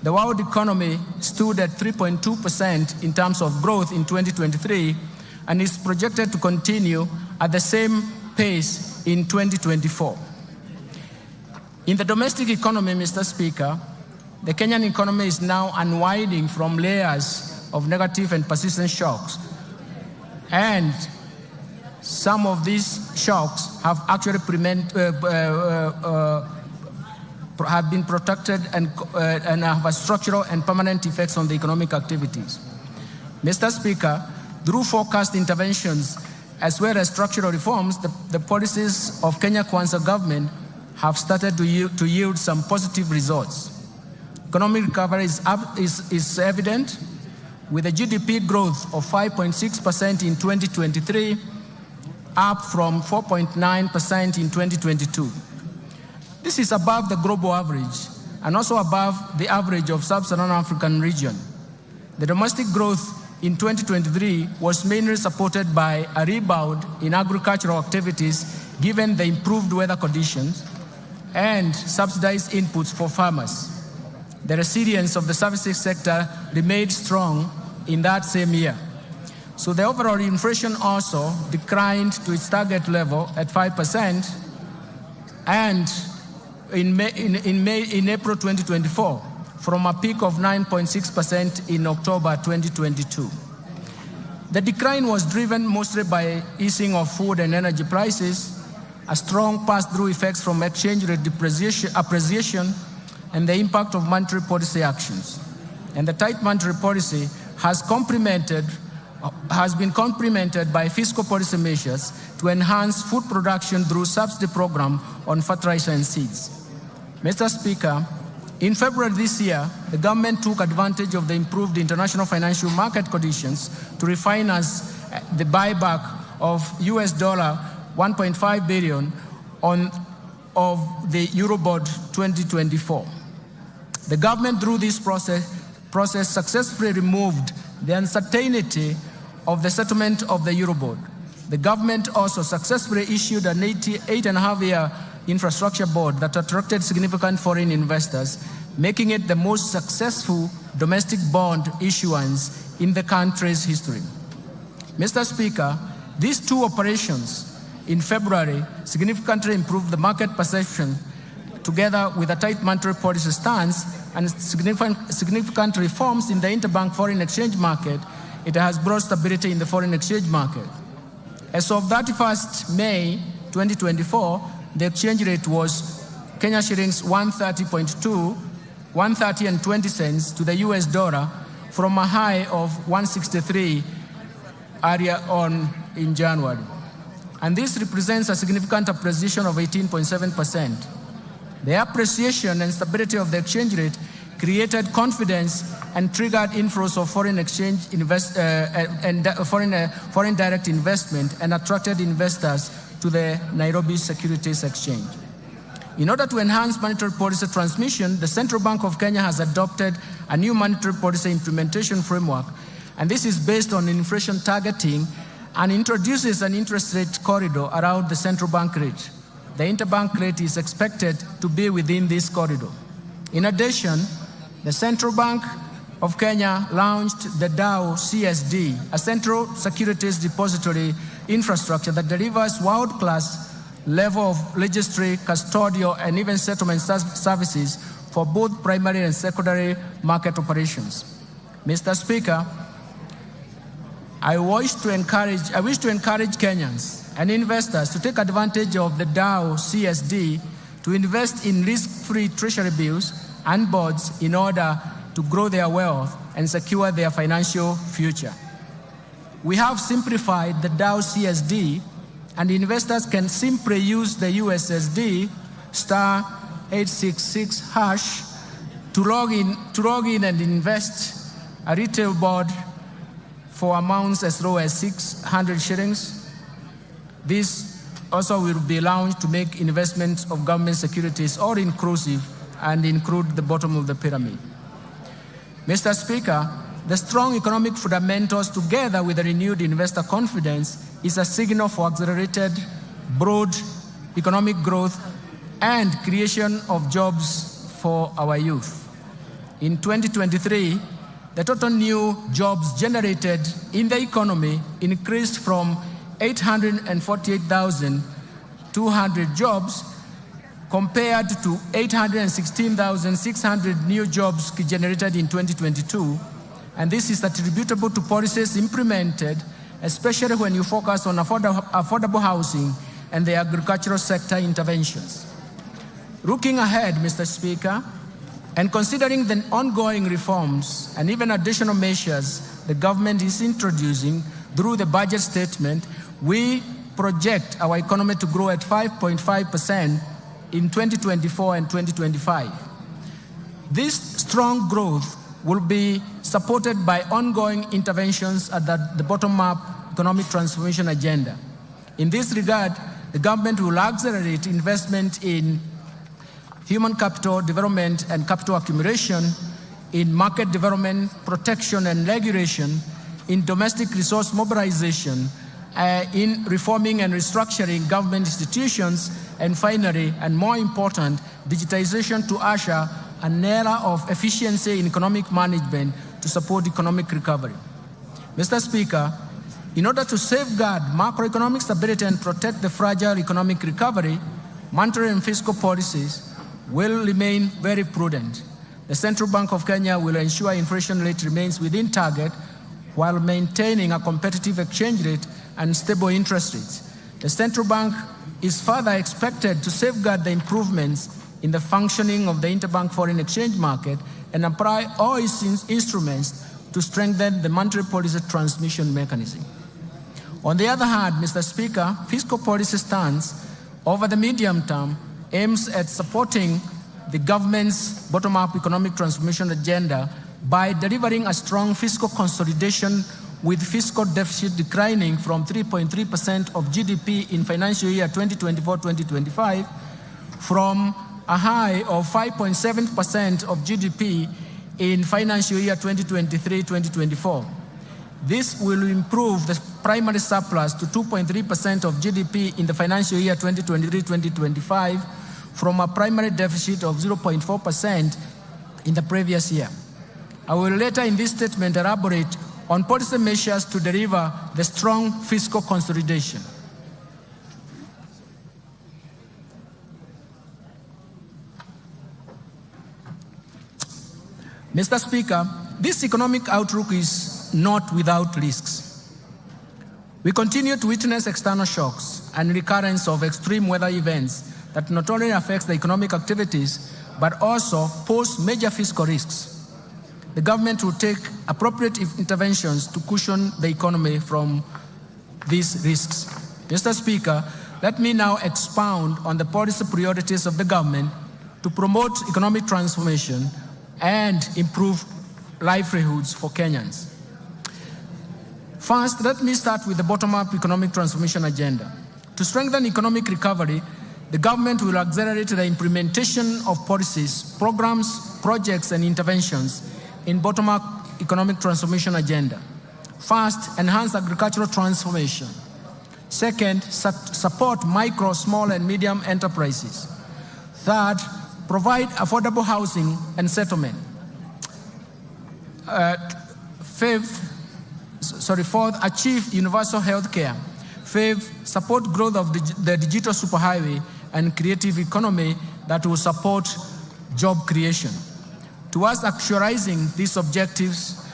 The world economy stood at 3.2% in terms of growth in 2023 and is projected to continue at the same pace in 2024. In the domestic economy, Mr. Speaker, the Kenyan economy is now unwinding from layers of negative and persistent shocks. And some of these shocks have actually have been protected and have a structural and permanent effects on the economic activities. Mr. Speaker, through forecast interventions as well as structural reforms, the policies of Kenya Kwanza government have started to yield some positive results. Economic recovery is evident, with a GDP growth of 5.6% in 2023, up from 4.9% in 2022. This is above the global average and also above the average of sub-Saharan African region. The domestic growth in 2023 was mainly supported by a rebound in agricultural activities given the improved weather conditions and subsidized inputs for farmers. The resilience of the services sector remained strong in that same year. So the overall inflation also declined to its target level at 5%, and in April 2024, from a peak of 9.6% in October 2022. The decline was driven mostly by easing of food and energy prices, a strong pass-through effects from exchange rate appreciation, and the impact of monetary policy actions. And the tight monetary policy has been complemented by fiscal policy measures to enhance food production through subsidy program on fertilizer and seeds. Mr. Speaker, in February this year, the government took advantage of the improved international financial market conditions to refinance the buyback of US $1.5 billion of the Eurobond 2024. The government, through this process successfully removed the uncertainty of the settlement of the Eurobond. The government also successfully issued an 8.5-year infrastructure bond that attracted significant foreign investors, making it the most successful domestic bond issuance in the country's history. Mr. Speaker, These two operations in February significantly improved the market perception together with a tight monetary policy stance and significant reforms in the interbank foreign exchange market. It has brought stability in the foreign exchange market. As of 31st May 2024, the exchange rate was Kenya shillings 130.20 to the US dollar from a high of 163 earlier on in January. And this represents a significant appreciation of 18.7%. The appreciation and stability of the exchange rate created confidence and triggered inflows of foreign exchange foreign direct investment and attracted investors to the Nairobi Securities Exchange. In order to enhance monetary policy transmission, the Central Bank of Kenya has adopted a new monetary policy implementation framework, and this is based on inflation targeting and introduces an interest rate corridor around the central bank rate. The interbank rate is expected to be within this corridor. In addition, the Central Bank of Kenya launched the DAO CSD, a central securities depository infrastructure that delivers world-class level of registry, custodial, and even settlement services for both primary and secondary market operations. Mr. Speaker, I wish to encourage Kenyans and investors to take advantage of the DAO CSD to invest in risk-free treasury bills and bonds in order to grow their wealth and secure their financial future. We have simplified the DAO CSD, and investors can simply use the USSD *866# to log in and invest a retail bond for amounts as low as 600 shillings. This also will be allowed to make investments of government securities all inclusive and include the bottom of the pyramid. Mr. Speaker, the strong economic fundamentals together with the renewed investor confidence is a signal for accelerated, broad economic growth and creation of jobs for our youth. In 2023, the total new jobs generated in the economy increased from 848,200 jobs compared to 816,600 new jobs generated in 2022. And this is attributable to policies implemented, especially when you focus on affordable housing and the agricultural sector interventions. Looking ahead, Mr. Speaker, and considering the ongoing reforms and even additional measures the government is introducing through the budget statement, we project our economy to grow at 5.5% in 2024 and 2025. This strong growth will be supported by ongoing interventions at the bottom-up economic transformation agenda. In this regard, the government will accelerate investment in human capital development and capital accumulation, in market development, protection and regulation, in domestic resource mobilization, in reforming and restructuring government institutions, and finally, and more important, digitization to usher an era of efficiency in economic management to support economic recovery. Mr. Speaker, in order to safeguard macroeconomic stability and protect the fragile economic recovery, monetary and fiscal policies will remain very prudent. The Central Bank of Kenya will ensure inflation rate remains within target while maintaining a competitive exchange rate and stable interest rates. The Central Bank is further expected to safeguard the improvements in the functioning of the interbank foreign exchange market and apply all its instruments to strengthen the monetary policy transmission mechanism. On the other hand, Mr. Speaker, fiscal policy stance over the medium term aims at supporting the government's bottom-up economic transformation agenda by delivering a strong fiscal consolidation with fiscal deficit declining from 3.3% of GDP in financial year 2024-2025 from a high of 5.7% of GDP in financial year 2023-2024. This will improve the primary surplus to 2.3% of GDP in the financial year 2023-2025 from a primary deficit of 0.4% in the previous year. I will later in this statement elaborate on policy measures to deliver the strong fiscal consolidation. Mr. Speaker, this economic outlook is not without risks. We continue to witness external shocks and recurrence of extreme weather events that not only affects the economic activities, but also pose major fiscal risks. The government will take appropriate interventions to cushion the economy from these risks. Mr. Speaker, let me now expound on the policy priorities of the government to promote economic transformation and improve livelihoods for Kenyans. First, let me start with the bottom-up economic transformation agenda. To strengthen economic recovery, the government will accelerate the implementation of policies, programs, projects, and interventions in bottom-up economic transformation agenda. First, enhance agricultural transformation. Second, support micro, small, and medium enterprises. Third, provide affordable housing and settlement. Fourth, achieve universal health care. Fifth, support growth of the digital superhighway and creative economy that will support job creation. Towards actualizing these objectives,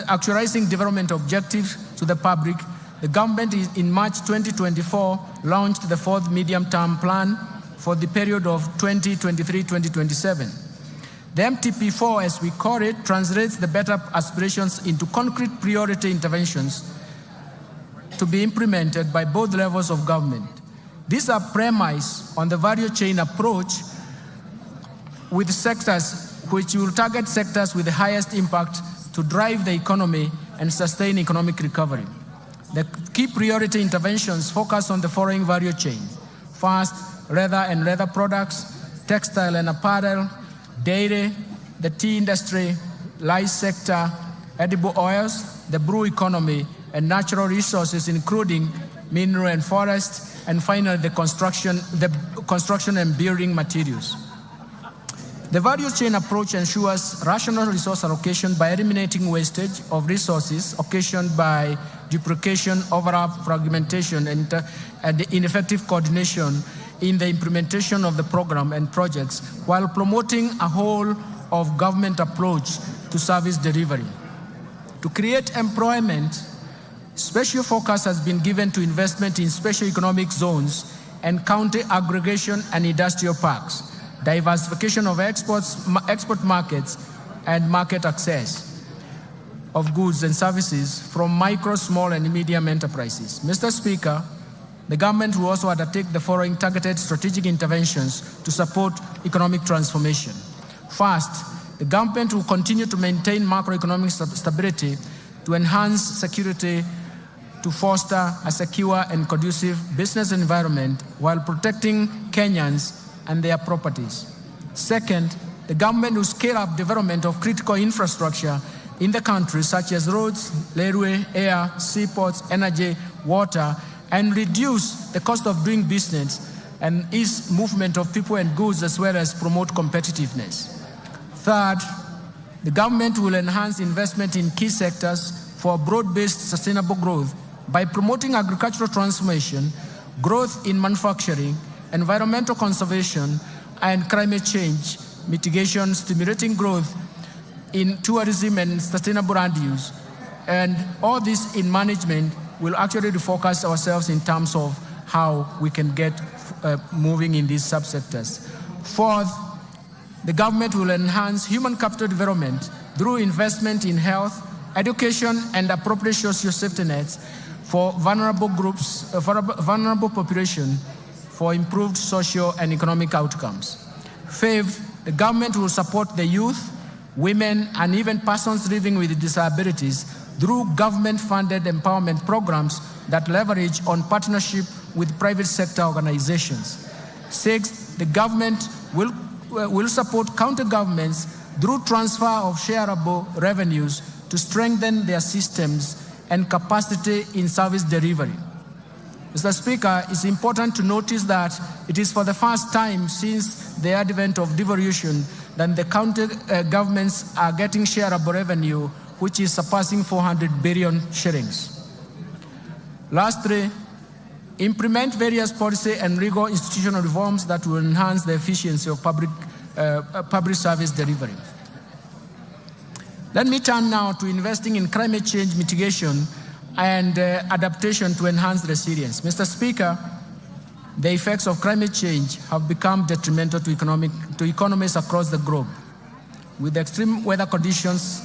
actualizing development objectives to the public, the government in March 2024 launched the fourth medium-term plan for the period of 2023-2027. The MTP4, as we call it, translates the better aspirations into concrete priority interventions to be implemented by both levels of government. These are premised on the value chain approach with sectors which will target sectors with the highest impact to drive the economy and sustain economic recovery. The key priority interventions focus on the following value chains. First, leather and leather products, textile and apparel, dairy, the tea industry, lice sector, edible oils, the brew economy, and natural resources, including mineral and forest, and finally the construction and building materials. The value chain approach ensures rational resource allocation by eliminating wastage of resources occasioned by duplication, overlap, fragmentation, and ineffective coordination in the implementation of the program and projects, while promoting a whole of government approach to service delivery. To create employment, special focus has been given to investment in special economic zones and county aggregation and industrial parks, diversification of export markets, and market access of goods and services from micro, small, and medium enterprises. Mr. Speaker, the government will also undertake the following targeted strategic interventions to support economic transformation. First, the government will continue to maintain macroeconomic stability to enhance security, to foster a secure and conducive business environment while protecting Kenyans and their properties. Second, the government will scale up development of critical infrastructure in the country, such as roads, railway, air, seaports, energy, water, and reduce the cost of doing business and ease movement of people and goods, as well as promote competitiveness. Third, the government will enhance investment in key sectors for broad-based sustainable growth by promoting agricultural transformation, growth in manufacturing, environmental conservation, and climate change mitigation, stimulating growth in tourism and sustainable land use. And all this in management will actually refocus ourselves in terms of how we can get moving in these subsectors. Fourth, the government will enhance human capital development through investment in health, education, and appropriate social safety nets for vulnerable groups, vulnerable population, for improved social and economic outcomes. Fifth, the government will support the youth, women, and even persons living with disabilities through government-funded empowerment programs that leverage on partnership with private sector organizations. Sixth, the government will support county governments through transfer of shareable revenues to strengthen their systems and capacity in service delivery. Mr. Speaker, it's important to notice that it is for the first time since the advent of devolution that the county governments are getting shareable revenue which is surpassing 400 billion shillings. Lastly, implement various policy and legal institutional reforms that will enhance the efficiency of public service delivery. Let me turn now to investing in climate change mitigation and adaptation to enhance resilience. Mr. Speaker, the effects of climate change have become detrimental to economies across the globe, with extreme weather conditions,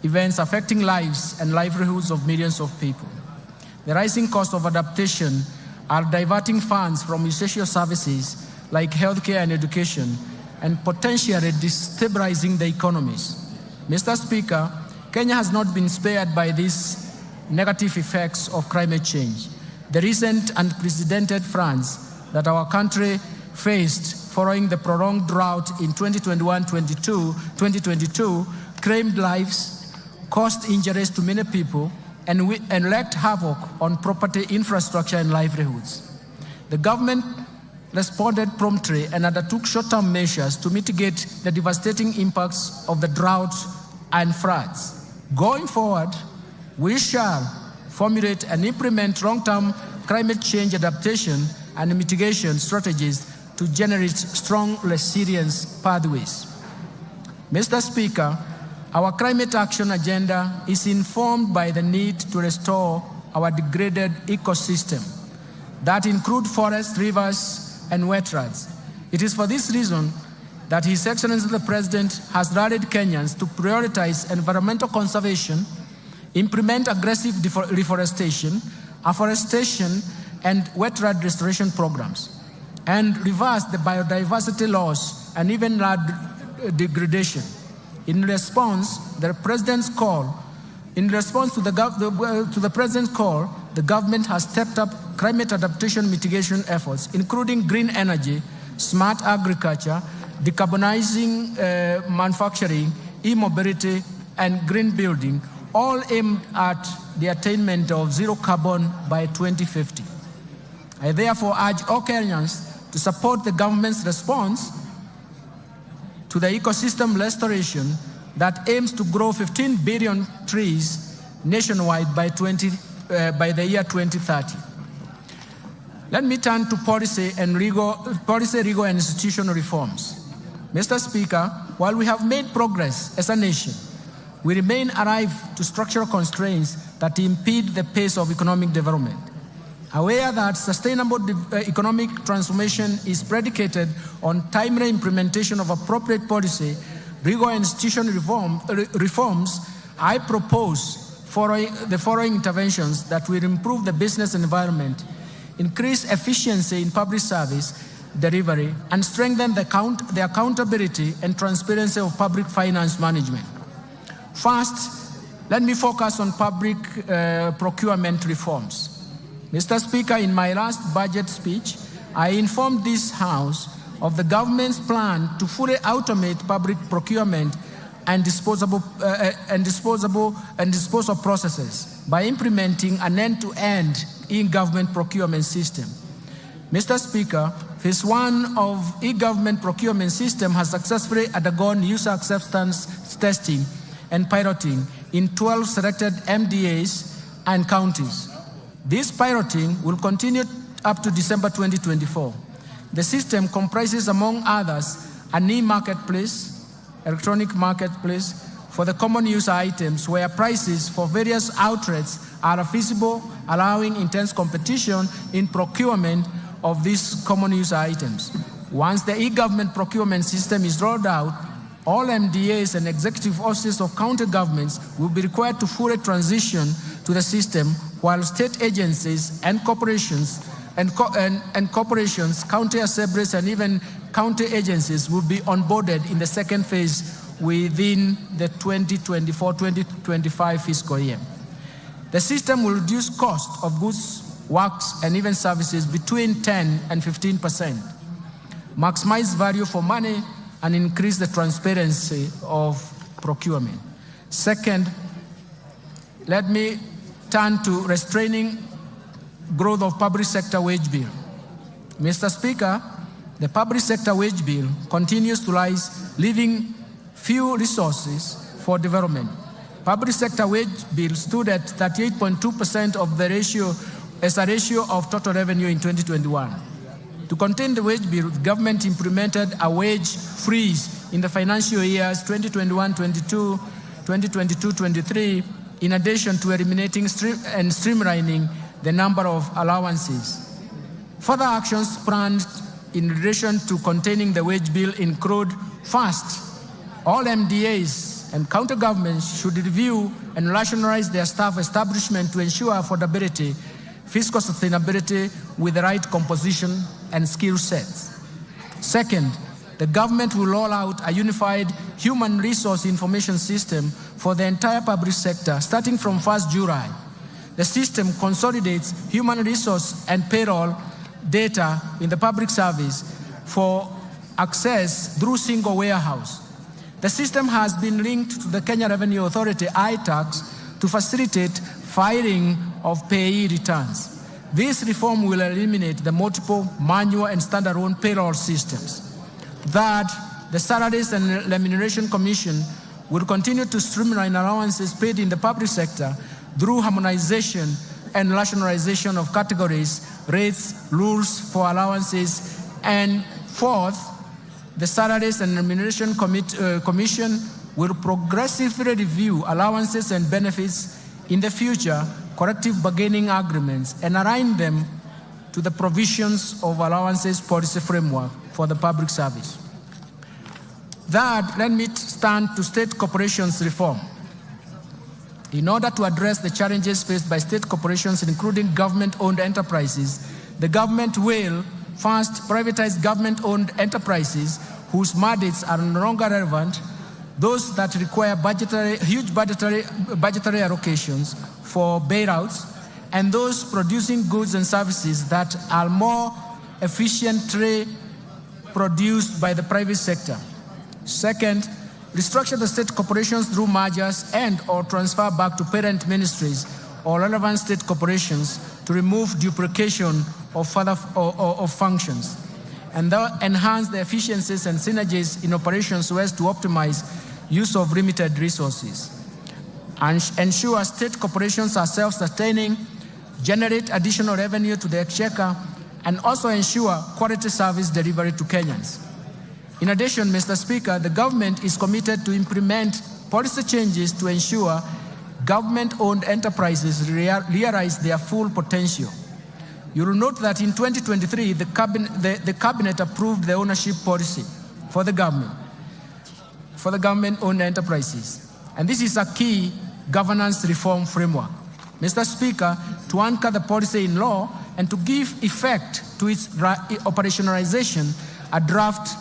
events affecting lives and livelihoods of millions of people. The rising cost of adaptation are diverting funds from essential services like healthcare and education and potentially destabilizing the economies. Mr. Speaker, Kenya has not been spared by these negative effects of climate change. The recent unprecedented floods that our country faced following the prolonged drought in 2021-2022 claimed lives, caused injuries to many people, and wreaked havoc on property, infrastructure, and livelihoods. The government responded promptly and undertook short-term measures to mitigate the devastating impacts of the drought and floods. Going forward, we shall formulate and implement long-term climate change adaptation and mitigation strategies to generate strong resilience pathways. Mr. Speaker, our climate action agenda is informed by the need to restore our degraded ecosystem that include forests, rivers, and wetlands. It is for this reason that His Excellency the President has rallied Kenyans to prioritize environmental conservation, implement aggressive reforestation, afforestation, and wetland restoration programs, and reverse the biodiversity loss and even land degradation. In response to the President's call, the government has stepped up climate adaptation mitigation efforts, including green energy, smart agriculture, decarbonizing manufacturing, e-mobility, and green building, all aimed at the attainment of zero carbon by 2050. I therefore urge all Kenyans to support the government's response to the ecosystem restoration that aims to grow 15 billion trees nationwide by the year 2030. Let me turn to policy, legal, and institutional reforms. Mr. Speaker, while we have made progress as a nation, we remain alive to structural constraints that impede the pace of economic development. Aware that sustainable economic transformation is predicated on timely implementation of appropriate policy, legal and institutional reforms, I propose the following interventions that will improve the business environment, increase efficiency in public service delivery, and strengthen the accountability and transparency of public finance management. First, let me focus on public procurement reforms. Mr. Speaker, in my last budget speech, I informed this House of the government's plan to fully automate public procurement and disposal processes by implementing an end-to-end e-government procurement system. Mr. Speaker, Phase 1 of e-government procurement system has successfully undergone user acceptance testing and piloting in 12 selected MDAs and counties. This piloting will continue up to December 2024. The system comprises, among others, an e-marketplace, electronic marketplace for the common user items where prices for various outlets are feasible, allowing intense competition in procurement of these common user items. Once the e-government procurement system is rolled out, all MDAs and executive offices of county governments will be required to fully transition to the system, while state agencies and corporations, county assemblies, and even county agencies will be onboarded in the second phase within the 2024-2025 fiscal year. The system will reduce cost of goods, works, and even services between 10 and 15%, maximize value for money, and increase the transparency of procurement. Second, let me turn to restraining growth of public sector wage bill. Mr. Speaker, the public sector wage bill continues to rise, leaving few resources for development. public sector wage bill stood at 38.2% of the ratio as a ratio of total revenue in 2021. To contain the wage bill, the government implemented a wage freeze in the financial years 2021-22, 2022-23, in addition to eliminating and streamlining the number of allowances. Further actions planned in relation to containing the wage bill include: first, all MDAs and county governments should review and rationalize their staff establishment to ensure affordability, fiscal sustainability with the right composition and skill sets. Second, the government will roll out a unified human resource information system for the entire public sector starting from 1st July. The system consolidates human resource and payroll data in the public service for access through single warehouse. The system has been linked to the Kenya Revenue Authority iTax to facilitate filing of payee returns. This reform will eliminate the multiple manual and standalone payroll systems. Third, the Salaries and Remuneration Commission will continue to streamline allowances paid in the public sector through harmonization and rationalization of categories, rates, rules for allowances. And fourth, the Salaries and Remuneration Commission will progressively review allowances and benefits in the future, collective bargaining agreements, and align them to the provisions of allowances policy framework for the public service. Third, let me turn to state corporations reform. In order to address the challenges faced by state corporations, including government-owned enterprises, the government will first privatize government-owned enterprises whose mandates are no longer relevant, those that require huge budgetary allocations for bailouts, and those producing goods and services that are more efficiently produced by the private sector. Second, restructure the state corporations through mergers and or transfer back to parent ministries or relevant state corporations to remove duplication of functions, and enhance the efficiencies and synergies in operations so as to optimize use of limited resources. And ensure state corporations are self-sustaining, generate additional revenue to the exchequer, and also ensure quality service delivery to Kenyans. In addition, Mr. Speaker, the government is committed to implement policy changes to ensure government-owned enterprises realize their full potential. You will note that in 2023, the cabinet approved the ownership policy for the government-owned enterprises. And this is a key governance reform framework. Mr. Speaker, to anchor the policy in law and to give effect to its operationalization, a draft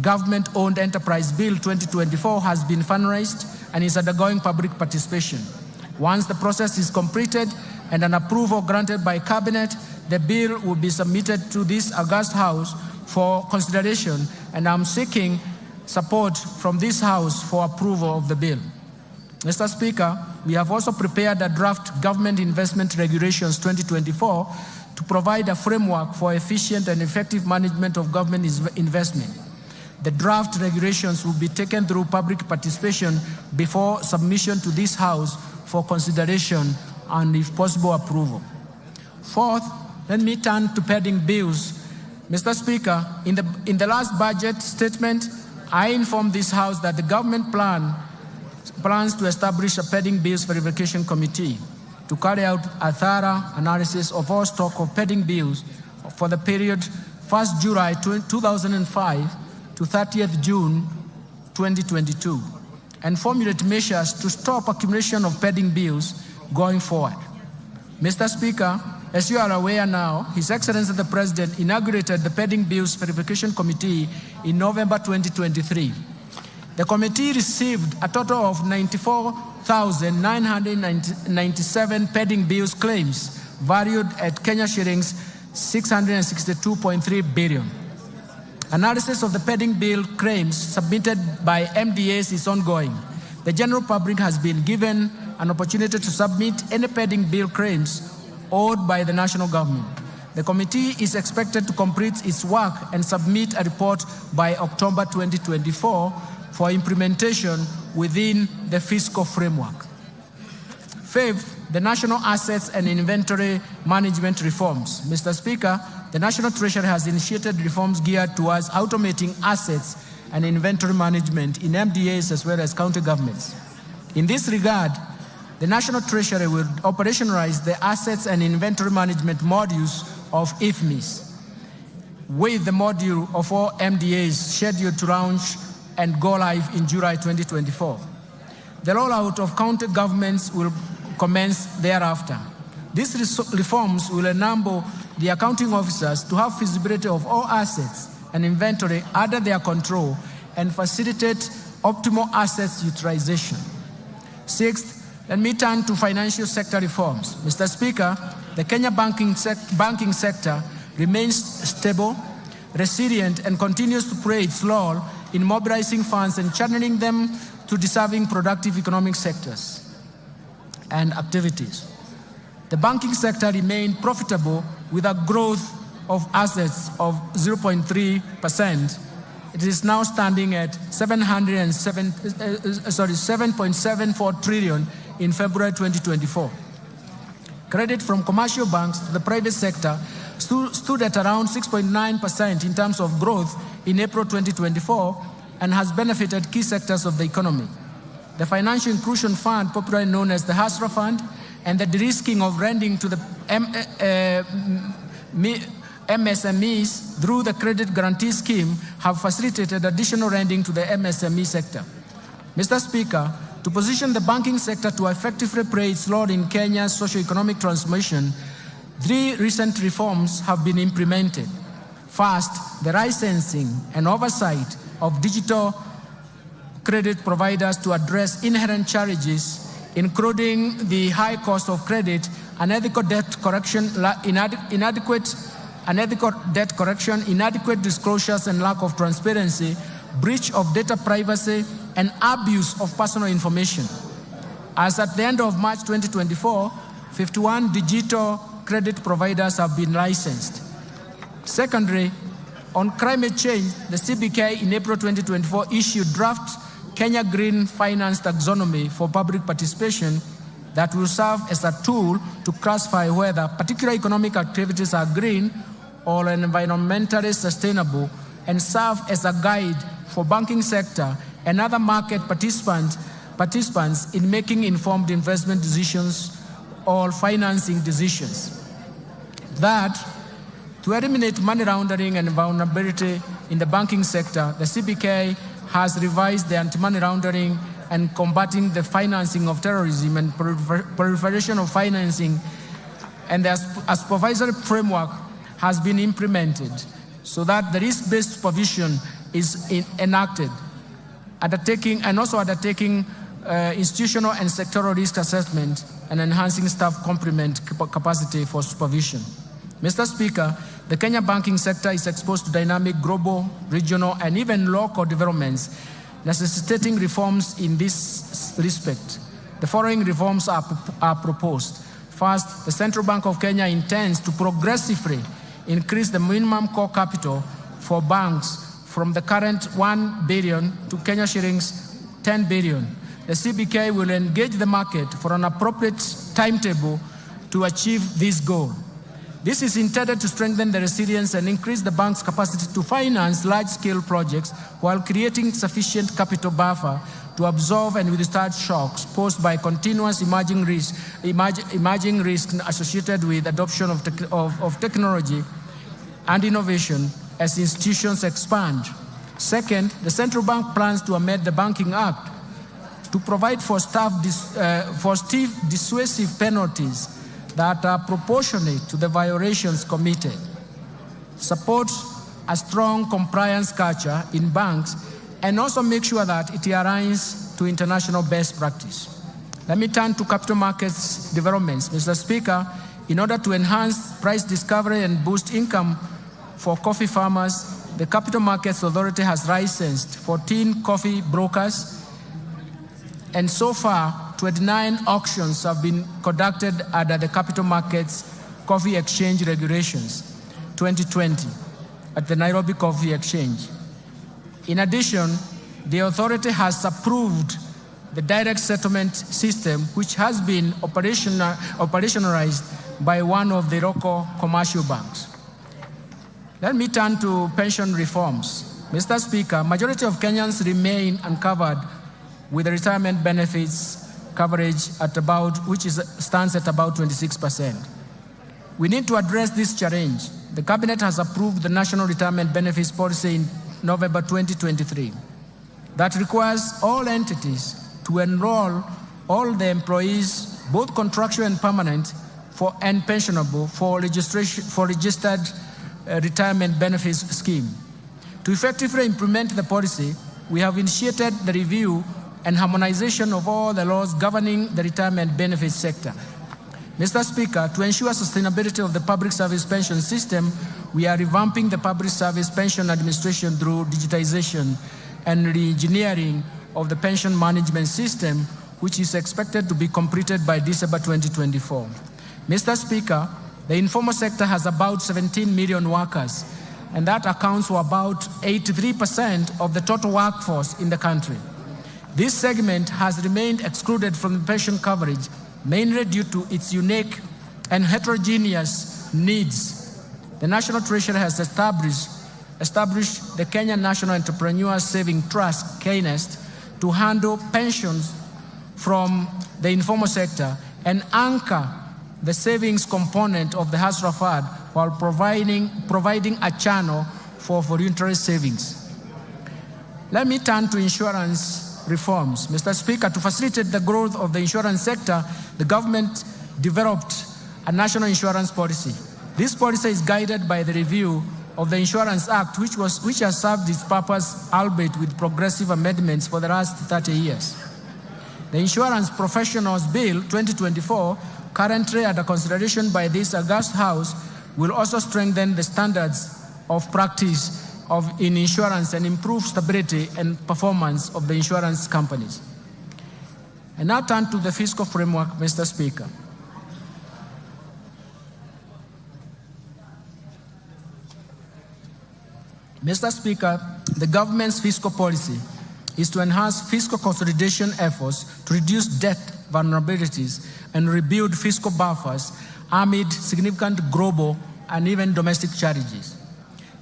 Government-Owned Enterprise Bill 2024 has been finalized and is undergoing public participation. Once the process is completed and an approval granted by Cabinet, the bill will be submitted to this august House for consideration, and I'm seeking support from this House for approval of the bill. Mr. Speaker, we have also prepared a draft Government Investment Regulations 2024 to provide a framework for efficient and effective management of government investment. The draft regulations will be taken through public participation before submission to this House for consideration and, if possible, approval. Fourth, let me turn to pending bills. Mr. Speaker, in the last budget statement, I informed this House that the government plans to establish a pending bills verification committee to carry out a thorough analysis of all stock of pending bills for the period 1st July 2005 to 30th June 2022, and formulate measures to stop accumulation of pending bills going forward. Mr. Speaker, as you are aware now, His Excellency the President inaugurated the Pending Bills Verification Committee in November 2023. The committee received a total of 94,997 pending bills claims valued at Kenya shillings 662.3 billion. Analysis of the pending bill claims submitted by MDAs is ongoing. The general public has been given an opportunity to submit any pending bill claims owed by the national government. The committee is expected to complete its work and submit a report by October 2024 for implementation within the fiscal framework. Fifth, the national assets and inventory management reforms. Mr. Speaker, the National Treasury has initiated reforms geared towards automating assets and inventory management in MDAs as well as county governments. In this regard, the National Treasury will operationalize the assets and inventory management modules of IFMIS, with the module of all MDAs scheduled to launch and go live in July 2024. The rollout of county governments will commence thereafter. These reforms will enable the accounting officers to have visibility of all assets and inventory under their control and facilitate optimal assets utilization. Sixth, let me turn to financial sector reforms. Mr. Speaker, the Kenya banking sector remains stable, resilient, and continues to play its role in mobilizing funds and channeling them to deserving productive economic sectors and activities. The banking sector remained profitable with a growth of assets of 0.3%. It is now standing at 7.74 trillion in February 2024. Credit from commercial banks to the private sector stood at around 6.9% in terms of growth in April 2024 and has benefited key sectors of the economy. The Financial Inclusion Fund, popularly known as the HASRA Fund, and the de-risking of lending to the MSMEs through the Credit Guarantee Scheme have facilitated additional lending to the MSME sector. Mr. Speaker, to position the banking sector to effectively play its role in Kenya's socio-economic transformation, 3 recent reforms have been implemented. First, the licensing and oversight of digital credit providers to address inherent challenges, including the high cost of credit, unethical debt collection, inadequate disclosures and lack of transparency, breach of data privacy, and abuse of personal information. As at the end of March 2024, 51 digital credit providers have been licensed. Secondly, on climate change, the CBK in April 2024 issued draft Kenya Green Finance Taxonomy for public participation that will serve as a tool to classify whether particular economic activities are green or environmentally sustainable and serve as a guide for banking sector and other market participants in making informed investment decisions or financing decisions. Third, to eliminate money laundering and vulnerability in the banking sector, the CBK has revised the anti-money laundering and combating the financing of terrorism and proliferation of financing, and the supervisory framework has been implemented so that the risk-based supervision is enacted, undertaking institutional and sectoral risk assessment and enhancing staff complement capacity for supervision. Mr. Speaker, the Kenya banking sector is exposed to dynamic global, regional, and even local developments, necessitating reforms in this respect. The following reforms are proposed. First, the Central Bank of Kenya intends to progressively increase the minimum core capital for banks from the current 1 billion to Kenya shillings 10 billion. The CBK will engage the market for an appropriate timetable to achieve this goal. This is intended to strengthen the resilience and increase the bank's capacity to finance large-scale projects while creating sufficient capital buffer to absorb and withstand shocks posed by continuous emerging risks associated with adoption of technology and innovation as institutions expand. Second, the central bank plans to amend the Banking Act to provide for stiff dissuasive penalties that are proportionate to the violations committed, support a strong compliance culture in banks, and also make sure that it aligns to international best practice. Let me turn to capital markets developments. Mr. Speaker, in order to enhance price discovery and boost income for coffee farmers, the Capital Markets Authority has licensed 14 coffee brokers, and so far, 29 auctions have been conducted under the Capital Markets Coffee Exchange Regulations 2020 at the Nairobi Coffee Exchange. In addition, the authority has approved the direct settlement system, which has been operationalized by one of the local commercial banks. Let me turn to pension reforms. Mr. Speaker, majority of Kenyans remain uncovered with the retirement benefits coverage at stands at about 26%. We need to address this challenge. The Cabinet has approved the National Retirement Benefits Policy in November 2023 that requires all entities to enroll all the employees, both contractual and permanent, and pensionable for registered retirement benefits scheme. To effectively implement the policy, we have initiated the review and harmonization of all the laws governing the retirement benefits sector. Mr. Speaker, to ensure sustainability of the public service pension system, we are revamping the public service pension administration through digitization and re-engineering of the pension management system, which is expected to be completed by December 2024. Mr. Speaker, the informal sector has about 17 million workers, and that accounts for about 83% of the total workforce in the country. This segment has remained excluded from the pension coverage, mainly due to its unique and heterogeneous needs. The National Treasury has established the Kenya National Entrepreneur Saving Trust, KNEST, to handle pensions from the informal sector and anchor the savings component of the hustler fund while providing a channel for voluntary savings. Let me turn to insurance reforms. Mr. Speaker, to facilitate the growth of the insurance sector, the government developed a national insurance policy. This policy is guided by the review of the Insurance Act, which has served its purpose, albeit with progressive amendments, for the last 30 years. The Insurance Professionals Bill 2024, currently under consideration by this august House, will also strengthen the standards of practice in insurance and improve stability and performance of the insurance companies. I now turn to the fiscal framework, Mr. Speaker. Mr. Speaker, the government's fiscal policy is to enhance fiscal consolidation efforts to reduce debt vulnerabilities and rebuild fiscal buffers amid significant global and even domestic challenges.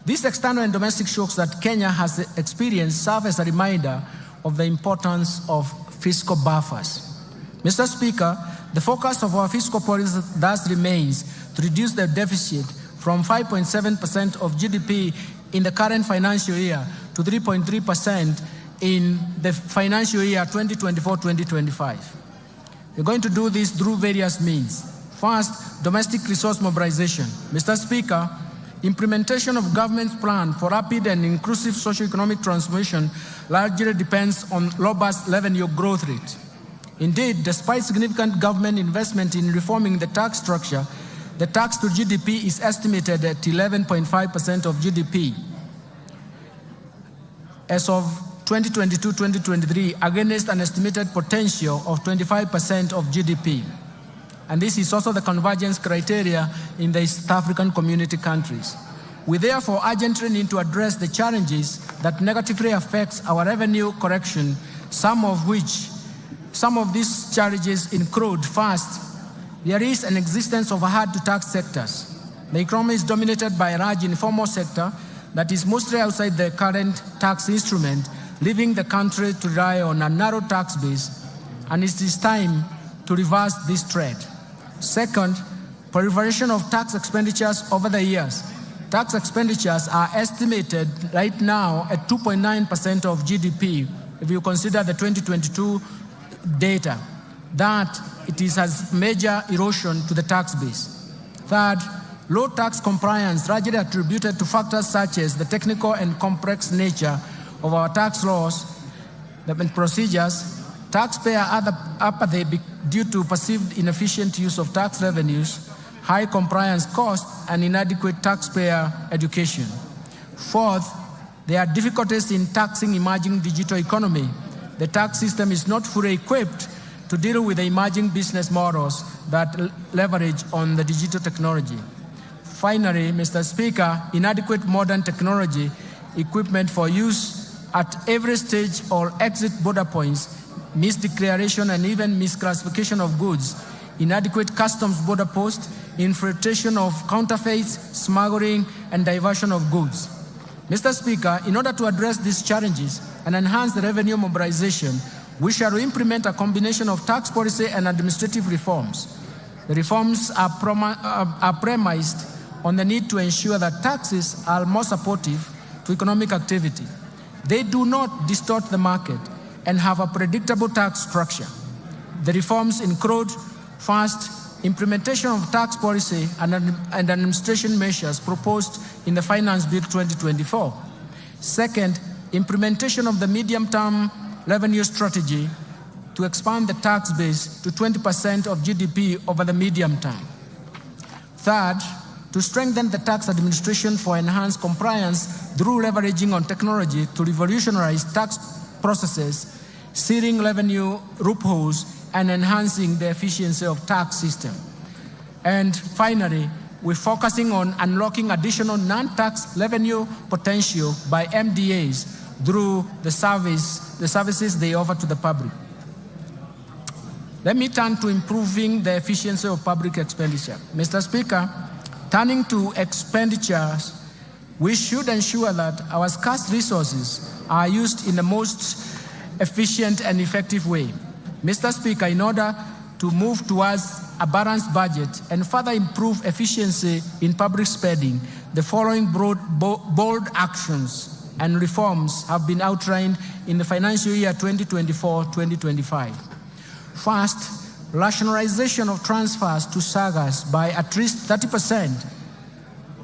These external and domestic shocks that Kenya has experienced serve as a reminder of the importance of fiscal buffers. Mr. Speaker, the focus of our fiscal policy thus remains to reduce the deficit from 5.7% of GDP in the current financial year to 3.3% in the financial year 2024-2025. We're going to do this through various means. First, domestic resource mobilization. Mr. Speaker, implementation of government's plan for rapid and inclusive socio-economic transformation largely depends on robust revenue growth rate. Indeed, despite significant government investment in reforming the tax structure, the tax to GDP is estimated at 11.5% of GDP as of 2022-2023, against an estimated potential of 25% of GDP. And this is also the convergence criteria in the East African community countries. We therefore urgently need to address the challenges that negatively affects our revenue collection, some of these challenges include: first, there is an existence of hard-to-tax sectors. The economy is dominated by a large informal sector that is mostly outside the current tax instrument, leaving the country to rely on a narrow tax base, and it is time to reverse this trend. Second, proliferation of tax expenditures over the years. Tax expenditures are estimated right now at 2.9% of GDP if you consider the 2022 data, that it has major erosion to the tax base. Third, low tax compliance, largely attributed to factors such as the technical and complex nature of our tax laws and procedures, taxpayer apathy due to perceived inefficient use of tax revenues, high compliance costs, and inadequate taxpayer education. Fourth, there are difficulties in taxing emerging digital economy. The tax system is not fully equipped to deal with the emerging business models that leverage on the digital technology. Finally, Mr. Speaker, inadequate modern technology equipment for use at every stage or exit border points misdeclaration and even misclassification of goods, inadequate customs border posts, infiltration of counterfeits, smuggling, and diversion of goods. Mr. Speaker, in order to address these challenges and enhance the revenue mobilization, we shall implement a combination of tax policy and administrative reforms. The reforms are premised on the need to ensure that taxes are more supportive to economic activity. They do not distort the market and have a predictable tax structure. The reforms include, first, implementation of tax policy and administration measures proposed in the Finance Bill 2024. Second, implementation of the medium-term revenue strategy to expand the tax base to 20% of GDP over the medium term. Third, to strengthen the tax administration for enhanced compliance through leveraging on technology to revolutionize tax processes, sealing revenue loopholes, and enhancing the efficiency of tax system. And finally, we're focusing on unlocking additional non-tax revenue potential by MDAs through the services they offer to the public. Let me turn to improving the efficiency of public expenditure. Mr. Speaker, turning to expenditures, we should ensure that our scarce resources are used in the most efficient and effective way. Mr. Speaker, in order to move towards a balanced budget and further improve efficiency in public spending, the following bold actions and reforms have been outlined in the financial year 2024-2025. First, rationalization of transfers to SAGAs by at least 30%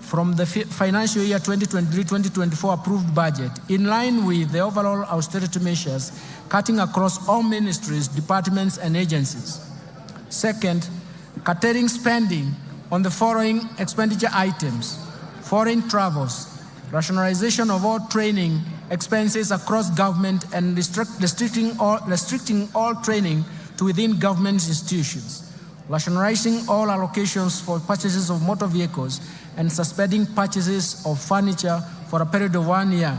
from the financial year 2023-2024 approved budget, in line with the overall austerity measures cutting across all ministries, departments, and agencies. Second, curtailing spending on the following expenditure items: foreign travels, rationalization of all training expenses across government, and restricting all training to within government institutions, rationalizing all allocations for purchases of motor vehicles, and suspending purchases of furniture for a period of 1 year,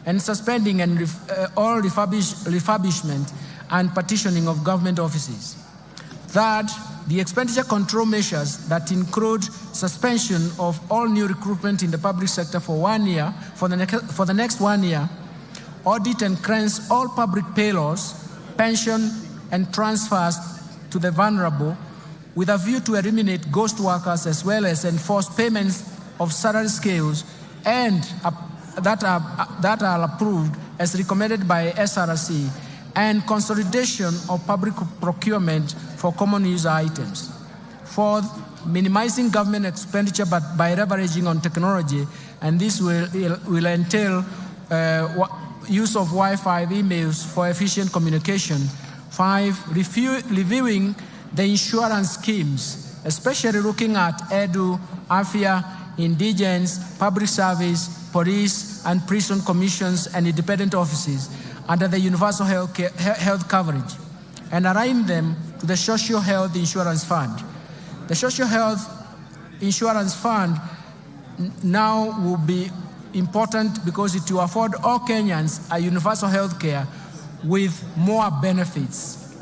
and suspending all refurbishment and partitioning of government offices. Third, the expenditure control measures that include suspension of all new recruitment in the public sector for 1 year, for the next 1 year, audit and cleanse all public payrolls, pension, and transfers to the vulnerable, with a view to eliminate ghost workers, as well as enforce payments of salary scales and that are approved as recommended by SRC, and consolidation of public procurement for common user items. Fourth, minimizing government expenditure but by leveraging on technology, and this will entail use of Wi-Fi emails for efficient communication. 5, reviewing the insurance schemes, especially looking at EDU, AFIA, indigence, public service, police, and prison commissions and independent offices under the universal health coverage, and align them to the Social Health Insurance Fund. The Social Health Insurance Fund now will be important because it will afford all Kenyans a universal health care with more benefits.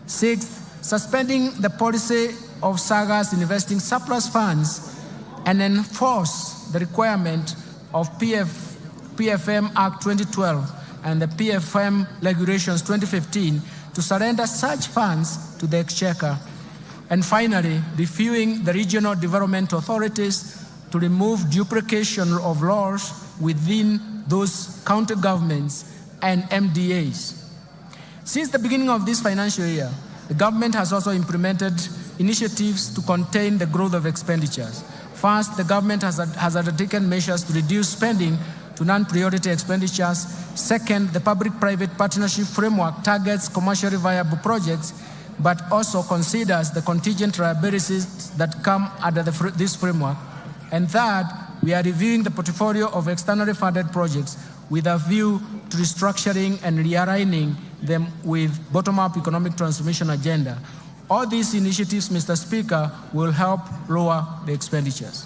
6th, suspending the policy of SAGAs investing surplus funds and enforce the requirement of PFM Act 2012 and the PFM Regulations 2015 to surrender such funds to the Exchequer. And finally, reviewing the regional development authorities to remove duplication of laws within those county governments and MDAs. Since the beginning of this financial year, the government has also implemented initiatives to contain the growth of expenditures. First, the government has undertaken measures to reduce spending to non-priority expenditures. Second, the public-private partnership framework targets commercially viable projects, but also considers the contingent liabilities that come under this framework. And third, we are reviewing the portfolio of externally funded projects with a view to restructuring and realigning them with bottom-up economic transformation agenda. All these initiatives, Mr. Speaker, will help lower the expenditures.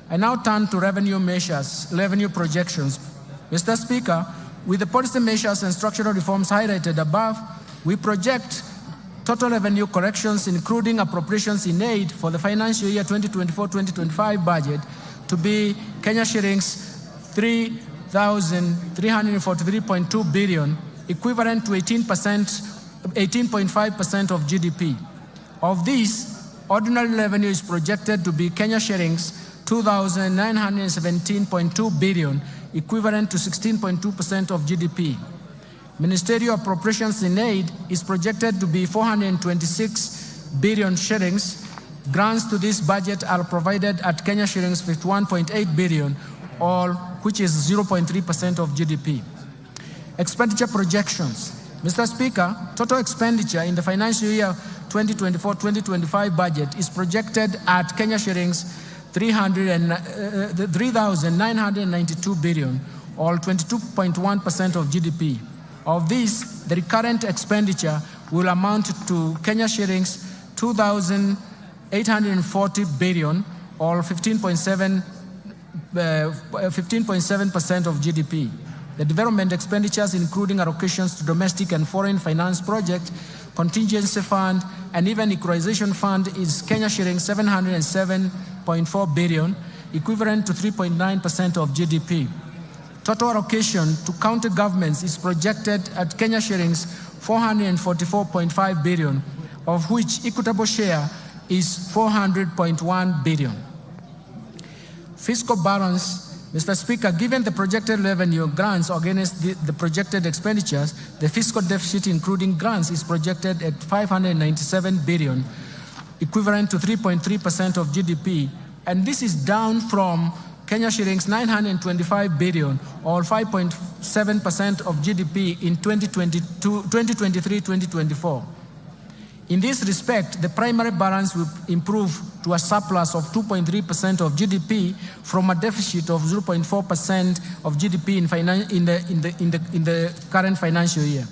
I now turn to revenue measures, revenue projections. Mr. Speaker, With the policy measures and structural reforms highlighted above, we project total revenue corrections, including appropriations in aid for the financial year 2024-2025 budget to be Kenya shillings 3,343.2 billion, equivalent to 18.5% of GDP. Of these, ordinary revenue is projected to be Kenya shillings 2,917.2 billion, equivalent to 16.2% of GDP. Ministerial appropriations in aid is projected to be 426 billion shillings. Grants to this budget are provided at Kenya shillings 51.8 billion, all which is 0.3% of GDP. Expenditure projections. Mr. Speaker, total expenditure in the financial year 2024-2025 budget is projected at Kenya shillings 3,992 billion, or 22.1% of GDP. Of this, the recurrent expenditure will amount to Kenya shillings 2,840 billion, or 15.7% of GDP. The development expenditures, including allocations to domestic and foreign finance projects, contingency fund, and even equalization fund, is Kenya shillings 707.4 billion, equivalent to 3.9% of GDP. Total allocation to county governments is projected at Kenya shillings 444.5 billion, of which equitable share is 400.1 billion. Fiscal balance. Mr. Speaker, given the projected revenue grants against the projected expenditures, the fiscal deficit, including grants, is projected at 597 billion, equivalent to 3.3% of GDP, and this is down from Kenya shillings 925 billion, or 5.7% of GDP in 2023-2024. In this respect, the primary balance will improve to a surplus of 2.3% of GDP from a deficit of 0.4% of GDP in the current financial year.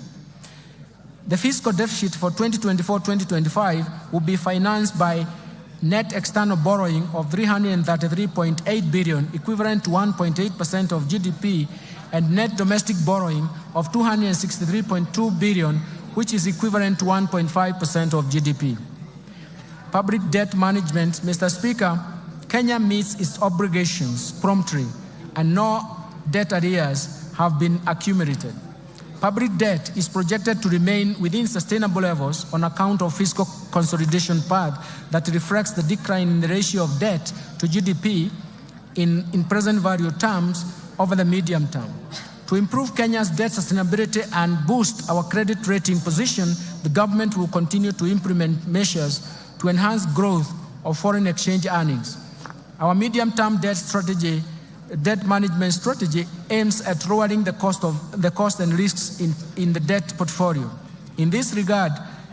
The fiscal deficit for 2024-2025 will be financed by net external borrowing of 333.8 billion, equivalent to 1.8% of GDP, and net domestic borrowing of 263.2 billion, which is equivalent to 1.5% of GDP. Public debt management. Mr. Speaker, Kenya meets its obligations promptly, and no debt arrears have been accumulated. Public debt is projected to remain within sustainable levels on account of fiscal consolidation path that reflects the decline in the ratio of debt to GDP in present value terms over the medium term. To improve Kenya's debt sustainability and boost our credit rating position, the government will continue to implement measures to enhance growth of foreign exchange earnings. Our medium-term debt management strategy aims at lowering the cost and risks in the debt portfolio. In this regard,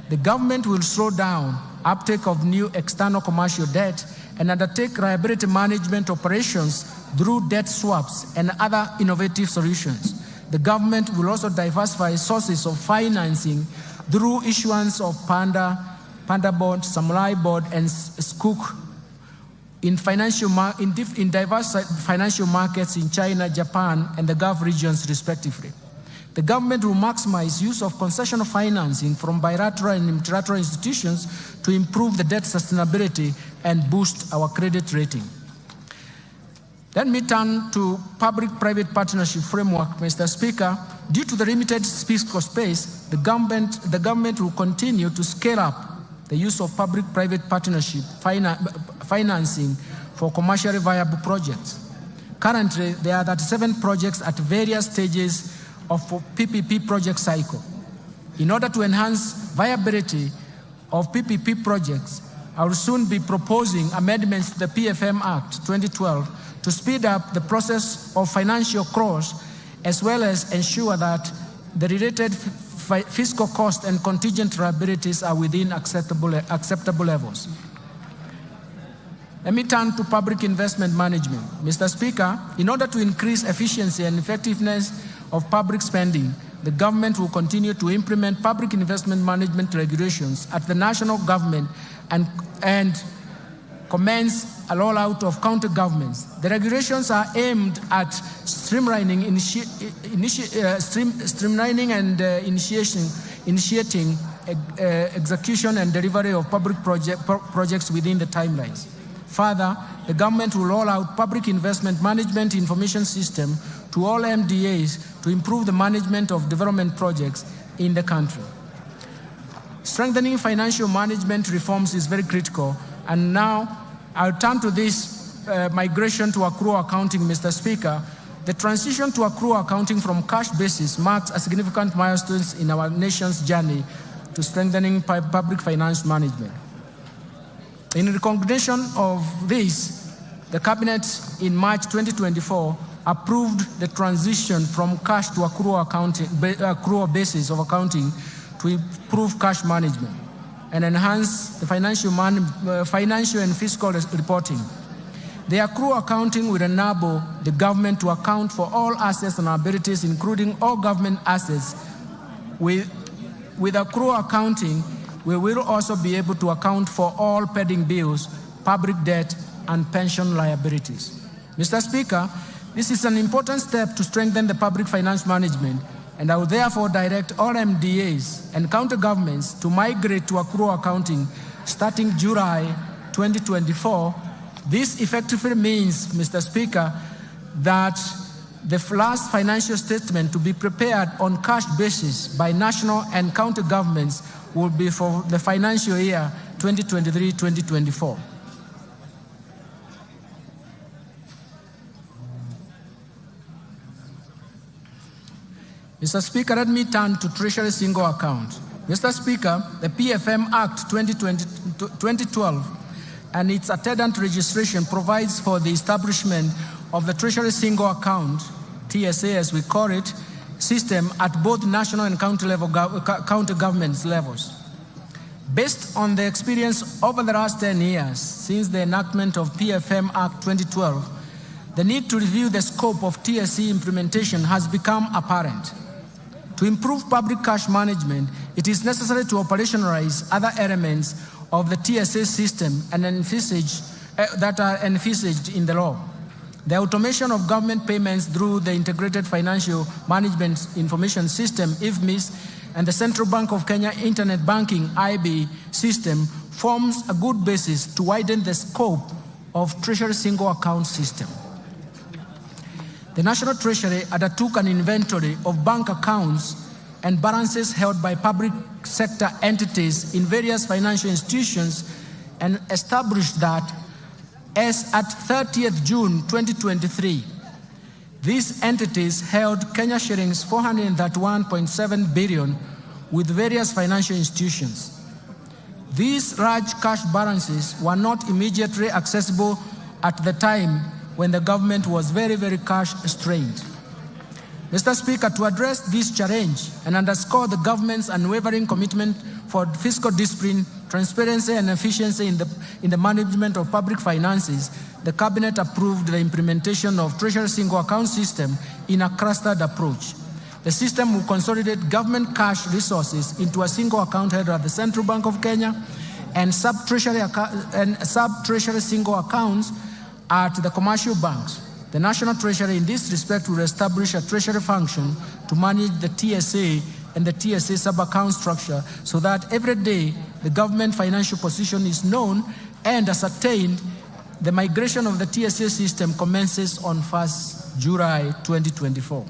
the government will slow down uptake of new external commercial debt and undertake liability management operations through debt swaps and other innovative solutions. The government will also diversify sources of financing through issuance of Panda Bond, Samurai Bond, and Skook in diverse financial markets in China, Japan, and the Gulf regions, respectively. The government will maximize use of concessional financing from bilateral and multilateral institutions to improve the debt sustainability and boost our credit rating. Let me turn to public-private partnership framework, Mr. Speaker. Due to the limited fiscal space, the government will continue to scale up the use of public-private partnership financing for commercially viable projects. Currently, there are 37 projects at various stages of PPP project cycle. In order to enhance viability of PPP projects, I will soon be proposing amendments to the PFM Act 2012 to speed up the process of financial close, as well as ensure that the related fiscal cost and contingent liabilities are within acceptable levels. Let me turn to public investment management. Mr. Speaker, in order to increase efficiency and effectiveness of public spending, the government will continue to implement public investment management regulations at the national government and commence a rollout of county governments. The regulations are aimed at streamlining and initiating execution and delivery of public projects within the timelines. Further, the government will roll out public investment management information system to all MDAs to improve the management of development projects in the country. Strengthening financial management reforms is very critical, and now I'll turn to this migration to accrual accounting, Mr. Speaker. The transition to accrual accounting from cash basis marks a significant milestone in our nation's journey to strengthening public finance management. In recognition of this, the Cabinet in March 2024 approved the transition from cash to accrual basis of accounting to improve cash management and enhance the financial and fiscal reporting. The accrual accounting will enable the government to account for all assets and liabilities, including all government assets. With accrual accounting, we will also be able to account for all pending bills, public debt, and pension liabilities. Mr. Speaker, this is an important step to strengthen the public finance management, and I will therefore direct all MDAs and county governments to migrate to accrual accounting starting July 2024. This effectively means, Mr. Speaker, that the last financial statement to be prepared on cash basis by national and county governments will be for the financial year 2023-2024. Mr. Speaker, let me turn to Treasury Single Account. Mr. Speaker, the PFM Act 2012 and its attendant registration provides for the establishment of the Treasury Single Account, TSA as we call it, system at both national and county government levels. Based on the experience over the last 10 years since the enactment of PFM Act 2012, the need to review the scope of TSE implementation has become apparent. To improve public cash management, it is necessary to operationalize other elements of the TSA system and that are envisaged in the law. The automation of government payments through the Integrated Financial Management Information System, IFMIS, and the Central Bank of Kenya Internet Banking, IB, system forms a good basis to widen the scope of Treasury Single Account system. The National Treasury undertook an inventory of bank accounts and balances held by public sector entities in various financial institutions and established that as at 30th June 2023, these entities held Kenya shillings 431.7 billion with various financial institutions. These large cash balances were not immediately accessible at the time when the government was very, very cash strained. Mr. Speaker, to address this challenge and underscore the government's unwavering commitment for fiscal discipline, transparency, and efficiency in the management of public finances, the Cabinet approved the implementation of Treasury Single Account system in a clustered approach. The system will consolidate government cash resources into a single account held at the Central Bank of Kenya and sub-treasury single accounts at the commercial banks. The National Treasury in this respect will establish a treasury function to manage the TSA and the TSA sub-account structure so that every day the government financial position is known and ascertained. The migration of the TSA system commences on 1st July 2024.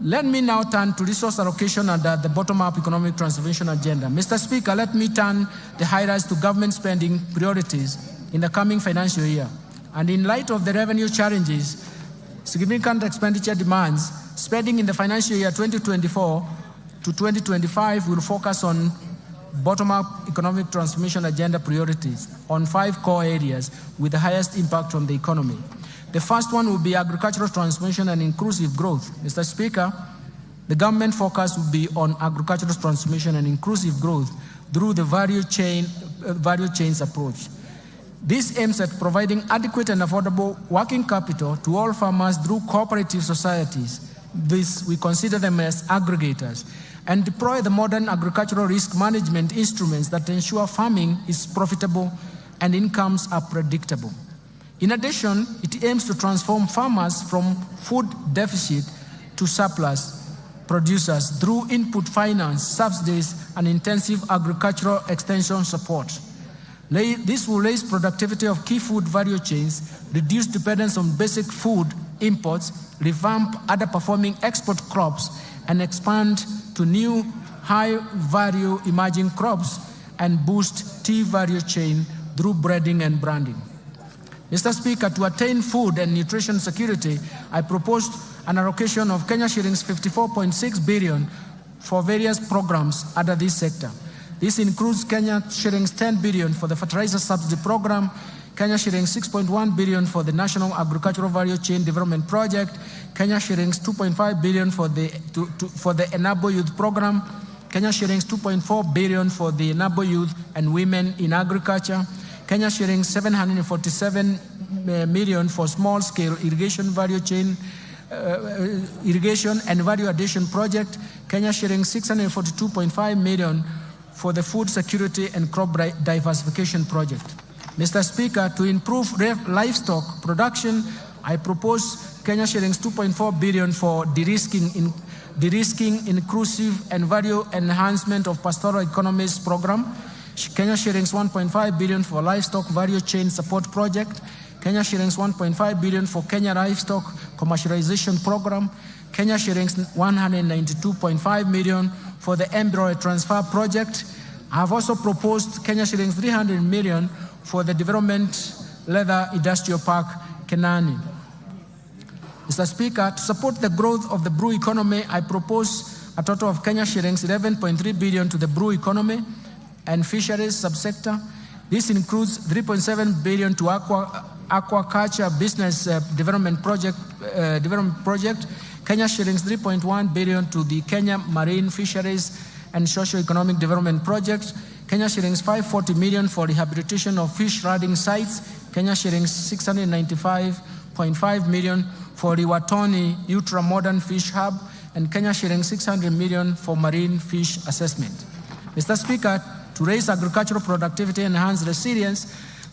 Let me now turn to resource allocation under the bottom-up economic transformation agenda. Mr. Speaker, let me turn the highlights to government spending priorities in the coming financial year. And in light of the revenue challenges, significant expenditure demands, spending in the financial year 2024 to 2025 will focus on bottom-up economic transformation agenda priorities on 5 core areas with the highest impact on the economy. The first one will be agricultural transformation and inclusive growth. Mr. Speaker, the government focus will be on agricultural transformation and inclusive growth through the value chains approach. This aims at providing adequate and affordable working capital to all farmers through cooperative societies. This, we consider them as aggregators, and deploy the modern agricultural risk management instruments that ensure farming is profitable and incomes are predictable. In addition, it aims to transform farmers from food deficit to surplus producers through input finance, subsidies, and intensive agricultural extension support. This will raise productivity of key food value chains, reduce dependence on basic food imports, revamp underperforming export crops, and expand to new high-value emerging crops, and boost tea value chain through breeding and branding. Mr. Speaker, to attain food and nutrition security, I proposed an allocation of Kenya shillings 54.6 billion for various programs under this sector. This includes Kenya shillings 10 billion for the fertilizer subsidy program, Kenya shillings 6.1 billion for the National Agricultural Value Chain Development Project, Kenya shillings 2.5 billion for the Enable Youth Program, Kenya shillings 2.4 billion for the Enable Youth and Women in Agriculture, Kenya shillings 747 million for small-scale irrigation value chain, irrigation and value addition project, Kenya shillings 642.5 million for the food security and crop diversification project. Mr. Speaker, to improve livestock production, I propose Kenya shillings 2.4 billion for de-risking, inclusive and value enhancement of pastoral economies program, Kenya shillings 1.5 billion for livestock value chain support project, Kenya shillings 1.5 billion for Kenya livestock commercialization program, Kenya shillings 192.5 million for the embryo transfer project. I have also proposed Kenya shillings 300 million for the development leather industrial park, Kenani. Mr. Speaker, to support the growth of the brew economy, I propose a total of Kenya shillings 11.3 billion to the brew economy and fisheries subsector. This includes 3.7 billion to aquaculture business development project, Kenya shillings 3.1 billion to the Kenya Marine Fisheries and Socio-Economic Development Project, Kenya shillings 540 million for rehabilitation of fish riding sites, Kenya shillings 695.5 million for Riwatoni Ultra-Modern Fish Hub, and Kenya shillings 600 million for marine fish assessment. Mr. Speaker, to raise agricultural productivity and enhance resilience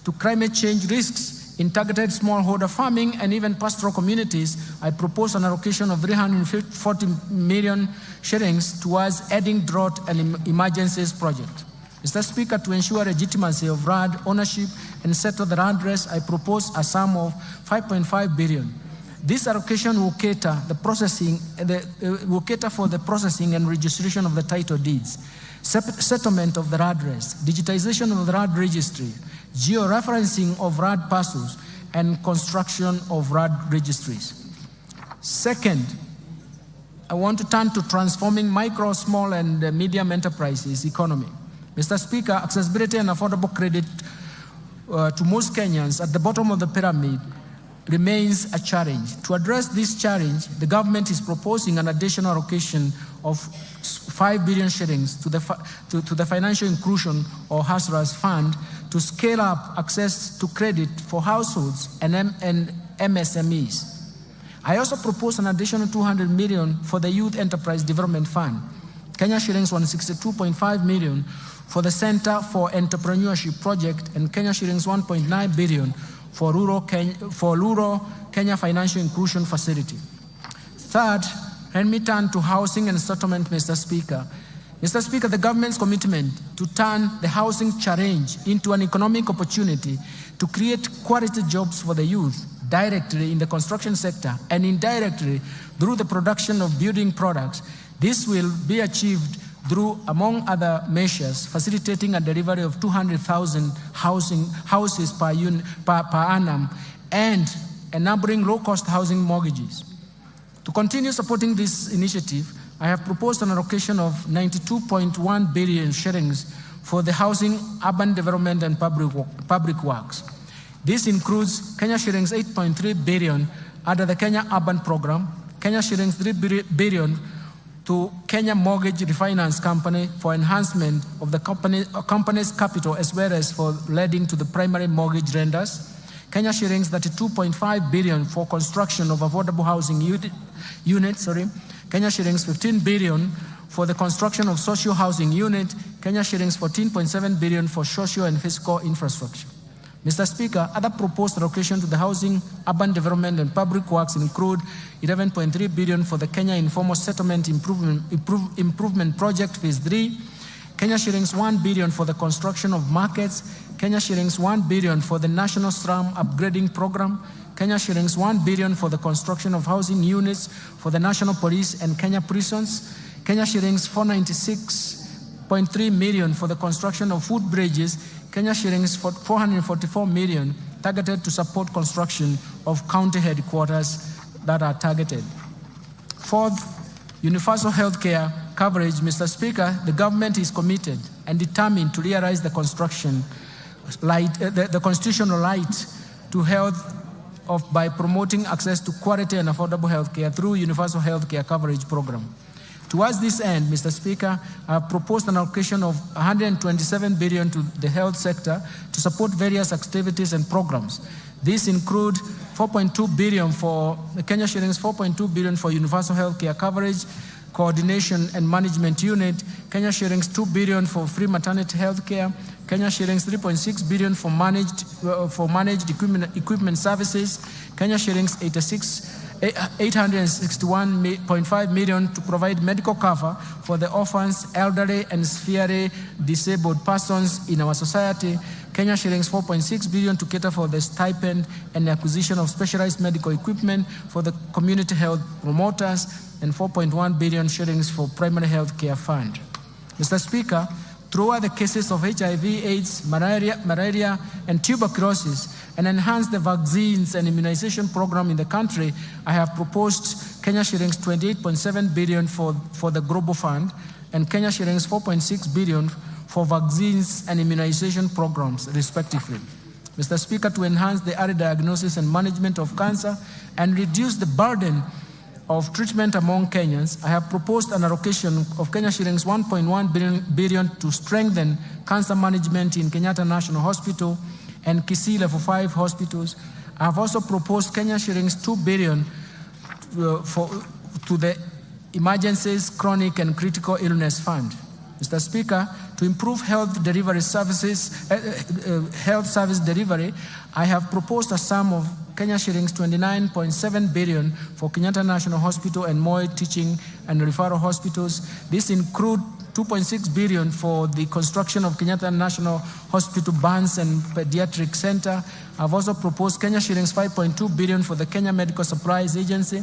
to climate change risks in targeted smallholder farming and even pastoral communities, I propose an allocation of 340 million shillings towards adding drought and emergencies project. Mr. Speaker, to ensure legitimacy of RAD ownership and settle the land race, I propose a sum of 5.5 billion. This allocation will cater for the processing and registration of the title deeds, settlement of the RAD race, digitization of the RAD registry, georeferencing of RAD parcels, and construction of RAD registries. Second, I want to turn to transforming micro, small, and medium enterprises economy. Mr. Speaker, accessibility and affordable credit to most Kenyans at the bottom of the pyramid remains a challenge. To address this challenge, the government is proposing an additional allocation of 5 billion shillings to the Financial Inclusion or HASRAS Fund to scale up access to credit for households and MSMEs. I also propose an additional 200 million for the Youth Enterprise Development Fund, Kenya shillings 162.5 million for the Center for Entrepreneurship Project, and Kenya shillings 1.9 billion for rural Kenya Financial Inclusion Facility. Third, let me turn to housing and settlement, Mr. Speaker. Mr. Speaker, the government's commitment to turn the housing challenge into an economic opportunity to create quality jobs for the youth directly in the construction sector and indirectly through the production of building products. This will be achieved through, among other measures, facilitating a delivery of 200,000 houses per annum and enabling low-cost housing mortgages. To continue supporting this initiative, I have proposed an allocation of 92.1 billion shillings for the housing, urban development, and public works. This includes Kenya shillings 8.3 billion under the Kenya Urban Program, Kenya shillings 3 billion to Kenya Mortgage Refinance Company for enhancement of the company's capital as well as for lending to the primary mortgage lenders, Kenya shillings 32.5 billion for construction of affordable housing units, Kenya shillings 15 billion for the construction of social housing unit, Kenya shillings 14.7 billion for social and fiscal infrastructure. Mr. Speaker, other proposed allocation to the housing, urban development and public works include 11.3 billion for the Kenya Informal Settlement Improvement Project Phase 3, Kenya shillings 1 billion for the construction of markets, Kenya shillings 1 billion for the National Slum Upgrading Program, Kenya shillings 1 billion for the construction of housing units for the National Police and Kenya prisons, Kenya shillings 496.3 million for the construction of food bridges, Kenya shillings 444 million targeted to support construction of county headquarters that are targeted. Fourth, universal health care coverage. Mr. Speaker, the government is committed and determined to realize the constitutional right to health by promoting access to quality and affordable health care through universal health care coverage program. Towards this end, Mr. Speaker, I have proposed an allocation of 127 billion to the health sector to support various activities and programs. These include 4.2 billion for Kenya shillings, 4.2 billion for universal health care coverage, coordination and management unit, Kenya shillings 2 billion for free maternity health care, Kenya shillings 3.6 billion for managed equipment services, Kenya shillings 861.5 million to provide medical cover for the orphans, elderly, and severely disabled persons in our society. Kenya shillings 4.6 billion to cater for the stipend and acquisition of specialized medical equipment for the community health promoters, and 4.1 billion shillings for primary health care fund. Mr. Speaker, throughout the cases of HIV, AIDS, malaria, and tuberculosis, and enhance the vaccines and immunization program in the country, I have proposed Kenya shillings 28.7 billion for the Global Fund and Kenya shillings 4.6 billion for vaccines and immunization programs, respectively. Mr. Speaker, to enhance the early diagnosis and management of cancer and reduce the burden of treatment among Kenyans, I have proposed an allocation of Kenya shillings 1.1 billion to strengthen cancer management in Kenyatta National Hospital and Kisii Level 5 hospitals. I have also proposed Kenya shillings 2 billion to the Emergencies, Chronic and Critical Illness Fund. Mr. Speaker, to improve health service delivery, I have proposed a sum of Kenya shillings 29.7 billion for Kenyatta National Hospital and Moi Teaching and Referral Hospitals. This includes 2.6 billion for the construction of Kenyatta National Hospital Burns and Pediatric Center. I've also proposed Kenya shillings 5.2 billion for the Kenya Medical Supplies Agency,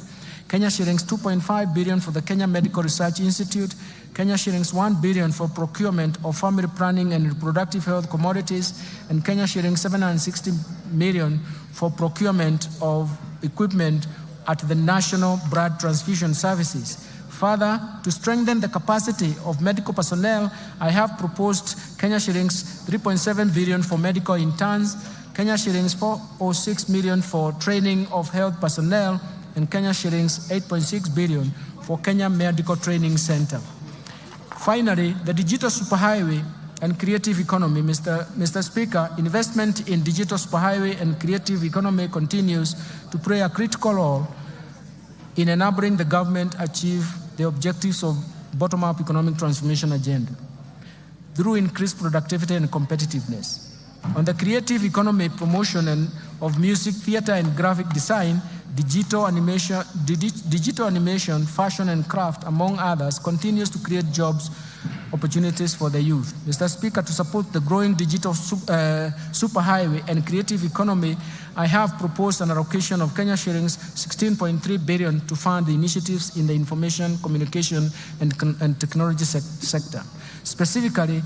Kenya shillings 2.5 billion for the Kenya Medical Research Institute, Kenya shillings 1 billion for procurement of family planning and reproductive health commodities, and Kenya shillings 760 million for procurement of equipment at the National Blood Transfusion Services. Further, to strengthen the capacity of medical personnel, I have proposed Kenya shillings 3.7 billion for medical interns, Kenya shillings 406 million for training of health personnel, and Kenya shillings 8.6 billion for Kenya Medical Training Center. Finally, the digital superhighway and creative economy. Mr. Speaker, investment in digital superhighway and creative economy continues to play a critical role in enabling the government achieve the objectives of bottom-up economic transformation agenda through increased productivity and competitiveness. On the creative economy promotion and of music, theater, and graphic design, digital animation, fashion, and craft, among others, continues to create jobs opportunities for the youth. Mr. Speaker, to support the growing digital superhighway and creative economy, I have proposed an allocation of Kenya shillings 16.3 billion to fund the initiatives in the information, communication, and technology sector. Specifically,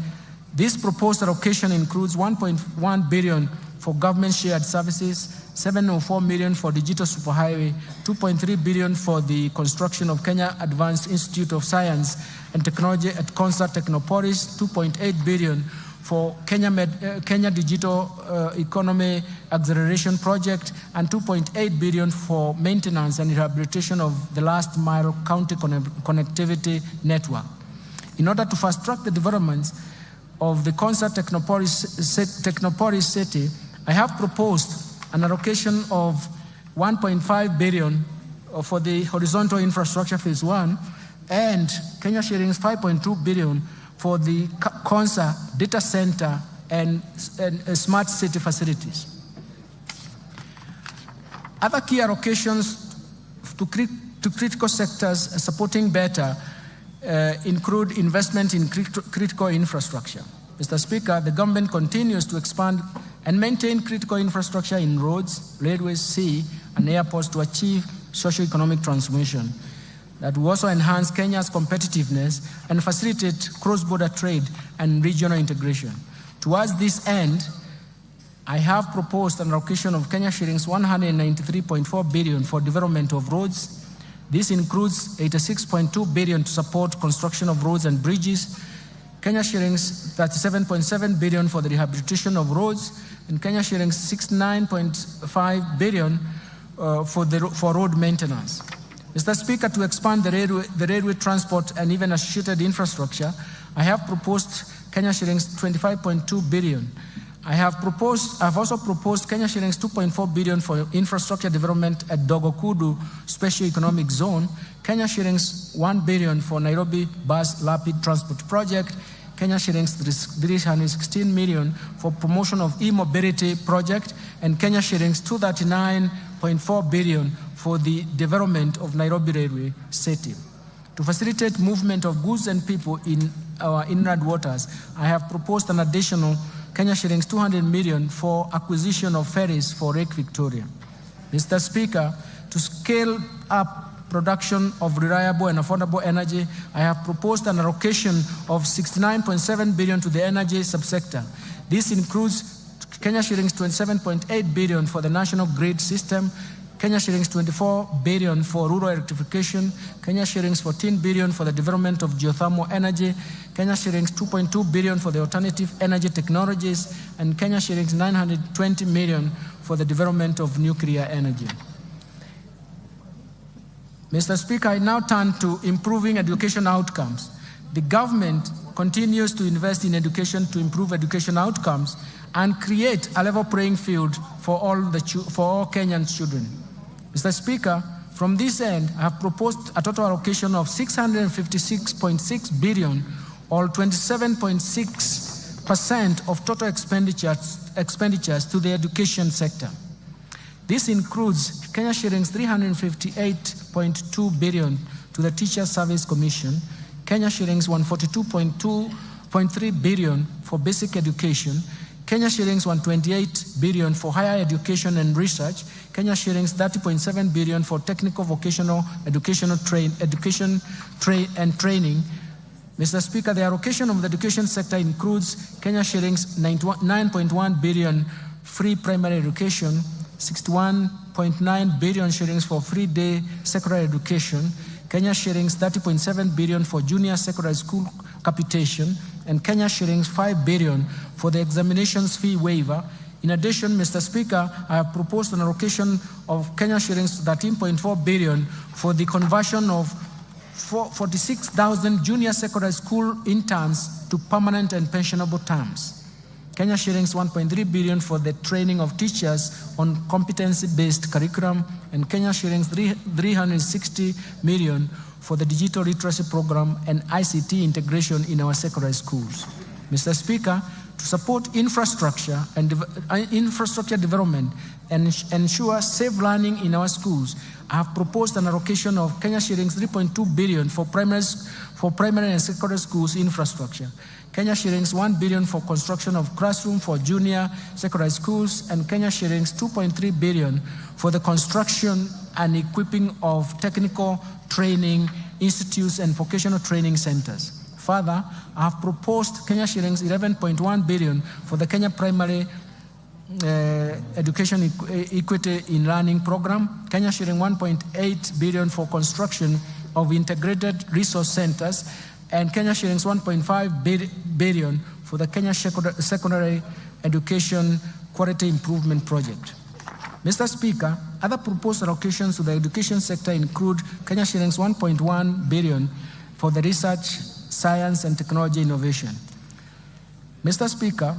this proposed allocation includes 1.1 billion for government shared services, 704 million for digital superhighway, 2.3 billion for the construction of Kenya Advanced Institute of Science and Technology at Concert Technopolis, 2.8 billion for Kenya Digital Economy Acceleration Project, and 2.8 billion for maintenance and rehabilitation of the last mile county connectivity network. In order to fast track the developments of the Concert Technopolis city, I have proposed an allocation of 1.5 billion for the horizontal infrastructure phase 1 and Kenya shillings 5.2 billion for the Concert data center and smart city facilities. Other key allocations to critical sectors supporting better include investment in critical infrastructure. Mr. Speaker, the government continues to expand and maintain critical infrastructure in roads, railways, sea, and airports to achieve socio-economic transformation that will also enhance Kenya's competitiveness and facilitate cross-border trade and regional integration. Towards this end, I have proposed an allocation of Kenya shillings 193.4 billion for development of roads. This includes 86.2 billion to support construction of roads and bridges, Kenya shillings 37.7 billion for the rehabilitation of roads, and Kenya shillings 69.5 billion for road maintenance. Mr. Speaker, to expand the railway transport and even associated infrastructure, I have proposed Kenya shillings 25.2 billion. I have also proposed Kenya shillings 2.4 billion for infrastructure development at Dogokudu Special Economic Zone, Kenya shillings 1 billion for Nairobi Bus Rapid Transport Project, Kenya shillings 316 million for promotion of e-mobility project, and Kenya shillings 239.4 billion for the development of Nairobi Railway City. To facilitate movement of goods and people in our inland waters, I have proposed an additional Kenya shillings 200 million for acquisition of ferries for Lake Victoria. Mr. Speaker, to scale up production of reliable and affordable energy, I have proposed an allocation of 69.7 billion to the energy subsector. This includes Kenya shillings 27.8 billion for the national grid system, Kenya shillings 24 billion for rural electrification, Kenya shillings 14 billion for the development of geothermal energy, Kenya shillings 2.2 billion for the alternative energy technologies, and Kenya shillings 920 million for the development of nuclear energy. Mr. Speaker, I now turn to improving education outcomes. The government continues to invest in education to improve education outcomes and create a level playing field for all Kenyan children. Mr. Speaker, from this end, I have proposed a total allocation of 656.6 billion, or 27.6% of total expenditures to the education sector. This includes Kenya shillings 358.2 billion to the Teacher Service Commission, Kenya shillings 142.3 billion for basic education, Kenya shillings 128 billion for higher education and research, Kenya shillings 30.7 billion for technical vocational education and training. Mr. Speaker, the allocation of the education sector includes Kenya shillings 9.1 billion free primary education, 61.9 billion shillings for free day secondary education, Kenya shillings 30.7 billion for junior secondary school capitation, and Kenya shillings 5 billion for the examinations fee waiver. In addition, Mr. Speaker, I have proposed an allocation of Kenya shillings 13.4 billion for the conversion of 46,000 junior secondary school interns to permanent and pensionable terms. Kenya shillings 1.3 billion for the training of teachers on competency-based curriculum, and Kenya shillings 360 million for the digital literacy program and ICT integration in our secondary schools. Mr. Speaker, to support infrastructure and infrastructure development and ensure safe learning in our schools, I have proposed an allocation of Kenya shillings 3.2 billion for primary and secondary schools infrastructure, Kenya shillings 1 billion for construction of classroom for junior secondary schools, and Kenya shillings 2.3 billion for the construction and equipping of technical training institutes and vocational training centers. Further, I have proposed Kenya shillings 11.1 billion for the Kenya Primary Education Equity in Learning Program, Kenya shilling 1.8 billion for construction of integrated resource centers, and Kenya shillings 1.5 billion for the Kenya Secondary Education Quality Improvement Project. Mr. Speaker, other proposed allocations to the education sector include Kenya shillings 1.1 billion for the research, science, and technology innovation. Mr. Speaker,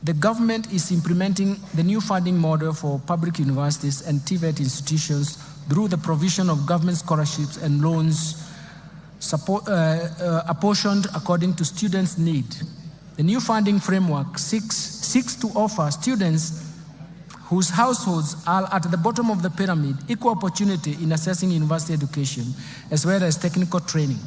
the government is implementing the new funding model for public universities and TVET institutions through the provision of government scholarships and loans apportioned according to students' need. The new funding framework seeks to offer students whose households are at the bottom of the pyramid equal opportunity in accessing university education as well as technical training.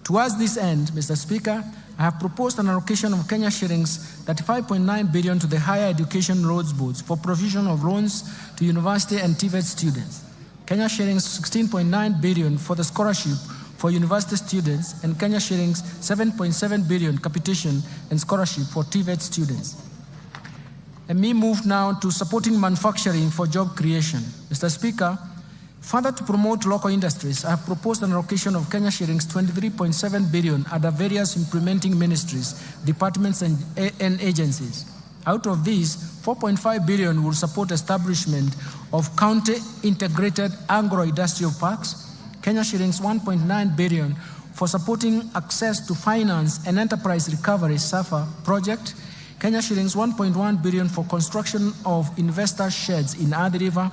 Towards this end, Mr. Speaker, I have proposed an allocation of Kenya shillings 35.9 billion to the Higher Education Loans Boards for provision of loans to university and TVET students. Kenya shillings 16.9 billion for the scholarship for university students, and Kenya shillings 7.7 billion capitation and scholarship for TVET students. Let me move now to supporting manufacturing for job creation. Mr. Speaker, further to promote local industries, I have proposed an allocation of Kenya shillings 23.7 billion under various implementing ministries, departments, and agencies. Out of these, 4.5 billion will support establishment of county integrated agro-industrial parks, Kenya shillings 1.9 billion for supporting access to finance and enterprise recovery SAFA project, Kenya shillings 1.1 billion for construction of investor sheds in Athi River,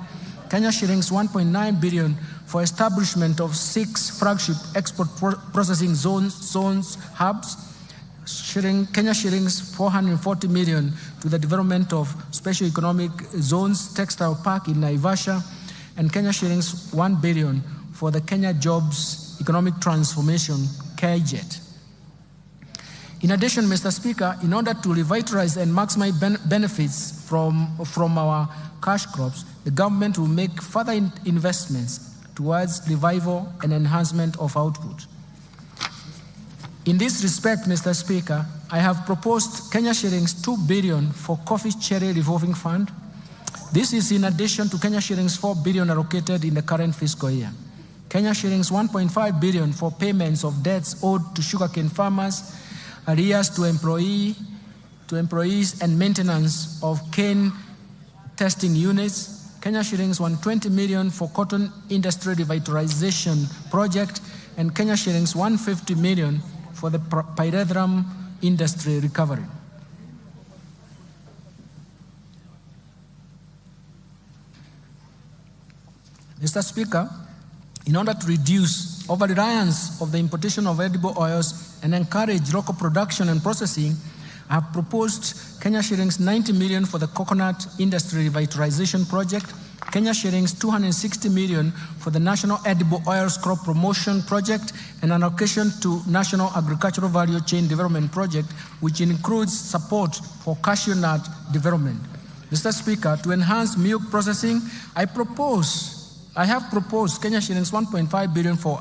Kenya shillings 1.9 billion for establishment of 6 flagship export processing zones hubs, Kenya shillings 440 million to the development of special economic zones textile park in Naivasha, and Kenya shillings 1 billion for the Kenya Jobs Economic Transformation KJET. In addition, Mr. Speaker, in order to revitalize and maximize benefits from our cash crops, the government will make further investments towards revival and enhancement of output. In this respect, Mr. Speaker, I have proposed Kenya shillings 2 billion for Coffee Cherry Revolving Fund. This is in addition to Kenya shillings 4 billion allocated in the current fiscal year. Kenya shillings 1.5 billion for payments of debts owed to sugarcane farmers, arrears to employees, and maintenance of cane testing units. Kenya shillings 120 million for cotton industry revitalization project, and Kenya shillings 150 million for the pyrethrum industry recovery. Mr. Speaker, in order to reduce over-reliance of the importation of edible oils and encourage local production and processing, I have proposed Kenya shillings 90 million for the coconut industry revitalization project, Kenya shillings 260 million for the National Edible Oils Crop Promotion Project, and an allocation to National Agricultural Value Chain Development Project, which includes support for cashew nut development. Mr. Speaker, to enhance milk processing, I have proposed Kenya shillings 1.5 billion for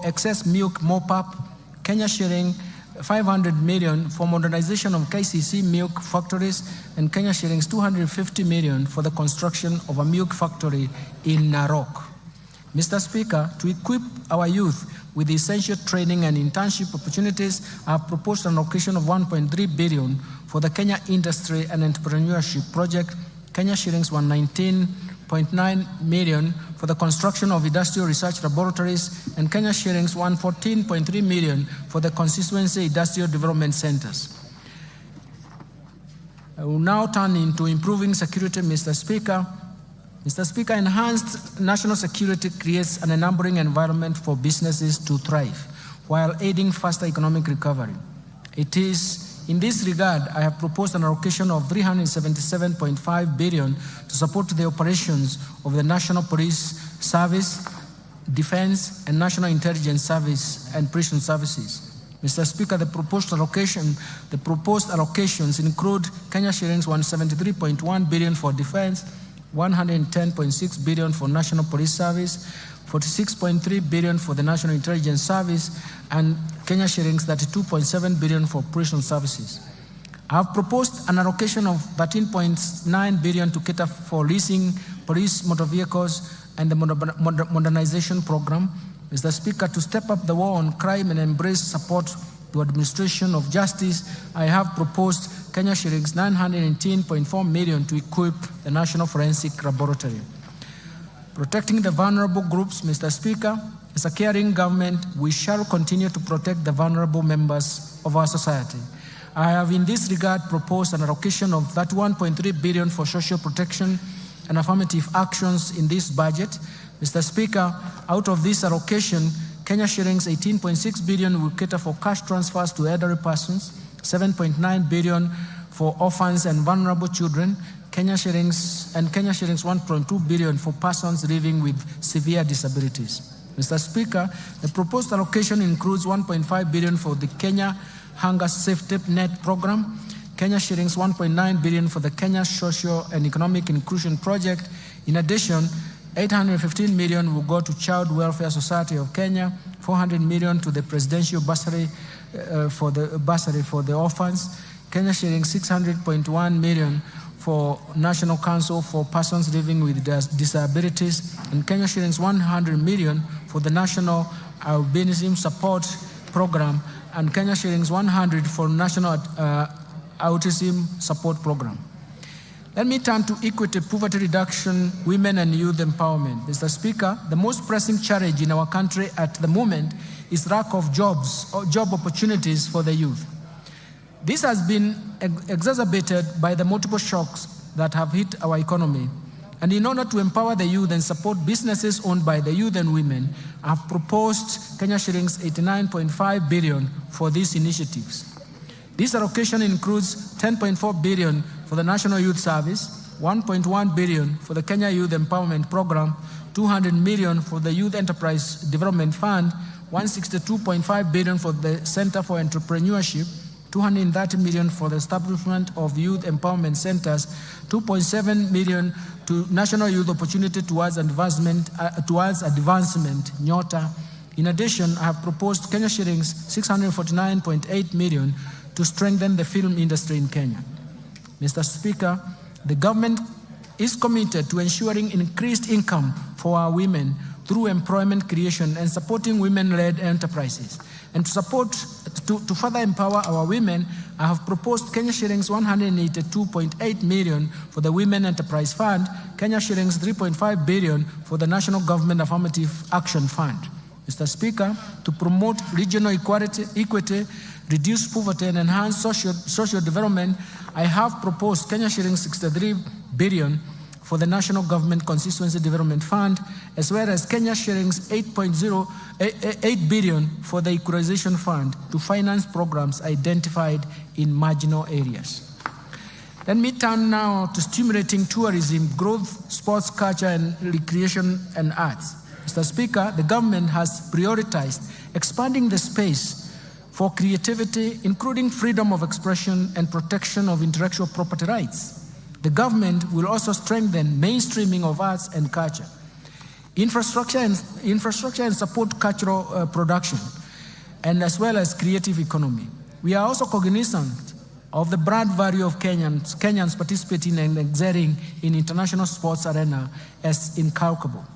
excess milk mop-up, Kenya shilling 500 million for modernization of KCC milk factories, and Kenya shillings 250 million for the construction of a milk factory in Narok. Mr. Speaker, to equip our youth with essential training and internship opportunities, I have proposed an allocation of 1.3 billion for the Kenya Industry and Entrepreneurship Project, Kenya shillings 119.9 million for the construction of industrial research laboratories, and Kenya shillings 114.3 million for the constituency industrial development centers. I will now turn into improving security, Mr. Speaker. Mr. Speaker, enhanced national security creates an enabling environment for businesses to thrive while aiding faster economic recovery. It is in this regard, I have proposed an allocation of 377.5 billion to support the operations of the National Police Service, Defense, and National Intelligence Service and Prison Services. Mr. Speaker, the proposed allocations include Kenya shillings 173.1 billion for Defense, 110.6 billion for National Police Service, 46.3 billion for the National Intelligence Service, and Kenya shillings 32.7 billion for prison services. I have proposed an allocation of 13.9 billion to cater for leasing police motor vehicles and the modernization program. Mr. Speaker, to step up the war on crime and embrace support to administration of justice, I have proposed Kenya shillings 918.4 million to equip the National Forensic Laboratory. Protecting the vulnerable groups, Mr. Speaker, as a caring government, we shall continue to protect the vulnerable members of our society. I have in this regard proposed an allocation of 31.3 billion for social protection and affirmative actions in this budget. Mr. Speaker, out of this allocation, Kenya shillings 18.6 billion will cater for cash transfers to elderly persons, 7.9 billion for orphans and vulnerable children, Kenya shillings 1.2 billion for persons living with severe disabilities. Mr. Speaker, the proposed allocation includes 1.5 billion for the Kenya Hunger Safety Net Program, Kenya shillings 1.9 billion for the Kenya Social and Economic Inclusion Project. In addition, 815 million will go to Child Welfare Society of Kenya, 400 million to the Presidential Bursary for the orphans, Kenya shillings 600.1 million for National Council for Persons Living with Disabilities, and Kenya shillings 100 million for the National Albinism Support Program, and Kenya shillings 100 for National Autism Support Program. Let me turn to equity, poverty reduction, women and youth empowerment. Mr. Speaker, the most pressing challenge in our country at the moment is lack of jobs or job opportunities for the youth. This has been exacerbated by the multiple shocks that have hit our economy. And in order to empower the youth and support businesses owned by the youth and women, I have proposed Kenya shillings 89.5 billion for these initiatives. This allocation includes 10.4 billion for the National Youth Service, 1.1 billion for the Kenya Youth Empowerment Program, 200 million for the Youth Enterprise Development Fund, 162.5 billion for the Center for Entrepreneurship, 230 million for the establishment of youth empowerment centers, 2.7 million to National Youth Opportunity Towards Advancement, NYOTA. In addition, I have proposed Kenya shillings 649.8 million to strengthen the film industry in Kenya. Mr. Speaker, the government is committed to ensuring increased income for our women through employment creation and supporting women-led enterprises. And to further empower our women, I have proposed Kenya shillings 182.8 million for the Women Enterprise Fund, Kenya shillings 3.5 billion for the National Government Affirmative Action Fund. Mr. Speaker, to promote regional equity, reduce poverty, and enhance social development, I have proposed Kenya shillings 63 billion for the National Government Constituency Development Fund, as well as Kenya shillings 8 billion for the Equalization Fund to finance programs identified in marginal areas. Let me turn now to stimulating tourism, growth, sports, culture, and recreation and arts. Mr. Speaker, the government has prioritized expanding the space for creativity, including freedom of expression and protection of intellectual property rights. The government will also strengthen mainstreaming of arts and culture, infrastructure and support cultural production, and as well as creative economy. We are also cognizant of the brand value of Kenyans participating and excelling in international sports arena as incalculable.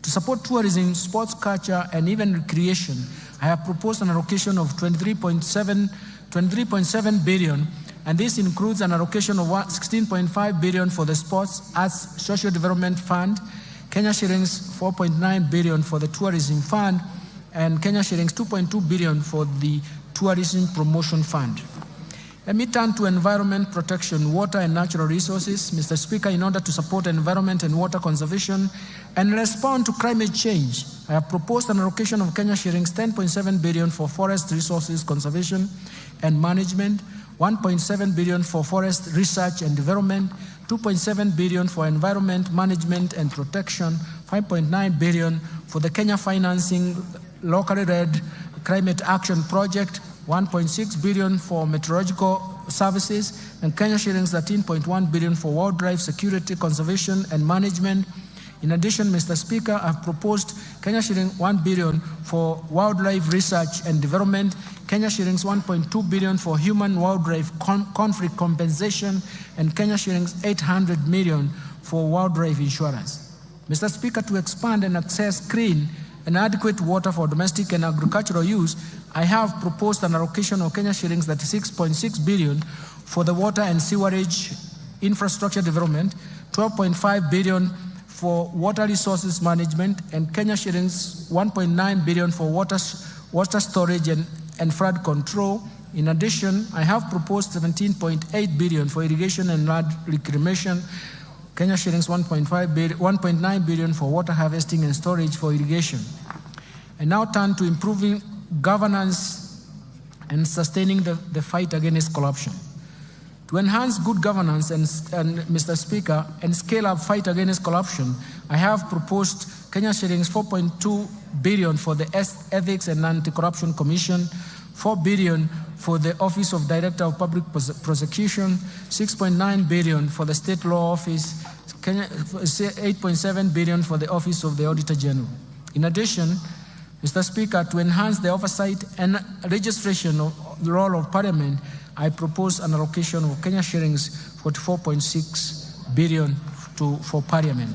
To support tourism, sports, culture, and even recreation, I have proposed an allocation of 23.7 billion, and this includes an allocation of 16.5 billion for the Sports, Arts, Social Development Fund, Kenya shillings 4.9 billion for the Tourism Fund, and Kenya shillings 2.2 billion for the Tourism Promotion Fund. Let me turn to environment protection, water and natural resources. Mr. Speaker, in order to support environment and water conservation and respond to climate change, I have proposed an allocation of Kenya shillings 10.7 billion for forest resources conservation and management, 1.7 billion for forest research and development, 2.7 billion for environment management and protection, 5.9 billion for the Kenya Financing Locally Led Climate Action Project, 1.6 billion for meteorological services, and Kenya shillings 13.1 billion for wildlife security, conservation, and management. In addition, Mr. Speaker, I have proposed Kenya shillings 1 billion for wildlife research and development, Kenya shillings 1.2 billion for human-wildlife conflict compensation, and Kenya shillings 800 million for wildlife insurance. Mr. Speaker, to expand and access clean and adequate water for domestic and agricultural use, I have proposed an allocation of Kenya shillings 36.6 billion for the water and sewerage infrastructure development, 12.5 billion for water resources management, and Kenya shillings 1.9 billion for water storage and flood control. In addition, I have proposed 17.8 billion for irrigation and land reclamation, Kenya shillings 1.9 billion for water harvesting and storage for irrigation. I now turn to improving governance and sustaining the fight against corruption. To enhance good governance and Mr. Speaker, and scale up fight against corruption, I have proposed Kenya shillings 4.2 billion for the Ethics and Anti-Corruption Commission, 4 billion for the Office of Director of Public Prosecution, 6.9 billion for the State Law Office, 8.7 billion for the Office of the Auditor General. In addition, Mr. Speaker, to enhance the oversight and registration of the role of Parliament, I propose an allocation of Kenya shillings 44.6 billion for Parliament.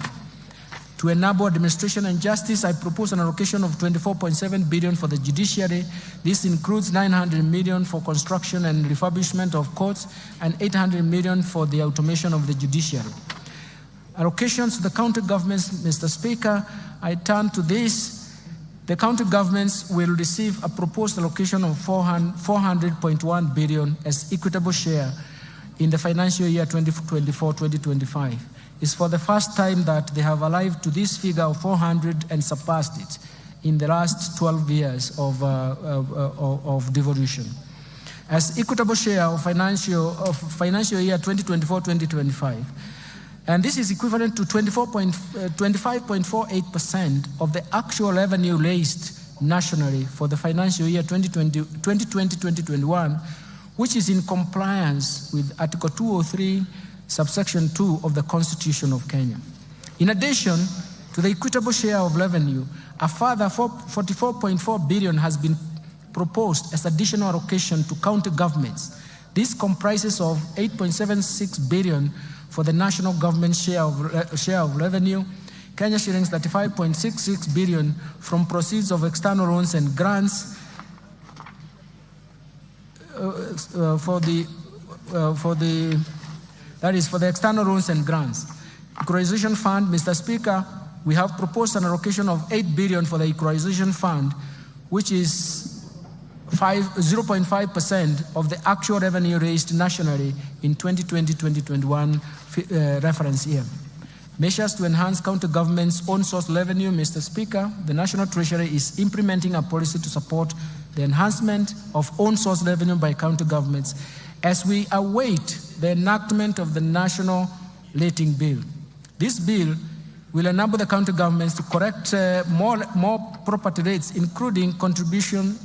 To enable administration and justice, I propose an allocation of 24.7 billion for the judiciary. This includes 900 million for construction and refurbishment of courts and 800 million for the automation of the judiciary. Allocations to the county governments, Mr. Speaker, I turn to this. The county governments will receive a proposed allocation of 400.1 billion as equitable share in the financial year 2024-2025. It's for the first time that they have arrived to this figure of 400 and surpassed it in the last 12 years of devolution. As equitable share of financial year 2024-2025, and this is equivalent to 25.48% of the actual revenue raised nationally for the financial year 2020-2021, which is in compliance with Article 203, subsection 2 of the Constitution of Kenya. In addition to the equitable share of revenue, a further 44.4 billion has been proposed as additional allocation to county governments. This comprises of 8.76 billion for the national government share of revenue, Kenya shillings 35.66 billion from proceeds of external loans and grants for the external loans and grants. Equalization Fund, Mr. Speaker, we have proposed an allocation of 8 billion for the Equalization Fund, which is 0.5% of the actual revenue raised nationally in 2020-2021 reference year. Measures to enhance county government's own source revenue, Mr. Speaker, the National Treasury is implementing a policy to support the enhancement of own source revenue by county governments as we await the enactment of the National Rating Bill. This bill will enable the county governments to correct more property rates, including contribution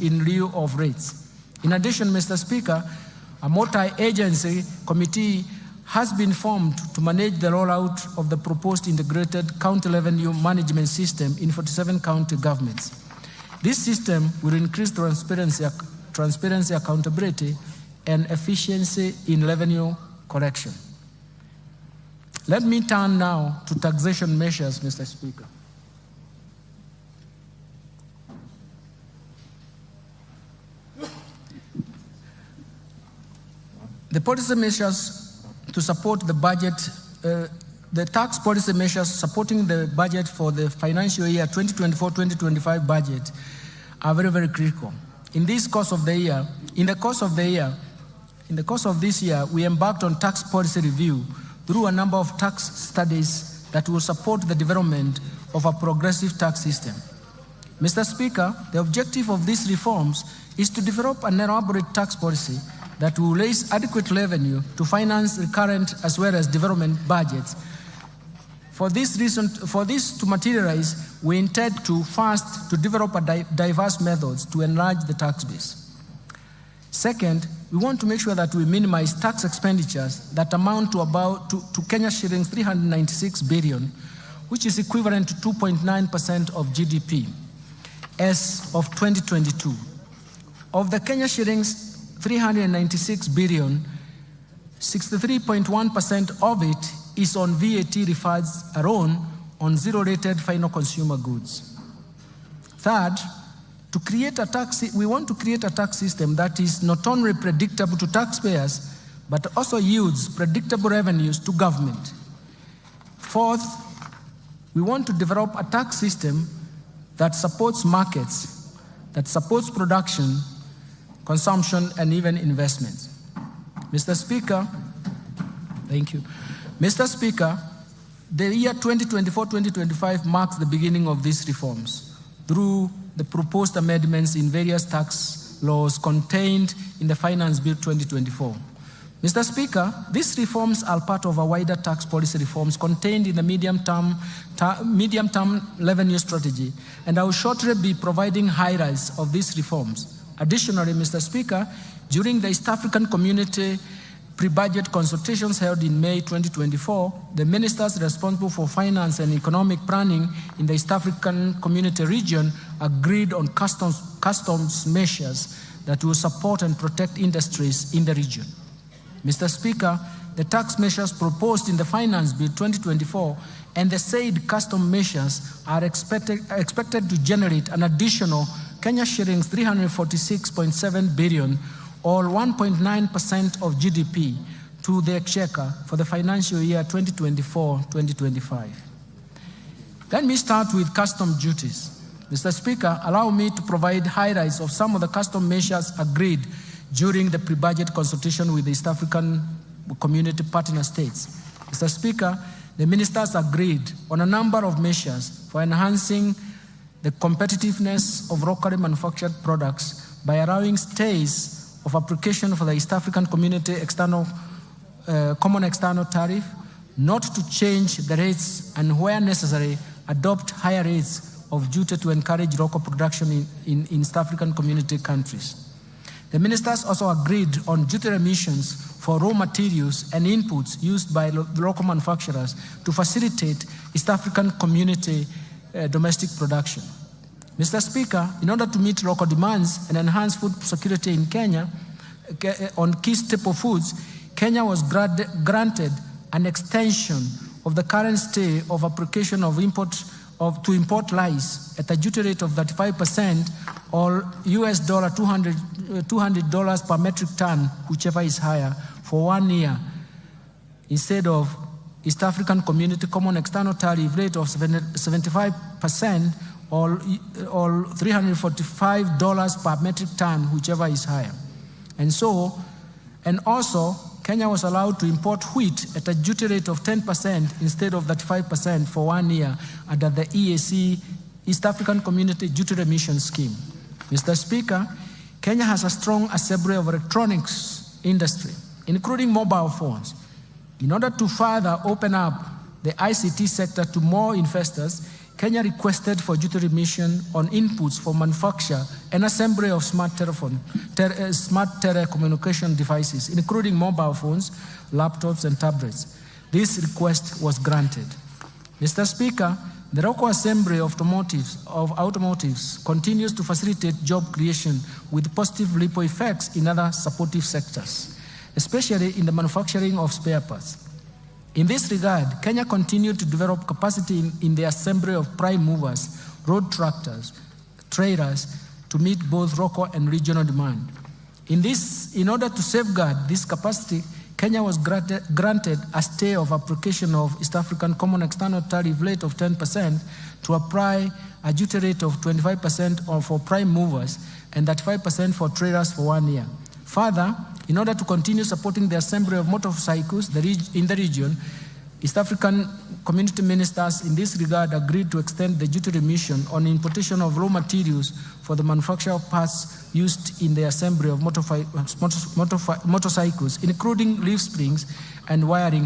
in lieu of rates. In addition, Mr. Speaker, a multi-agency committee has been formed to manage the rollout of the proposed integrated county revenue management system in 47 county governments. This system will increase transparency, accountability, and efficiency in revenue collection. Let me turn now to taxation measures, Mr. Speaker. The policy measures to support the budget, the tax policy measures supporting the budget for the financial year 2024-2025 budget are very, very critical. In the course of this year, we embarked on tax policy review through a number of tax studies that will support the development of a progressive tax system. Mr. Speaker, the objective of these reforms is to develop an elaborate tax policy that will raise adequate revenue to finance recurrent as well as development budgets. For this to materialize, we intend to first to develop diverse methods to enlarge the tax base. Second, we want to make sure that we minimize tax expenditures that amount to Kenya shillings 396 billion, which is equivalent to 2.9% of GDP as of 2022. Of the Kenya shillings 396 billion, 63.1% of it is on VAT refunds alone on zero-rated final consumer goods. Third, we want to create a tax system that is not only predictable to taxpayers, but also yields predictable revenues to government. Fourth, we want to develop a tax system that supports markets, that supports production, consumption, and even investments. Mr. Speaker, thank you. Mr. Speaker, the year 2024-2025 marks the beginning of these reforms through the proposed amendments in various tax laws contained in the Finance Bill 2024. Mr. Speaker, these reforms are part of a wider tax policy reforms contained in the medium-term revenue strategy, and I will shortly be providing highlights of these reforms. Additionally, Mr. Speaker, during the East African Community pre-budget consultations held in May 2024, the ministers responsible for finance and economic planning in the East African Community region agreed on customs measures that will support and protect industries in the region. Mr. Speaker, the tax measures proposed in the Finance Bill 2024 and the said custom measures are expected to generate an additional Kenya shillings 346.7 billion or 1.9% of GDP to the exchequer for the financial year 2024-2025. Let me start with custom duties. Mr. Speaker, allow me to provide highlights of some of the custom measures agreed during the pre-budget consultation with the East African Community partner states. Mr. Speaker, the ministers agreed on a number of measures for enhancing the competitiveness of locally manufactured products by allowing stays of application for the East African Community Common External Tariff, not to change the rates and where necessary, adopt higher rates of duty to encourage local production in East African Community countries. The ministers also agreed on duty remissions for raw materials and inputs used by local manufacturers to facilitate East African Community domestic production. Mr. Speaker, in order to meet local demands and enhance food security in Kenya on key staple foods, Kenya was granted an extension of the current stay of application of to import rice at a duty rate of 35% or $200 per metric ton, whichever is higher, for 1 year, instead of East African Community Common External Tariff rate of 75% or $345 per metric ton, whichever is higher. And also, Kenya was allowed to import wheat at a duty rate of 10% instead of 35% for 1 year under the EAC, East African Community Duty Remission Scheme. Mr. Speaker, Kenya has a strong assembly of electronics industry, including mobile phones. In order to further open up the ICT sector to more investors, Kenya requested for duty remission on inputs for manufacture and assembly of smart telecommunication devices, including mobile phones, laptops, and tablets. This request was granted. Mr. Speaker, the local assembly of automotives continues to facilitate job creation with positive ripple effects in other supportive sectors, especially in the manufacturing of spare parts. In this regard, Kenya continued to develop capacity in the assembly of prime movers, road tractors, trailers, to meet both local and regional demand. In order to safeguard this capacity, Kenya was granted a stay of application of East African Common External Tariff rate of 10% to apply a duty rate of 25% for prime movers and 35% for trailers for 1 year. Further, in order to continue supporting the assembly of motorcycles in the region, East African Community ministers in this regard agreed to extend the duty remission on importation of raw materials for the manufacture of parts used in the assembly of motorcycles, including leaf springs and wiring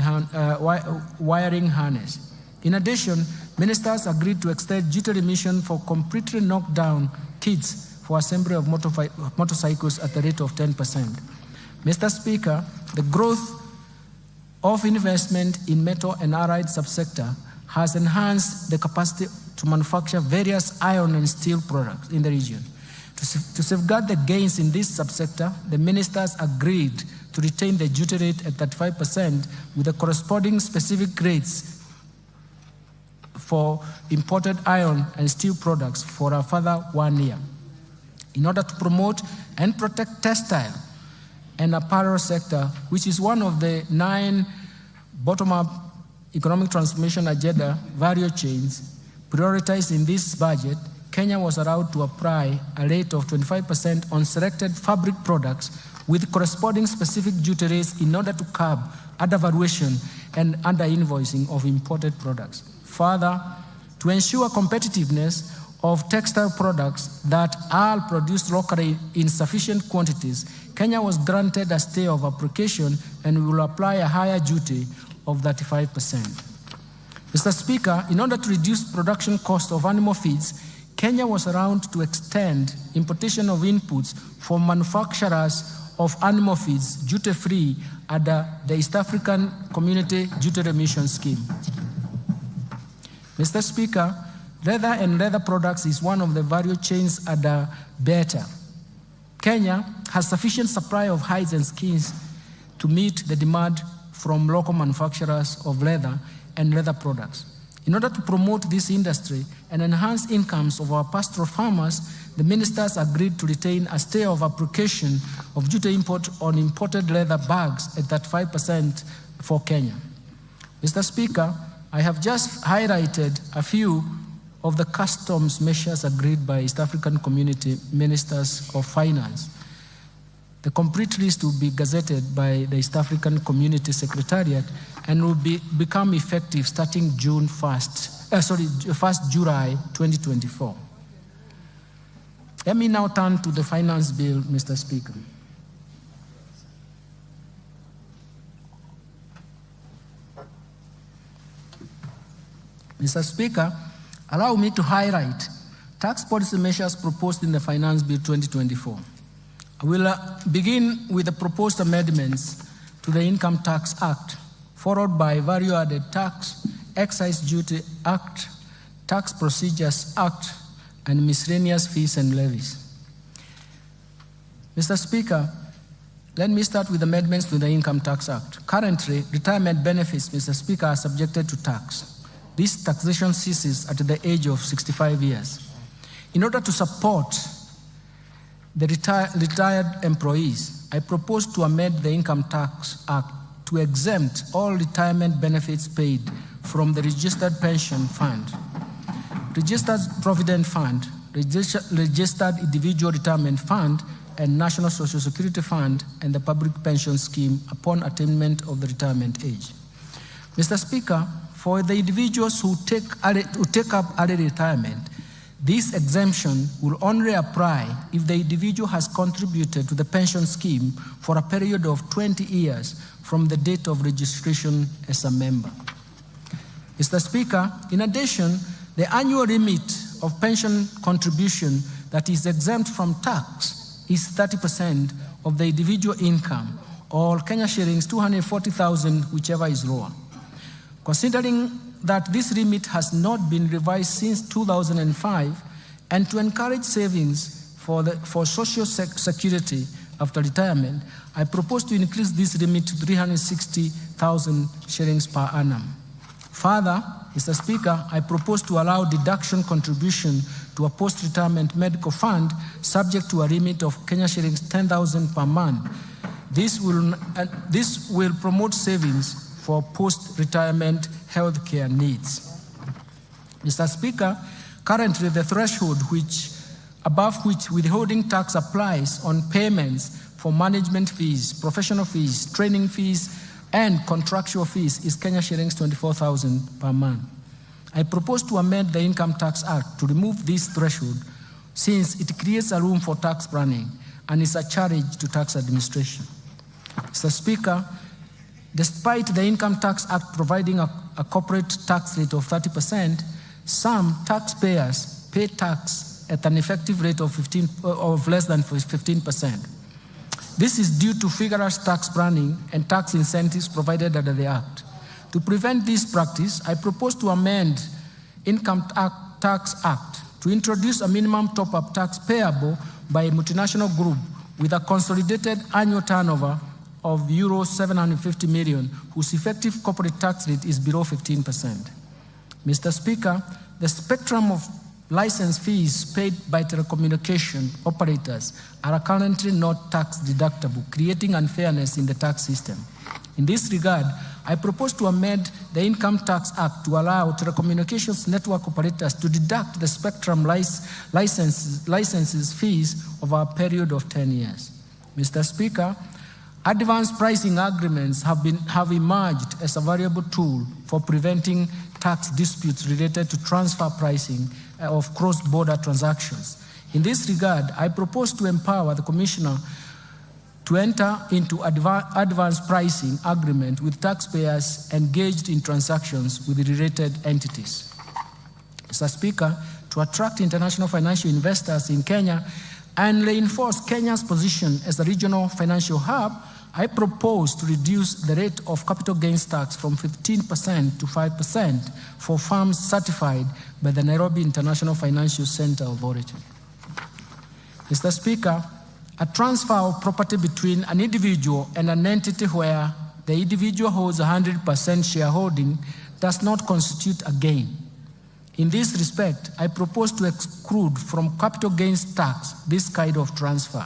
harness. In addition, ministers agreed to extend duty remission for completely knocked down kits for assembly of motorcycles at the rate of 10%. Mr. Speaker, the growth of investment in metal and allied subsector has enhanced the capacity to manufacture various iron and steel products in the region. To safeguard the gains in this subsector, the ministers agreed to retain the duty rate at 35% with the corresponding specific rates for imported iron and steel products for a further 1 year. In order to promote and protect textile and apparel sector, which is one of the 9 bottom-up economic transformation agenda value chains prioritized in this budget, Kenya was allowed to apply a rate of 25% on selected fabric products with corresponding specific duty rates in order to curb undervaluation and under-invoicing of imported products. Further, to ensure competitiveness of textile products that are produced locally in sufficient quantities, Kenya was granted a stay of application and will apply a higher duty of 35%. Mr. Speaker, in order to reduce production cost of animal feeds, Kenya was allowed to extend importation of inputs for manufacturers of animal feeds duty-free under the East African Community Duty Remission Scheme. Mr. Speaker, leather and leather products is one of the value chains under BETA. Kenya has sufficient supply of hides and skins to meet the demand from local manufacturers of leather and leather products. In order to promote this industry and enhance incomes of our pastoral farmers, the ministers agreed to retain a stay of application of duty import on imported leather bags at 35% for Kenya. Mr. Speaker, I have just highlighted a few of the customs measures agreed by East African Community Ministers of Finance. The complete list will be gazetted by the East African Community Secretariat and will become effective starting June 1st July 2024. Let me now turn to the finance bill, Mr. Speaker. Mr. Speaker, allow me to highlight tax policy measures proposed in the Finance Bill 2024. I will begin with the proposed amendments to the Income Tax Act, followed by Value-Added Tax, Excise Duty Act, Tax Procedures Act, and Miscellaneous Fees and Levies. Mr. Speaker, let me start with amendments to the Income Tax Act. Currently, retirement benefits, Mr. Speaker, are subjected to tax. This taxation ceases at the age of 65 years. In order to support the retired employees, I propose to amend the Income Tax Act to exempt all retirement benefits paid from the Registered Pension Fund, Registered Provident Fund, Registered Individual Retirement Fund, and National Social Security Fund and the Public Pension Scheme upon attainment of the retirement age. Mr. Speaker, for the individuals who take up early retirement, this exemption will only apply if the individual has contributed to the pension scheme for a period of 20 years from the date of registration as a member. Mr. Speaker, in addition, the annual limit of pension contribution that is exempt from tax is 30% of the individual income, or Kenya shillings 240,000, whichever is lower. Considering that this limit has not been revised since 2005, and to encourage savings for social security after retirement, I propose to increase this limit to 360,000 shillings per annum. Further, Mr. Speaker, I propose to allow deduction contribution to a post-retirement medical fund subject to a limit of Kenya shillings 10,000 per month. This will promote savings for post-retirement healthcare needs. Mr. Speaker, currently the threshold above which withholding tax applies on payments for management fees, professional fees, training fees, and contractual fees is Kenya shillings 24,000 per month. I propose to amend the Income Tax Act to remove this threshold since it creates a room for tax planning and is a challenge to tax administration. Mr. Speaker, despite the Income Tax Act providing a corporate tax rate of 30%, some taxpayers pay tax at an effective rate of less than 15%. This is due to vigorous tax planning and tax incentives provided under the Act. To prevent this practice, I propose to amend Income Tax Act to introduce a minimum top-up tax payable by a multinational group with a consolidated annual turnover of euro 750 million, whose effective corporate tax rate is below 15%. Mr. Speaker, the spectrum of license fees paid by telecommunication operators are currently not tax deductible, creating unfairness in the tax system. In this regard, I propose to amend the Income Tax Act to allow telecommunications network operators to deduct the spectrum licenses fees over a period of 10 years. Mr. Speaker, advanced pricing agreements have emerged as a valuable tool for preventing tax disputes related to transfer pricing of cross-border transactions. In this regard, I propose to empower the Commissioner to enter into advance pricing agreement with taxpayers engaged in transactions with related entities. Mr. Speaker, to attract international financial investors in Kenya and reinforce Kenya's position as a regional financial hub, I propose to reduce the rate of capital gains tax from 15% to 5% for firms certified by the Nairobi International Financial Center Authority. Mr. Speaker, a transfer of property between an individual and an entity where the individual holds 100% shareholding does not constitute a gain. In this respect, I propose to exclude from capital gains tax this kind of transfer.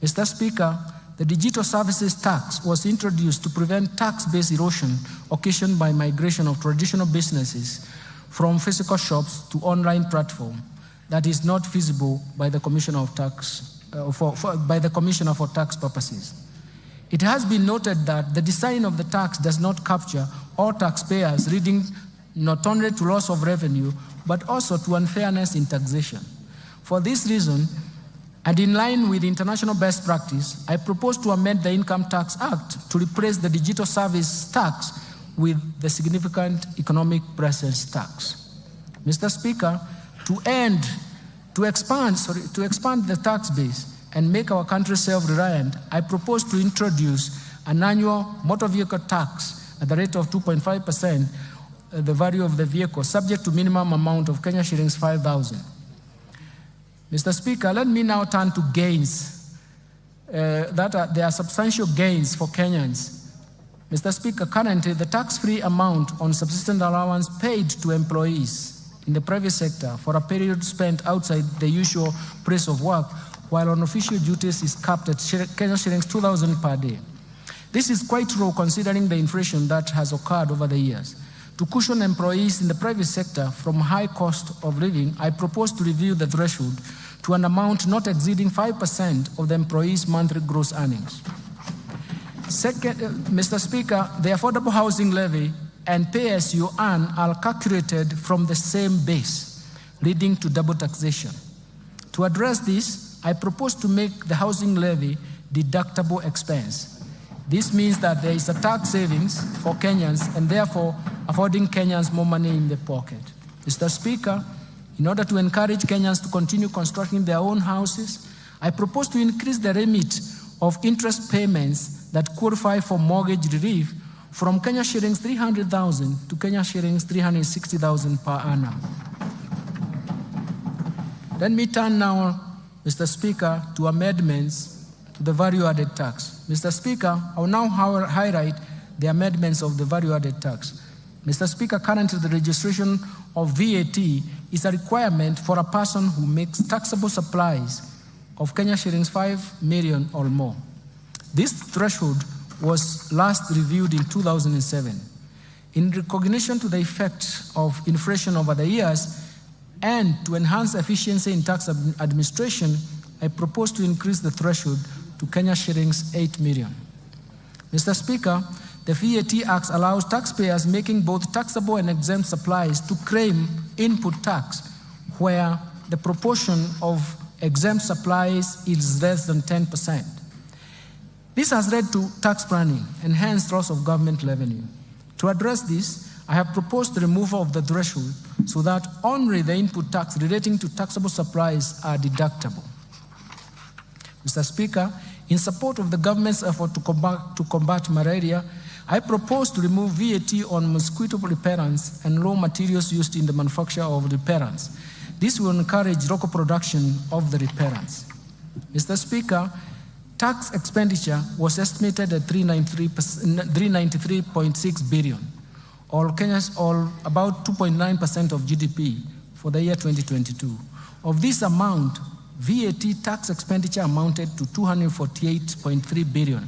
Mr. Speaker, the digital services tax was introduced to prevent tax-based erosion occasioned by migration of traditional businesses from physical shops to online platform that is not feasible by the Commissioner of Tax for tax purposes. It has been noted that the design of the tax does not capture all taxpayers, leading not only to loss of revenue, but also to unfairness in taxation. For this reason, and in line with international best practice, I propose to amend the Income Tax Act to replace the digital service tax with the significant economic presence tax. Mr. Speaker, to expand the tax base and make our country self-reliant, I propose to introduce an annual motor vehicle tax at the rate of 2.5%, the value of the vehicle, subject to minimum amount of Kenya shillings 5,000. Mr. Speaker, let me now turn to gains. There are substantial gains for Kenyans. Mr. Speaker, currently the tax-free amount on subsistence allowance paid to employees in the private sector for a period spent outside the usual place of work while on official duties is capped at Kenya shillings 2,000 per day. This is quite low considering the inflation that has occurred over the years. To cushion employees in the private sector from high cost of living, I propose to review the threshold to an amount not exceeding 5% of the employee's monthly gross earnings. Second, Mr. Speaker, the affordable housing levy and pay as you earn are calculated from the same base, leading to double taxation. To address this, I propose to make the housing levy deductible expense. This means that there is a tax savings for Kenyans and therefore affording Kenyans more money in their pocket. Mr. Speaker, in order to encourage Kenyans to continue constructing their own houses, I propose to increase the limit of interest payments that qualify for mortgage relief from Kenya shillings 300,000 to Kenya shillings 360,000 per annum. Let me turn now, Mr. Speaker, to amendments to the value-added tax. Mr. Speaker, I will now highlight the amendments of the value-added tax. Mr. Speaker, currently the registration of VAT is a requirement for a person who makes taxable supplies of Kenya shillings 5 million or more. This threshold was last reviewed in 2007. In recognition to the effect of inflation over the years and to enhance efficiency in tax administration, I propose to increase the threshold to Kenya shillings 8 million. Mr. Speaker, the VAT Act allows taxpayers making both taxable and exempt supplies to claim input tax where the proportion of exempt supplies is less than 10%. This has led to tax planning and hence loss of government revenue. To address this, I have proposed the removal of the threshold so that only the input tax relating to taxable supplies are deductible. Mr. Speaker, in support of the government's effort to combat malaria, I propose to remove VAT on mosquito repellents and raw materials used in the manufacture of repellents. This will encourage local production of the repellents. Mr. Speaker, tax expenditure was estimated at 393.6 billion, or about 2.9% of GDP for the year 2022. Of this amount, VAT tax expenditure amounted to 248.3 billion,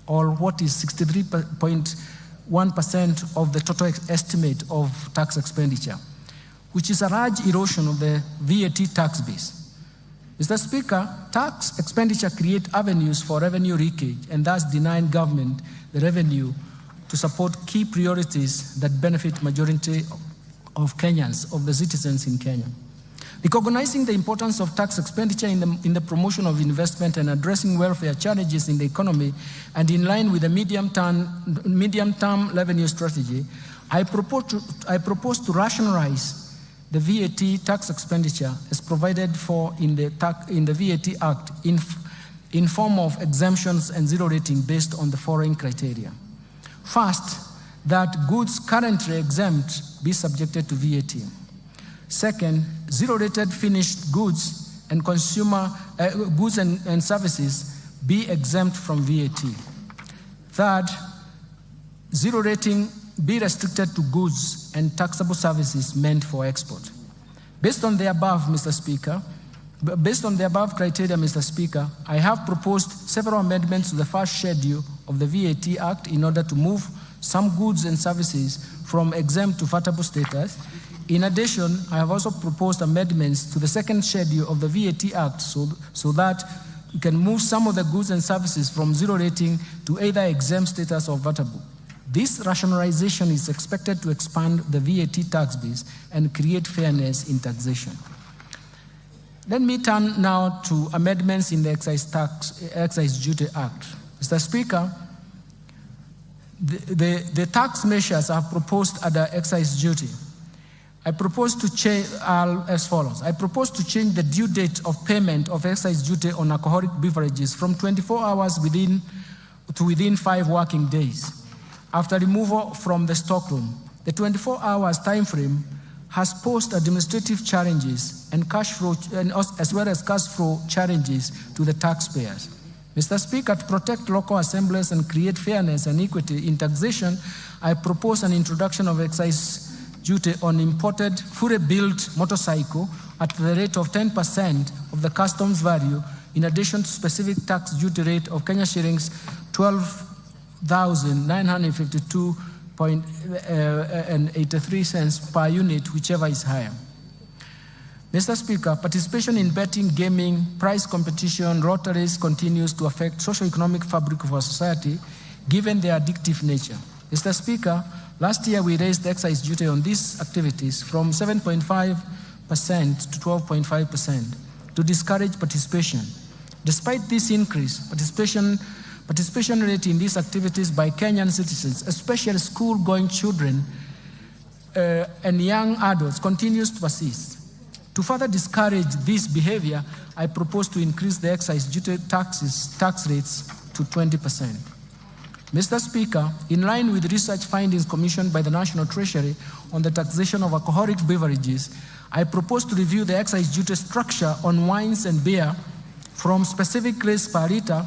or what is 63.1% of the total estimate of tax expenditure, which is a large erosion of the VAT tax base. Mr. Speaker, tax expenditure creates avenues for revenue leakage and thus denying government the revenue to support key priorities that benefit majority of Kenyans, of the citizens in Kenya. Recognizing the importance of tax expenditure in the promotion of investment and addressing welfare challenges in the economy, and in line with the medium-term revenue strategy, I propose to rationalize the VAT tax expenditure as provided for in the VAT Act in form of exemptions and zero rating based on the following criteria. First, that goods currently exempt be subjected to VAT. Second, zero-rated finished goods and consumer goods and services be exempt from VAT. Third, zero rating be restricted to goods and taxable services meant for export. Based on the above, Mr. Speaker, based on the above criteria, Mr. Speaker, I have proposed several amendments to the first schedule of the VAT Act in order to move some goods and services from exempt to VAT-able status. In addition, I have also proposed amendments to the second schedule of the VAT Act so that we can move some of the goods and services from zero rating to either exempt status or VAT-able. This rationalization is expected to expand the VAT tax base and create fairness in taxation. Let me turn now to amendments in the Excise Duty Act. Mr. Speaker, the tax measures I have proposed under excise duty, I propose to change as follows. I propose to change the due date of payment of excise duty on alcoholic beverages from 24 hours within 5 working days after removal from the stockroom. The 24 hours time frame has posed administrative challenges and cash flow, as well as cash flow challenges to the taxpayers. Mr. Speaker, to protect local assemblies and create fairness and equity in taxation, I propose an introduction of excise duty on imported fully built motorcycle at the rate of 10% of the customs value, in addition to specific tax duty rate of Kenya shillings 12,952.83 cents per unit, whichever is higher. Mr. Speaker, participation in betting, gaming, prize competition, lotteries continues to affect socio-economic fabric of our society, given their addictive nature. Mr. Speaker, last year we raised the excise duty on these activities from 7.5% to 12.5% to discourage participation. Despite this increase, participation rate in these activities by Kenyan citizens, especially school-going children and young adults, continues to persist. To further discourage this behavior, I propose to increase the excise duty tax rates to 20%. Mr. Speaker, in line with research findings commissioned by the National Treasury on the taxation of alcoholic beverages, I propose to review the excise duty structure on wines and beer from specific rates per litre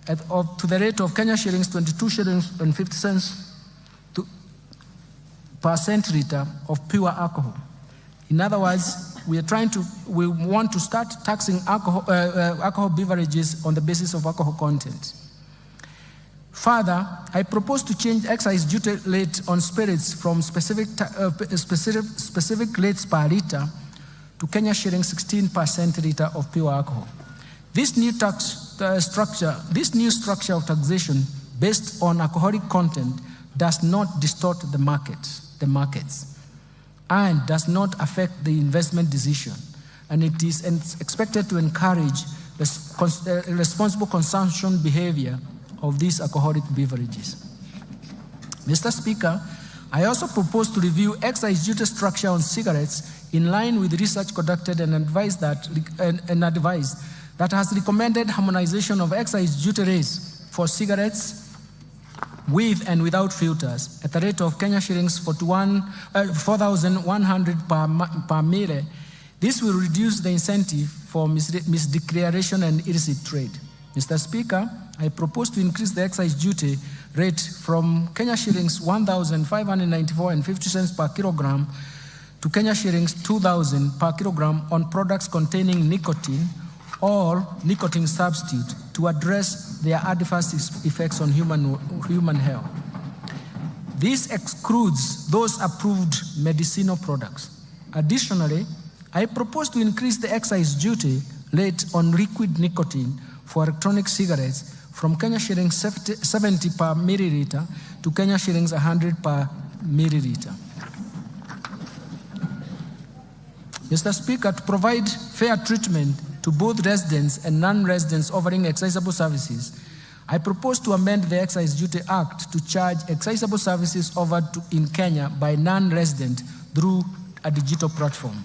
to the rate of Kenya shillings 22 shillings and 50 cents per centiliter of pure alcohol. In other words, we want to start taxing alcohol beverages on the basis of alcohol content. Further, I propose to change excise duty rate on spirits from specific rates per litre to Kenya shillings 16 per centiliter of pure alcohol. This new structure of taxation based on alcoholic content does not distort the markets, and does not affect the investment decision, and it is expected to encourage responsible consumption behavior of these alcoholic beverages. Mr. Speaker, I also propose to review excise duty structure on cigarettes in line with research conducted and advice that has recommended harmonization of excise duty rates for cigarettes with and without filters at the rate of Kenya shillings 4,100 per mille. This will reduce the incentive for misdeclaration and illicit trade. Mr. Speaker, I propose to increase the excise duty rate from Kenya shillings 1,594.50 cents per kilogram to Kenya shillings 2,000 per kilogram on products containing nicotine or nicotine substitute to address their adverse effects on human health. This excludes those approved medicinal products. Additionally, I propose to increase the excise duty rate on liquid nicotine for electronic cigarettes from Kenya shillings 70 per milliliter to Kenya shillings 100 per milliliter. Mr. Speaker, to provide fair treatment to both residents and non-residents offering excisable services, I propose to amend the Excise Duty Act to charge excisable services offered in Kenya by non-resident through a digital platform.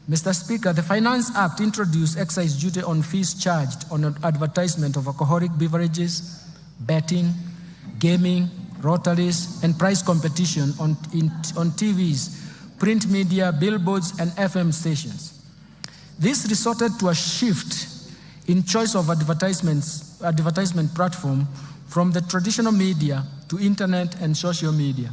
Mr. Speaker, the Finance Act introduced excise duty on fees charged on advertisement of alcoholic beverages, betting, gaming, rotaries, and prize competition on TVs, print media, billboards, and FM stations. This resulted to a shift in choice of advertisement platform from the traditional media to internet and social media.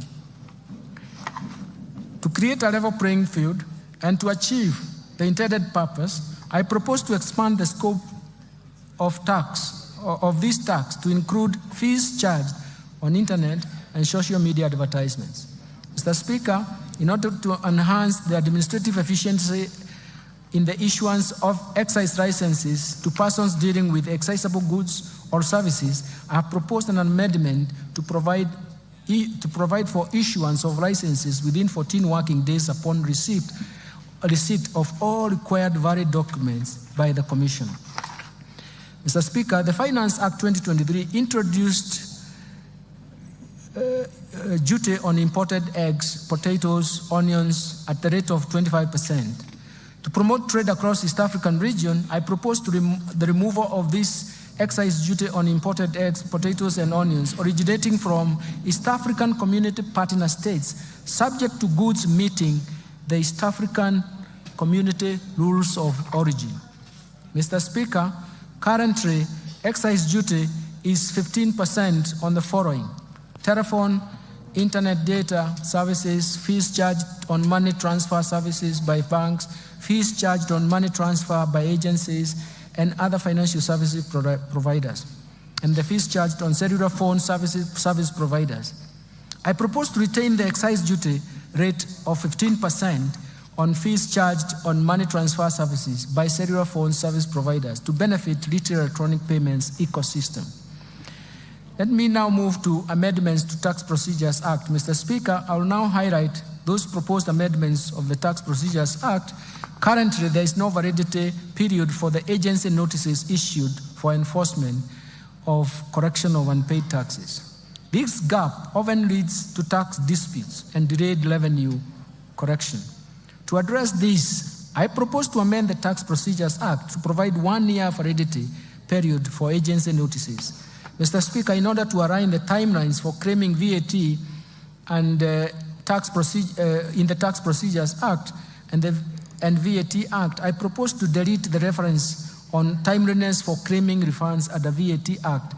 To create a level playing field and to achieve the intended purpose, I propose to expand the scope of this tax to include fees charged on internet and social media advertisements. Mr. Speaker, in order to enhance the administrative efficiency in the issuance of excise licenses to persons dealing with excisable goods or services, I have proposed an amendment to provide for issuance of licenses within 14 working days upon receipt of all required valid documents by the Commissioner. Mr. Speaker, the Finance Act 2023 introduced duty on imported eggs, potatoes, onions at the rate of 25%. To promote trade across East African region, I propose to the removal of this excise duty on imported eggs, potatoes, and onions originating from East African Community Partner States, subject to goods meeting the East African Community Rules of Origin. Mr. Speaker, currently, excise duty is 15% on the following: telephone, internet data services, fees charged on money transfer services by banks, fees charged on money transfer by agencies and other financial services providers, and the fees charged on cellular phone service providers. I propose to retain the excise duty rate of 15% on fees charged on money transfer services by cellular phone service providers to benefit retail electronic payments ecosystem. Let me now move to amendments to Tax Procedures Act. Mr. Speaker, I will now highlight those proposed amendments of the Tax Procedures Act. Currently, there is no validity period for the agency notices issued for enforcement of correction of unpaid taxes. This gap often leads to tax disputes and delayed revenue correction. To address this, I propose to amend the Tax Procedures Act to provide 1 year validity period for agency notices. Mr. Speaker, in order to align the timelines for claiming VAT and in the Tax Procedures Act and VAT Act, I propose to delete the reference on timeliness for claiming refunds at the VAT Act,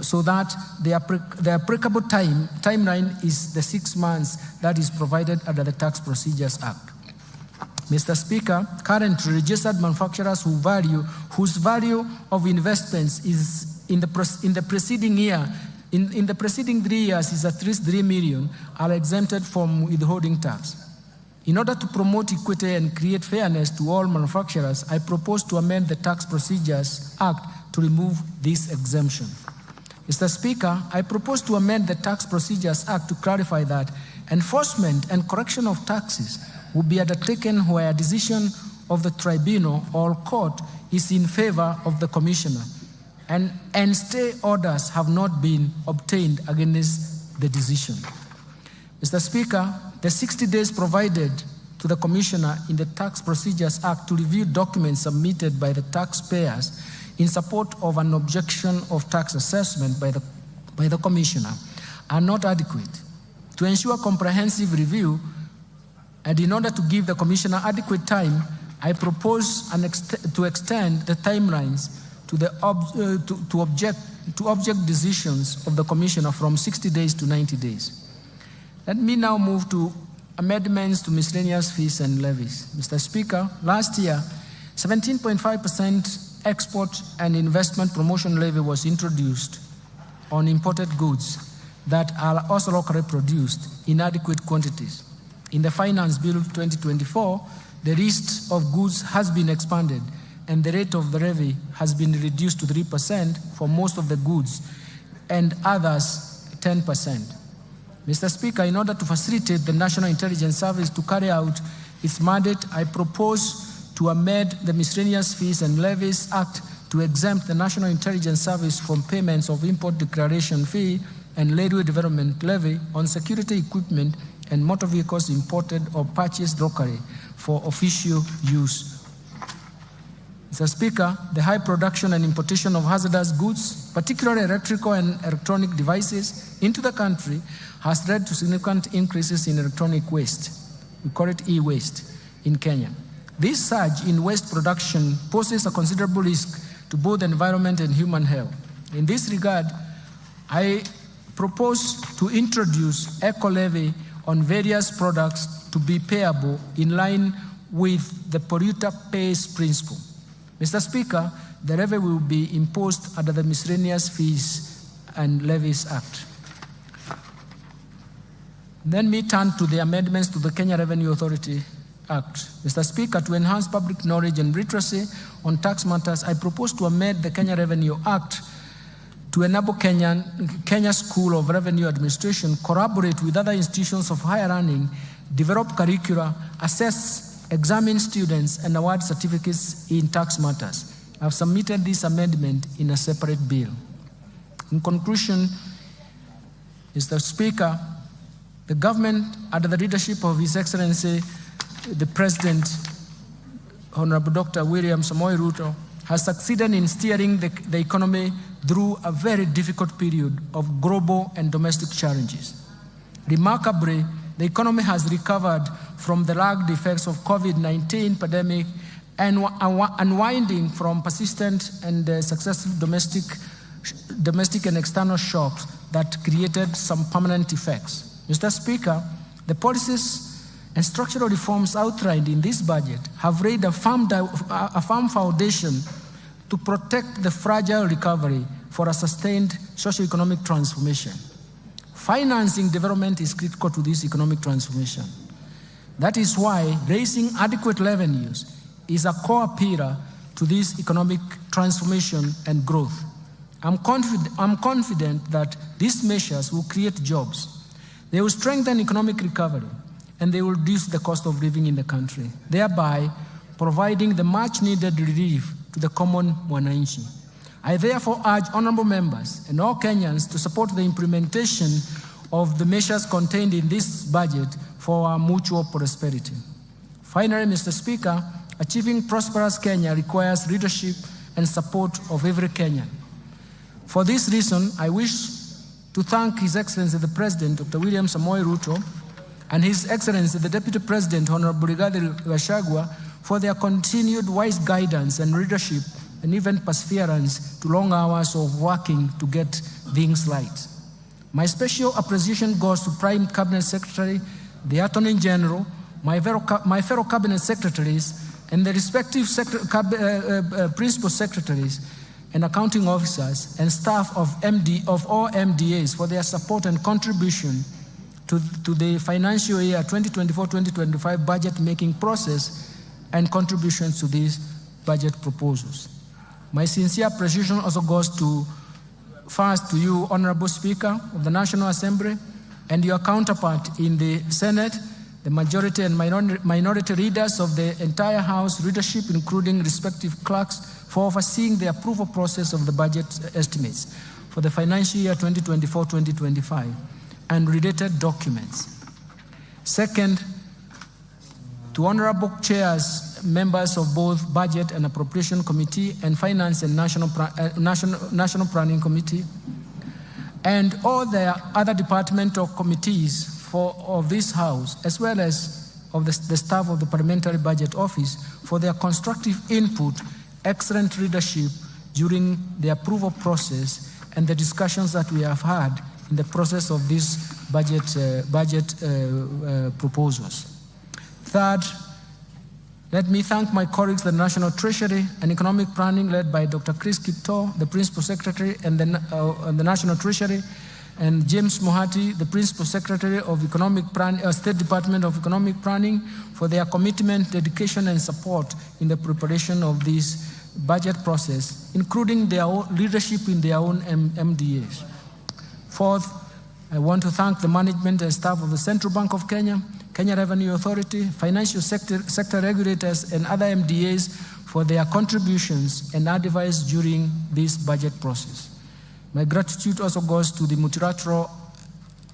so that the applicable timeline is the 6 months that is provided under the Tax Procedures Act. Mr. Speaker, currently registered manufacturers whose value of investments is in the preceding year, in the preceding 3 years is at least 3 million, are exempted from withholding tax. In order to promote equity and create fairness to all manufacturers, I propose to amend the Tax Procedures Act to remove this exemption. Mr. Speaker, I propose to amend the Tax Procedures Act to clarify that enforcement and correction of taxes will be undertaken where a decision of the tribunal or court is in favor of the Commissioner, and stay orders have not been obtained against the decision. Mr. Speaker, the 60 days provided to the Commissioner in the Tax Procedures Act to review documents submitted by the taxpayers in support of an objection of tax assessment by the Commissioner are not adequate. To ensure comprehensive review, and in order to give the Commissioner adequate time, I propose to extend the timelines to object decisions of the Commissioner from 60 days to 90 days. Let me now move to amendments to miscellaneous fees and levies. Mr. Speaker, last year, 17.5% export and investment promotion levy was introduced on imported goods that are also locally produced in adequate quantities. In the Finance Bill 2024, the list of goods has been expanded and the rate of the levy has been reduced to 3% for most of the goods and others 10%. Mr. Speaker, in order to facilitate the National Intelligence Service to carry out its mandate, I propose to amend the Miscellaneous Fees and Levies Act to exempt the National Intelligence Service from payments of import declaration fee and railway development levy on security equipment and motor vehicles imported or purchased locally for official use. Mr. Speaker, the high production and importation of hazardous goods, particularly electrical and electronic devices, into the country has led to significant increases in electronic waste. We call it e-waste in Kenya. This surge in waste production poses a considerable risk to both the environment and human health. In this regard, I propose to introduce eco-levy on various products to be payable in line with the polluter pays principle. Mr. Speaker, the levy will be imposed under the Miscellaneous Fees and Levies Act. Then we turn to the amendments to the Kenya Revenue Authority Act. Mr. Speaker, to enhance public knowledge and literacy on tax matters, I propose to amend the Kenya Revenue Act to enable Kenya School of Revenue Administration collaborate with other institutions of higher learning, develop curricula, assess, examine students, and award certificates in tax matters. I have submitted this amendment in a separate bill. In conclusion, Mr. Speaker, the government, under the leadership of His Excellency, the President, Honorable Dr. William Samoei Ruto, has succeeded in steering the economy through a very difficult period of global and domestic challenges. Remarkably, the economy has recovered from the lagged effects of COVID-19 pandemic and unwinding from persistent and successive domestic and external shocks that created some permanent effects. Mr. Speaker, the policies and structural reforms outlined in this budget have laid a firm foundation to protect the fragile recovery for a sustained socio-economic transformation. Financing development is critical to this economic transformation. That is why raising adequate revenues is a core pillar to this economic transformation and growth. I'm confident that these measures will create jobs. They will strengthen economic recovery, and they will reduce the cost of living in the country, thereby providing the much-needed relief to the common mwananchi. I therefore urge honorable members and all Kenyans to support the implementation of the measures contained in this budget for our mutual prosperity. Finally, Mr. Speaker, achieving prosperous Kenya requires leadership and support of every Kenyan. For this reason, I wish to thank His Excellency the President, Dr. William Samoei Ruto, and His Excellency the Deputy President, Honorable Rigathi Gachagua, for their continued wise guidance and leadership and even perseverance to long hours of working to get things right. My special appreciation goes to Prime Cabinet Secretary, the Attorney General, my fellow Cabinet Secretaries, and the respective Principal Secretaries and accounting officers and staff of all MDAs for their support and contribution to the financial year 2024-2025 budget making process and contributions to these budget proposals. My sincere appreciation also goes first to you, Honorable Speaker of the National Assembly, and your counterpart in the Senate, the majority and minority leaders of the entire House leadership, including respective clerks, for overseeing the approval process of the budget estimates for the financial year 2024-2025 and related documents. Second, to honorable chairs, members of both Budget and Appropriation Committee and Finance and National Planning Committee, and all the other departmental committees of this House, as well as of the staff of the Parliamentary Budget Office, for their constructive input, excellent leadership during the approval process and the discussions that we have had in the process of these budget proposals. Third, let me thank my colleagues, the National Treasury and Economic Planning, led by Dr. Chris Kipto, the Principal Secretary, and the National Treasury, and James Mohati, the Principal Secretary of State Department of Economic Planning, for their commitment, dedication, and support in the preparation of this budget process, including their own leadership in their own MDAs. Fourth, I want to thank the management and staff of the Central Bank of Kenya, Kenya Revenue Authority, financial sector regulators, and other MDAs for their contributions and advice during this budget process. My gratitude also goes to the multilateral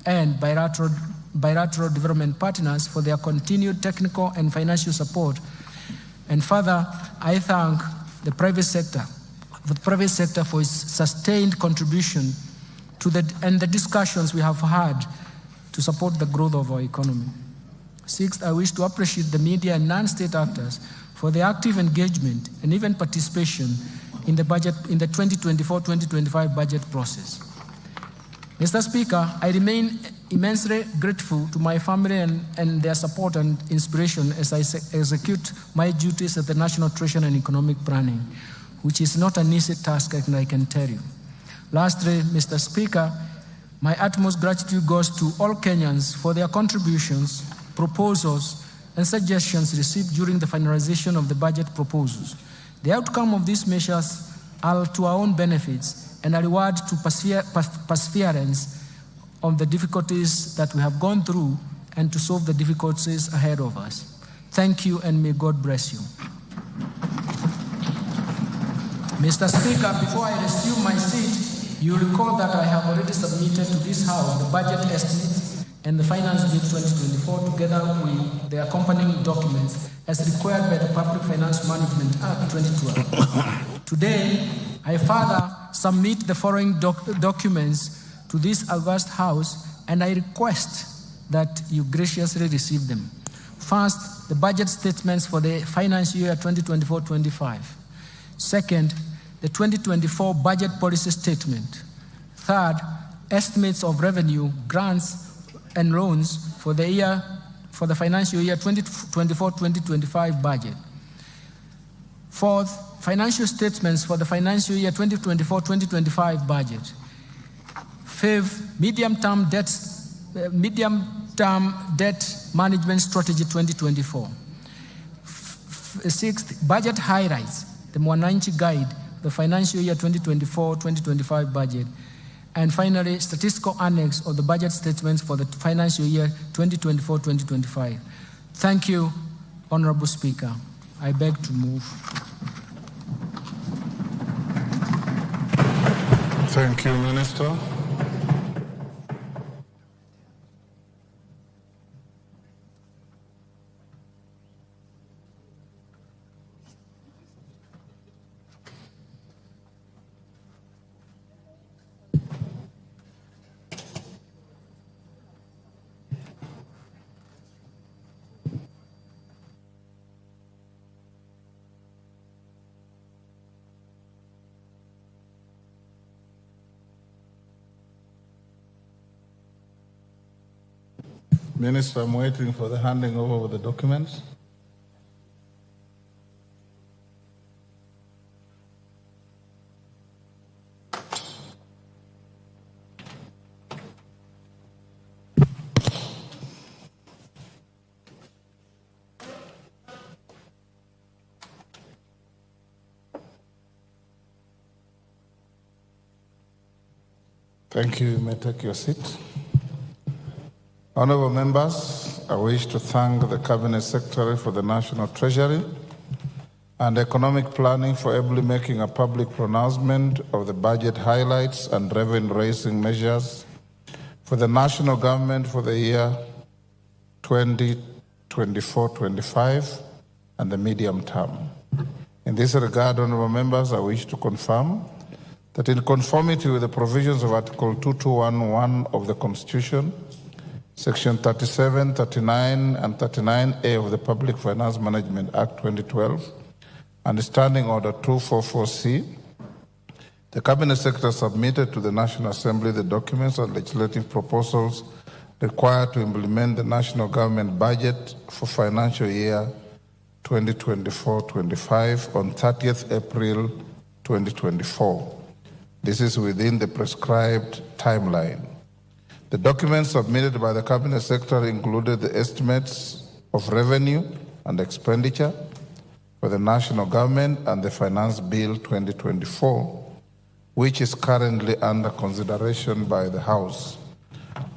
and bilateral development partners for their continued technical and financial support. And further, I thank the private sector for its sustained contribution to the discussions we have had to support the growth of our economy. Sixth, I wish to appreciate the media and non-state actors for their active engagement and even participation in the 2024-2025 budget process. Mr. Speaker, I remain immensely grateful to my family and their support and inspiration as I execute my duties at the National Treasury and Economic Planning, which is not an easy task, I can tell you. Lastly, Mr. Speaker, my utmost gratitude goes to all Kenyans for their contributions, proposals, and suggestions received during the finalization of the budget proposals. The outcome of these measures are to our own benefits and a reward to perseverance on the difficulties that we have gone through and to solve the difficulties ahead of us. Thank you, and may God bless you. Mr. Speaker, before I resume my seat, you recall that I have already submitted to this House the budget estimates and the Finance Bill 2024 together with the accompanying documents as required by the Public Finance Management Act 2012. Today, I further submit the following documents to this august House, and I request that you graciously receive them. First, the budget statements for the financial year 2024-25. Second, the 2024 budget policy statement. Third, estimates of revenue, grants, and loans for the financial year 2024-2025 budget. Fourth, financial statements for the financial year 2024-2025 budget. Fifth, medium-term debt management strategy 2024. Sixth, budget highlights, the Mwananchi guide, the financial year 2024-2025 budget. And finally, statistical annex of the budget statements for the financial year 2024-2025. Thank you, Honorable Speaker. I beg to move. Thank you, Minister. Minister, I'm waiting for the handing over of the documents. Thank you. You may take your seat. Honorable members, I wish to thank the Cabinet Secretary for the National Treasury and Economic Planning for ably making a public pronouncement of the budget highlights and revenue-raising measures for the national government for the year 2024-25 and the medium term. In this regard, honorable members, I wish to confirm that in conformity with the provisions of Article 2211 of the Constitution, Section 37, 39, and 39A of the Public Finance Management Act 2012, and Standing Order 244C, the Cabinet Secretary submitted to the National Assembly the documents and legislative proposals required to implement the national government budget for financial year 2024-25 on 30th April 2024. This is within the prescribed timeline. The documents submitted by the Cabinet Secretary included the estimates of revenue and expenditure for the national government and the Finance Bill 2024, which is currently under consideration by the House.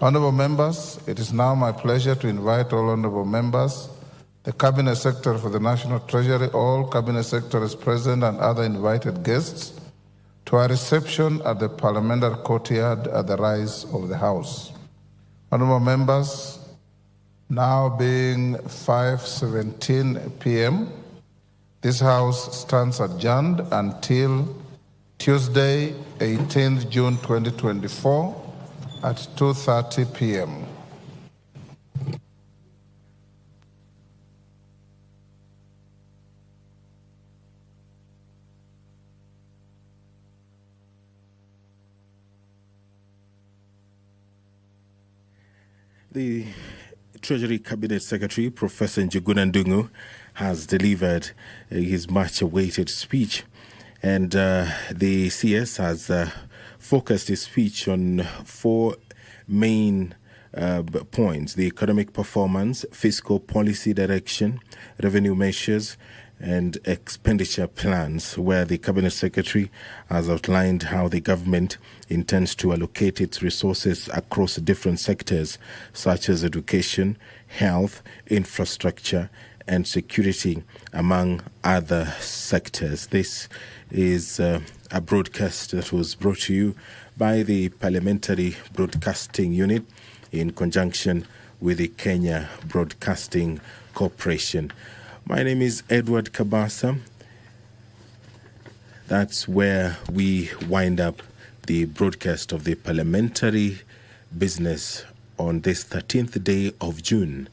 Honourable members, it is now my pleasure to invite all honourable members, the Cabinet Secretary for the National Treasury, all Cabinet Secretaries present and other invited guests to a reception at the Parliamentary Courtyard at the rise of the House. Honourable members, now being 5:17 p.m., this House stands adjourned until Tuesday, 18th June 2024 at 2:30 p.m. The Treasury Cabinet Secretary, Professor Njuguna Ndung'u, has delivered his much-awaited speech. And the CS has focused his speech on four main points: the economic performance, fiscal policy direction, revenue measures, and expenditure plans, where the Cabinet Secretary has outlined how the government intends to allocate its resources across different sectors such as education, health, infrastructure, and security, among other sectors. This is a broadcast that was brought to you by the Parliamentary Broadcasting Unit in conjunction with the Kenya Broadcasting Corporation. My name is Edward Kabasa. That's where we wind up the broadcast of the parliamentary business on this 13th day of June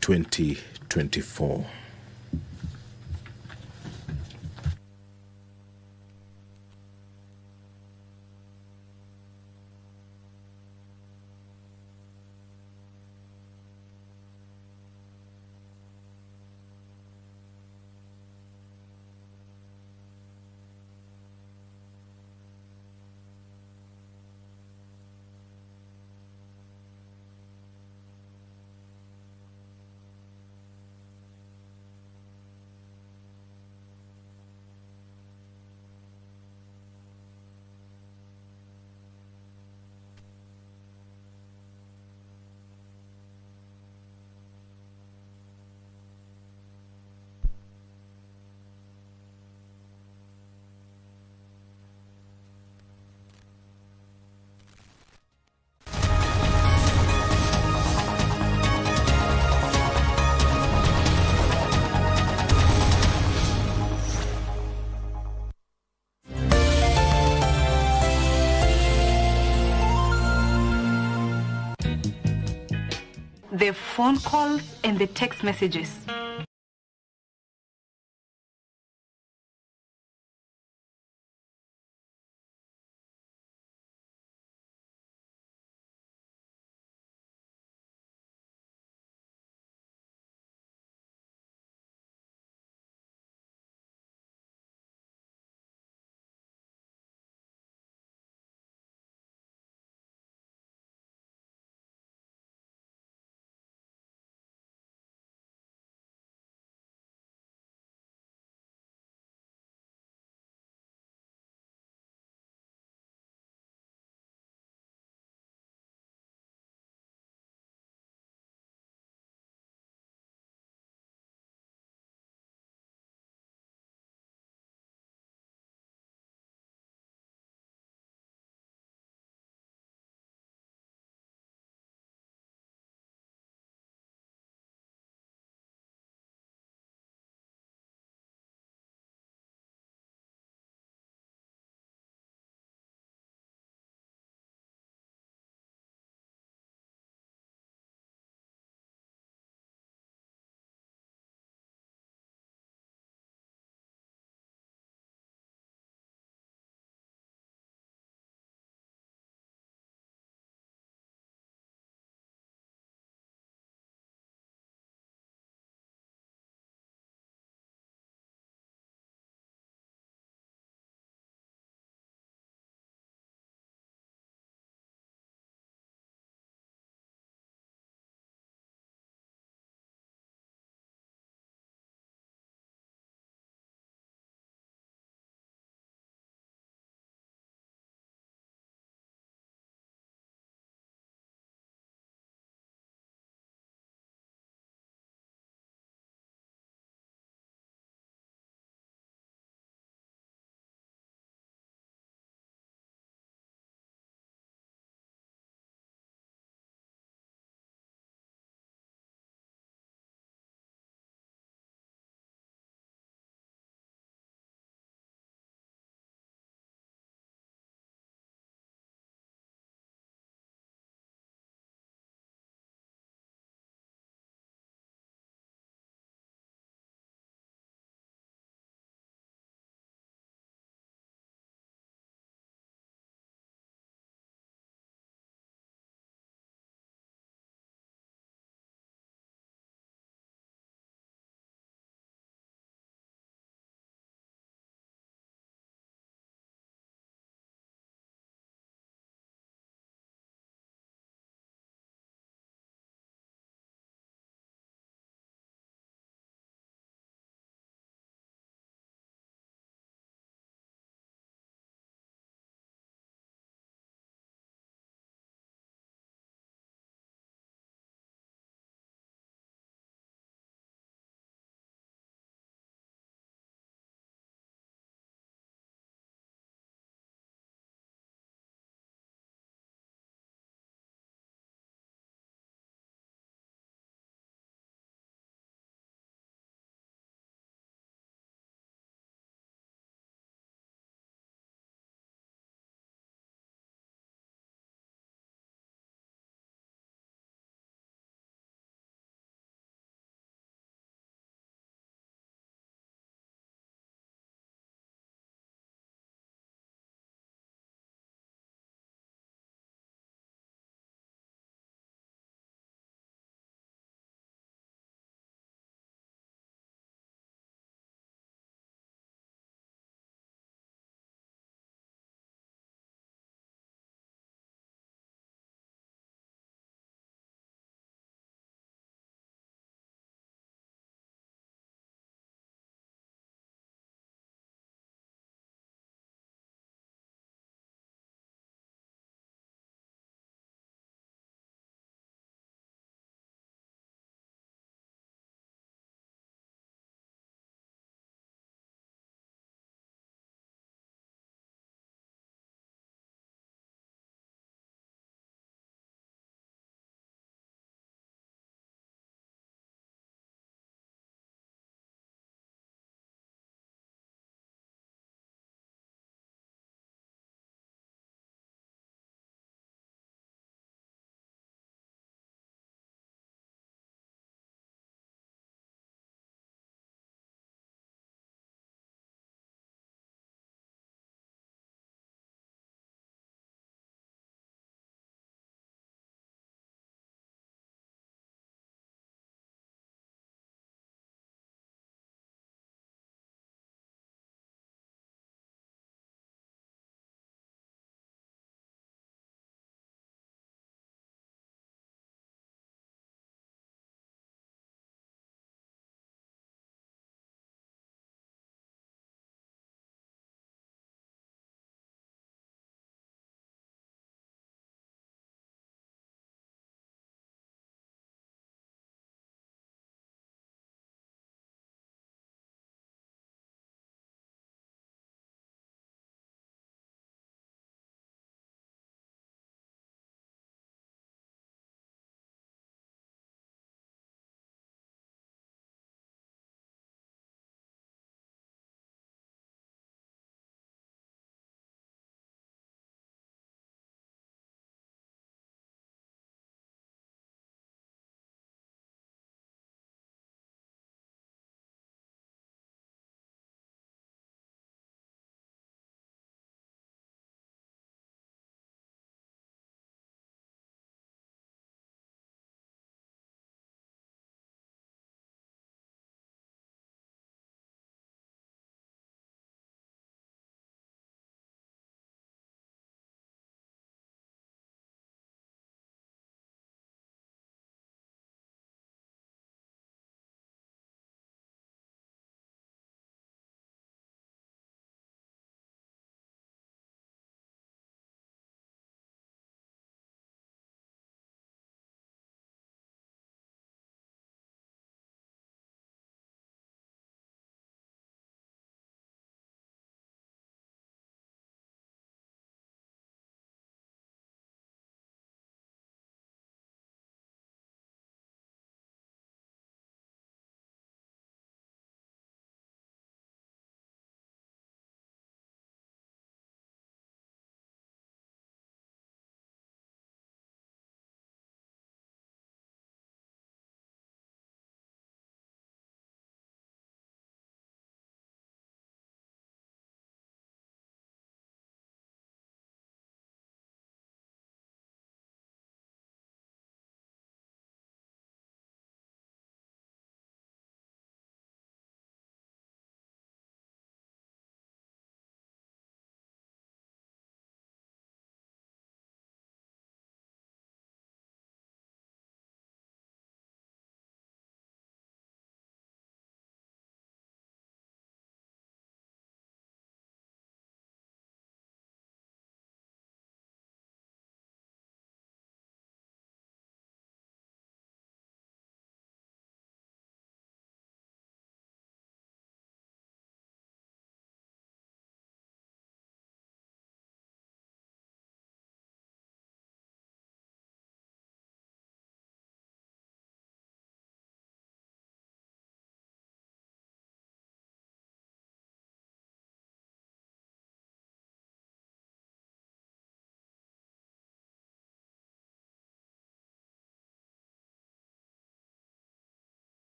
2024. The phone calls and the text messages